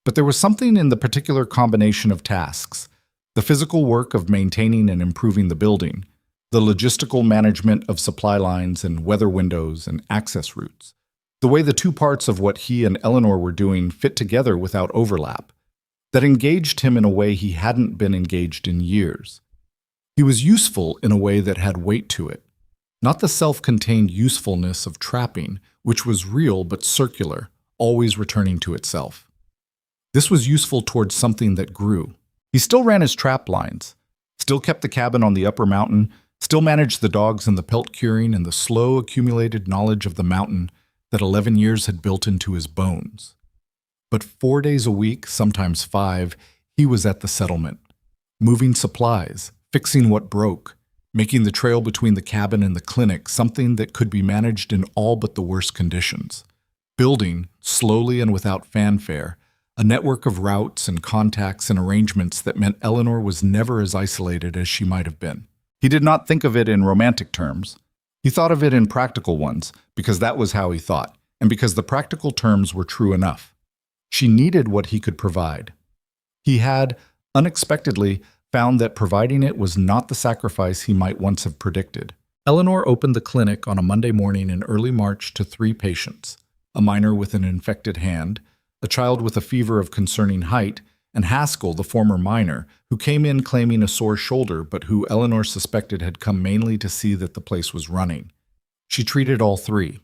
S1: But there was something in the particular combination of tasks: the physical work of maintaining and improving the building, the logistical management of supply lines and weather windows and access routes, the way the 2 parts of what he and Eleanor were doing fit together without overlap, that engaged him in a way he hadn't been engaged in years. He was useful in a way that had weight to it, not the self-contained usefulness of trapping, which was real but circular, always returning to itself. This was useful towards something that grew. He still ran his trap lines, still kept the cabin on the upper mountain, still managed the dogs and the pelt curing and the slow accumulated knowledge of the mountain that 11 years had built into his bones. But 4 days a week, sometimes 5, he was at the settlement, moving supplies, fixing what broke, making the trail between the cabin and the clinic something that could be managed in all but the worst conditions, building, slowly and without fanfare, a network of routes and contacts and arrangements that meant Eleanor was never as isolated as she might have been. He did not think of it in romantic terms. He thought of it in practical ones, because that was how he thought, and because the practical terms were true enough. She needed what he could provide. He had, unexpectedly, found that providing it was not the sacrifice he might once have predicted. Eleanor opened the clinic on a Monday morning in early March to 3 patients, a minor with an infected hand, a child with a fever of concerning height, and Haskell, the former miner, who came in claiming a sore shoulder but who Eleanor suspected had come mainly to see that the place was running. She treated all 3.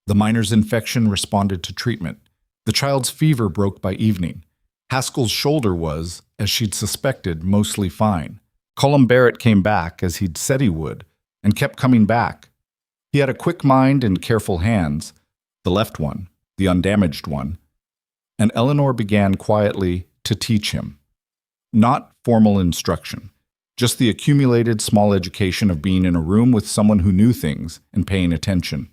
S1: The miner's infection responded to treatment. The child's fever broke by evening. Haskell's shoulder was, as she'd suspected, mostly fine. Colum Barrett came back, as he'd said he would, and kept coming back. He had a quick mind and careful hands, the left one, the undamaged one, and Eleanor began quietly to teach him. Not formal instruction, just the accumulated small education of being in a room with someone who knew things and paying attention.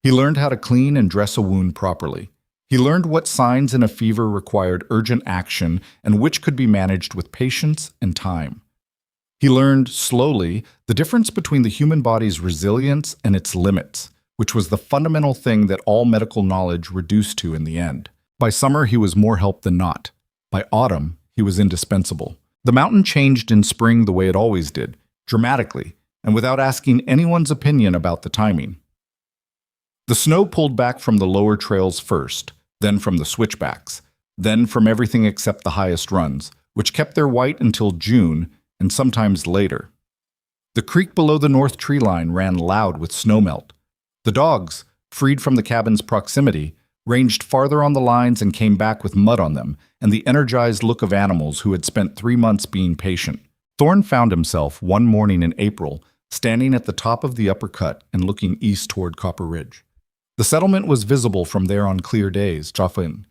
S1: He learned how to clean and dress a wound properly. He learned what signs in a fever required urgent action and which could be managed with patience and time. He learned, slowly, the difference between the human body's resilience and its limits, which was the fundamental thing that all medical knowledge reduced to in the end. By summer, he was more help than not. By autumn, he was indispensable. The mountain changed in spring the way it always did, dramatically, and without asking anyone's opinion about the timing. The snow pulled back from the lower trails first, then from the switchbacks, then from everything except the highest runs, which kept their white until June, and sometimes later. The creek below the north tree line ran loud with snowmelt. The dogs, freed from the cabin's proximity, ranged farther on the lines and came back with mud on them, and the energized look of animals who had spent 3 months being patient. Thorne found himself, one morning in April, standing at the top of the upper cut and looking east toward Copper Ridge. The settlement was visible from there on clear days, Jofflin.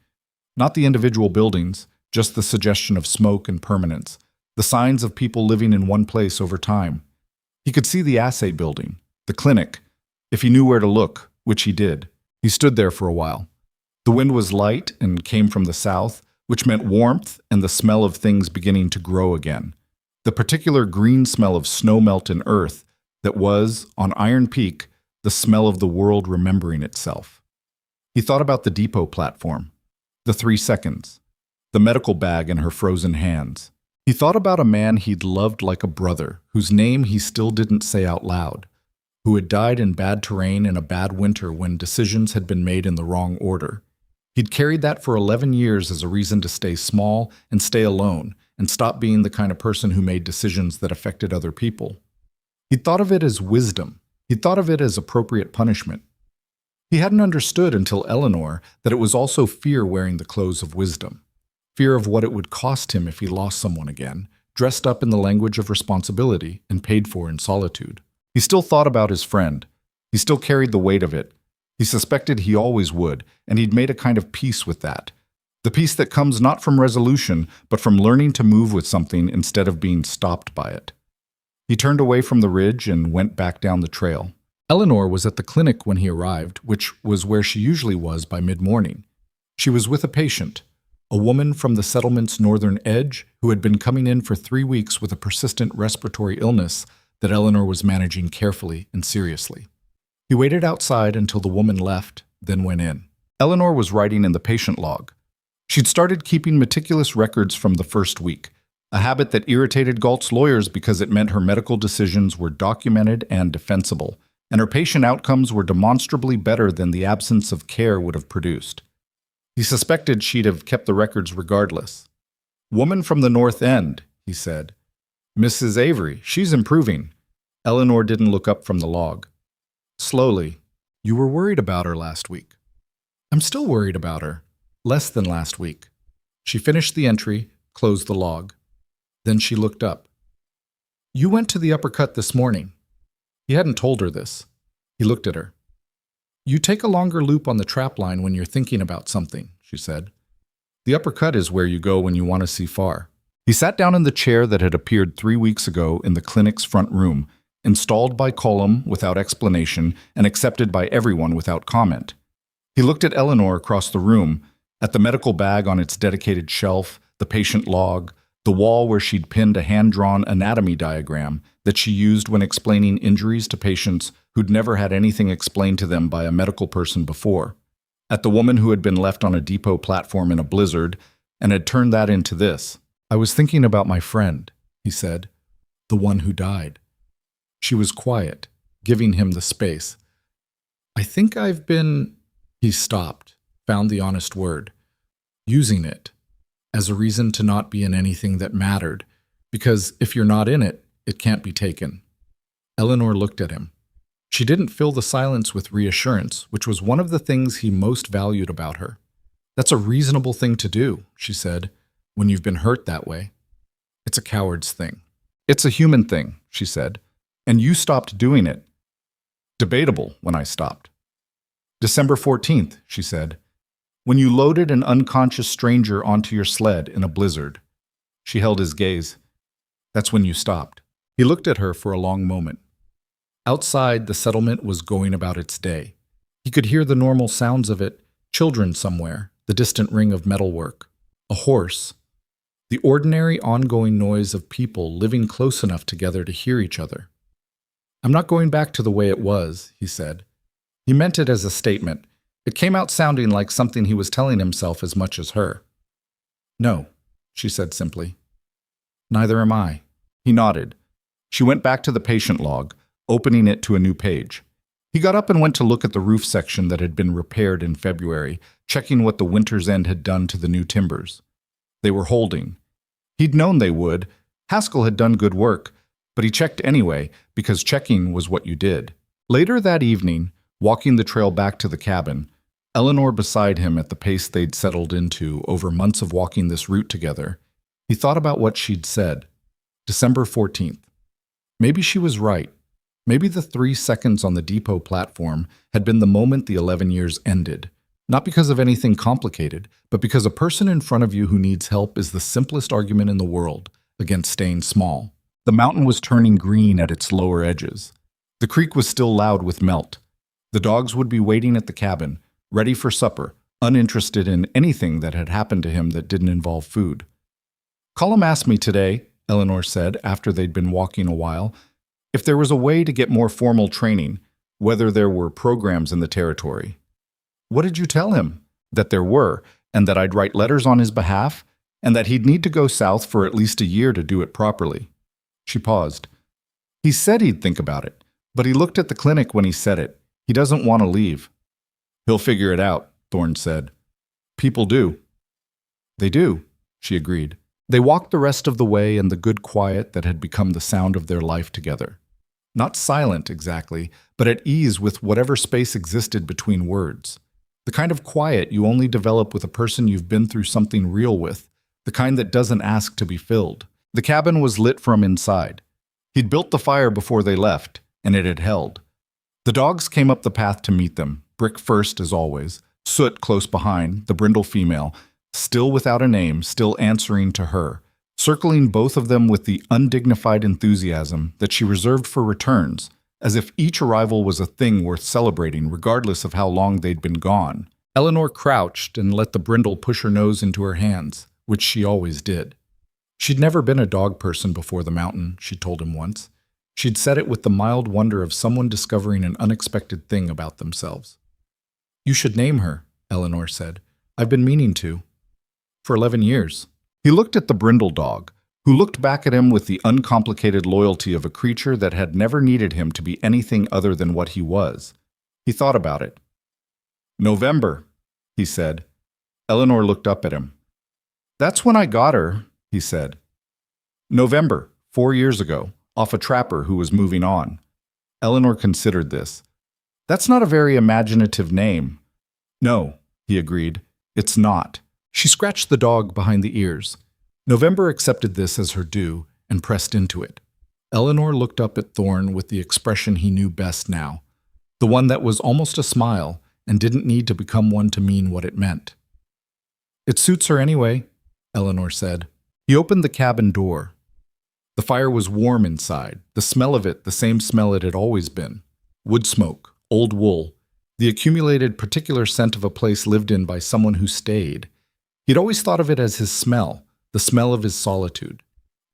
S1: Not the individual buildings, just the suggestion of smoke and permanence, the signs of people living in one place over time. He could see the assay building, the clinic, if he knew where to look, which he did. He stood there for a while. The wind was light and came from the south, which meant warmth and the smell of things beginning to grow again. The particular green smell of snow melt and earth that was, on Iron Peak, the smell of the world remembering itself. He thought about the depot platform, the 3 seconds, the medical bag in her frozen hands. He thought about a man he'd loved like a brother, whose name he still didn't say out loud, who had died in bad terrain in a bad winter when decisions had been made in the wrong order. He'd carried that for 11 years as a reason to stay small and stay alone and stop being the kind of person who made decisions that affected other people. He'd thought of it as wisdom. He'd thought of it as appropriate punishment. He hadn't understood until Eleanor that it was also fear wearing the clothes of wisdom. Fear of what it would cost him if he lost someone again, dressed up in the language of responsibility and paid for in solitude. He still thought about his friend. He still carried the weight of it. He suspected he always would, and he'd made a kind of peace with that. The peace that comes not from resolution, but from learning to move with something instead of being stopped by it. He turned away from the ridge and went back down the trail. Eleanor was at the clinic when he arrived, which was where she usually was by mid-morning. She was with a patient, a woman from the settlement's northern edge who had been coming in for 3 weeks with a persistent respiratory illness that Eleanor was managing carefully and seriously. He waited outside until the woman left, then went in. Eleanor was writing in the patient log. She'd started keeping meticulous records from the first week, a habit that irritated Galt's lawyers because it meant her medical decisions were documented and defensible, and her patient outcomes were demonstrably better than the absence of care would have produced. He suspected she'd have kept the records regardless. "Woman from the North End," he said. "Mrs. Avery, she's improving." Eleanor didn't look up from the log. Slowly, "You were worried about her last week." "I'm still worried about her. Less than last week." She finished the entry, closed the log. Then she looked up. "You went to the uppercut this morning." He hadn't told her this. He looked at her. "You take a longer loop on the trap line when you're thinking about something," she said. "The uppercut is where you go when you want to see far." He sat down in the chair that had appeared 3 weeks ago in the clinic's front room, installed by Colum without explanation and accepted by everyone without comment. He looked at Eleanor across the room, at the medical bag on its dedicated shelf, the patient log, the wall where she'd pinned a hand-drawn anatomy diagram that she used when explaining injuries to patients who'd never had anything explained to them by a medical person before, at the woman who had been left on a depot platform in a blizzard and had turned that into this. "I was thinking about my friend," he said, "the one who died." She was quiet, giving him the space. "I think I've been—" He stopped, found the honest word, using it as a reason to not be in anything that mattered, because if you're not in it, it can't be taken. Eleanor looked at him. She didn't fill the silence with reassurance, which was one of the things he most valued about her. "That's a reasonable thing to do," she said, "when you've been hurt that way." "It's a coward's thing." "It's a human thing," she said, "and you stopped doing it." "Debatable when I stopped." "December 14th, she said, "when you loaded an unconscious stranger onto your sled in a blizzard." She held his gaze. "That's when you stopped." He looked at her for a long moment. Outside, the settlement was going about its day. He could hear the normal sounds of it, children somewhere, the distant ring of metalwork, a horse, the ordinary ongoing noise of people living close enough together to hear each other. "I'm not going back to the way it was," he said. He meant it as a statement. It came out sounding like something he was telling himself as much as her. "No," she said simply. "Neither am I." He nodded. She went back to the patient log, opening it to a new page. He got up and went to look at the roof section that had been repaired in February, checking what the winter's end had done to the new timbers. They were holding. He'd known they would. Haskell had done good work, but he checked anyway, because checking was what you did. Later that evening, walking the trail back to the cabin, Eleanor beside him at the pace they'd settled into over months of walking this route together, he thought about what she'd said. December 14th. Maybe she was right. Maybe the 3 seconds on the depot platform had been the moment the 11 years ended. Not because of anything complicated, but because a person in front of you who needs help is the simplest argument in the world against staying small. The mountain was turning green at its lower edges. The creek was still loud with melt. The dogs would be waiting at the cabin, ready for supper, uninterested in anything that had happened to him that didn't involve food. "Colum asked me today," Eleanor said after they'd been walking a while, "if there was a way to get more formal training, whether there were programs in the territory." "What did you tell him?" "That there were, and that I'd write letters on his behalf, and that he'd need to go south for at least a year to do it properly." She paused. "He said he'd think about it, but he looked at the clinic when he said it. He doesn't want to leave." "He'll figure it out," Thorne said. "People do." "They do," she agreed. They walked the rest of the way in the good quiet that had become the sound of their life together. Not silent exactly, but at ease with whatever space existed between words. The kind of quiet you only develop with a person you've been through something real with, the kind that doesn't ask to be filled. The cabin was lit from inside. He'd built the fire before they left, and it had held. The dogs came up the path to meet them, Brick first as always, Soot close behind, the brindle female, still without a name, still answering to her, circling both of them with the undignified enthusiasm that she reserved for returns, as if each arrival was a thing worth celebrating regardless of how long they'd been gone. Eleanor crouched and let the brindle push her nose into her hands, which she always did. She'd never been a dog person before the mountain, she told him once. She'd said it with the mild wonder of someone discovering an unexpected thing about themselves. "You should name her," Eleanor said. "I've been meaning to. For 11 years. He looked at the brindle dog, who looked back at him with the uncomplicated loyalty of a creature that had never needed him to be anything other than what he was. He thought about it. "November," he said. Eleanor looked up at him. "That's when I got her," he said. "November, 4 years ago, off a trapper who was moving on." Eleanor considered this. "That's not a very imaginative name." "No," he agreed. "It's not." She scratched the dog behind the ears. November accepted this as her due and pressed into it. Eleanor looked up at Thorne with the expression he knew best now, the one that was almost a smile and didn't need to become one to mean what it meant. "It suits her anyway," Eleanor said. He opened the cabin door. The fire was warm inside, the smell of it the same smell it had always been. Wood smoke, old wool, the accumulated particular scent of a place lived in by someone who stayed. He'd always thought of it as his smell, the smell of his solitude.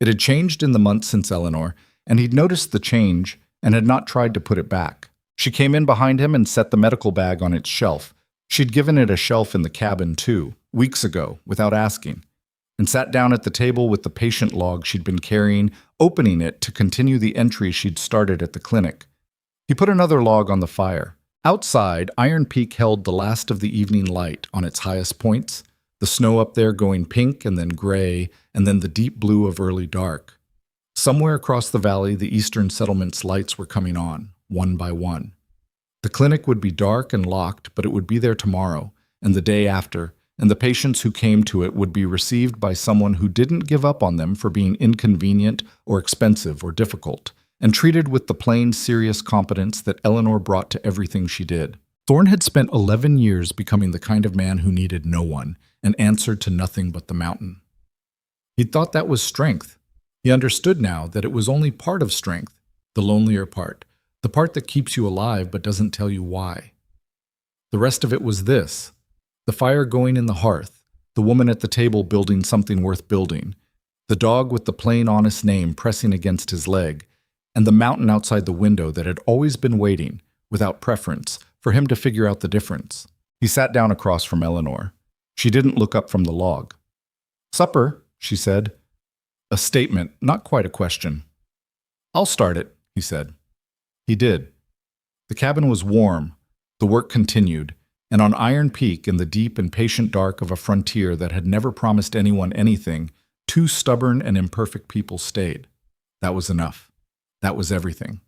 S1: It had changed in the months since Eleanor, and he'd noticed the change and had not tried to put it back. She came in behind him and set the medical bag on its shelf. She'd given it a shelf in the cabin, too, weeks ago, without asking, and sat down at the table with the patient log she'd been carrying, opening it to continue the entry she'd started at the clinic. He put another log on the fire. Outside, Iron Peak held the last of the evening light on its highest points, the snow up there going pink and then gray, and then the deep blue of early dark. Somewhere across the valley, the eastern settlement's lights were coming on, one by one. The clinic would be dark and locked, but it would be there tomorrow, and the day after, and the patients who came to it would be received by someone who didn't give up on them for being inconvenient or expensive or difficult, and treated with the plain, serious competence that Eleanor brought to everything she did. Thorne had spent 11 years becoming the kind of man who needed no one and answered to nothing but the mountain. He'd thought that was strength. He understood now that it was only part of strength, the lonelier part, the part that keeps you alive but doesn't tell you why. The rest of it was this: the fire going in the hearth, the woman at the table building something worth building, the dog with the plain, honest name pressing against his leg, and the mountain outside the window that had always been waiting, without preference, for him to figure out the difference. He sat down across from Eleanor. She didn't look up from the log. "Supper," she said. A statement, not quite a question. "I'll start it," he said. He did. The cabin was warm. The work continued, and on Iron Peak, in the deep and patient dark of a frontier that had never promised anyone anything, 2 stubborn and imperfect people stayed. That was enough. That was everything.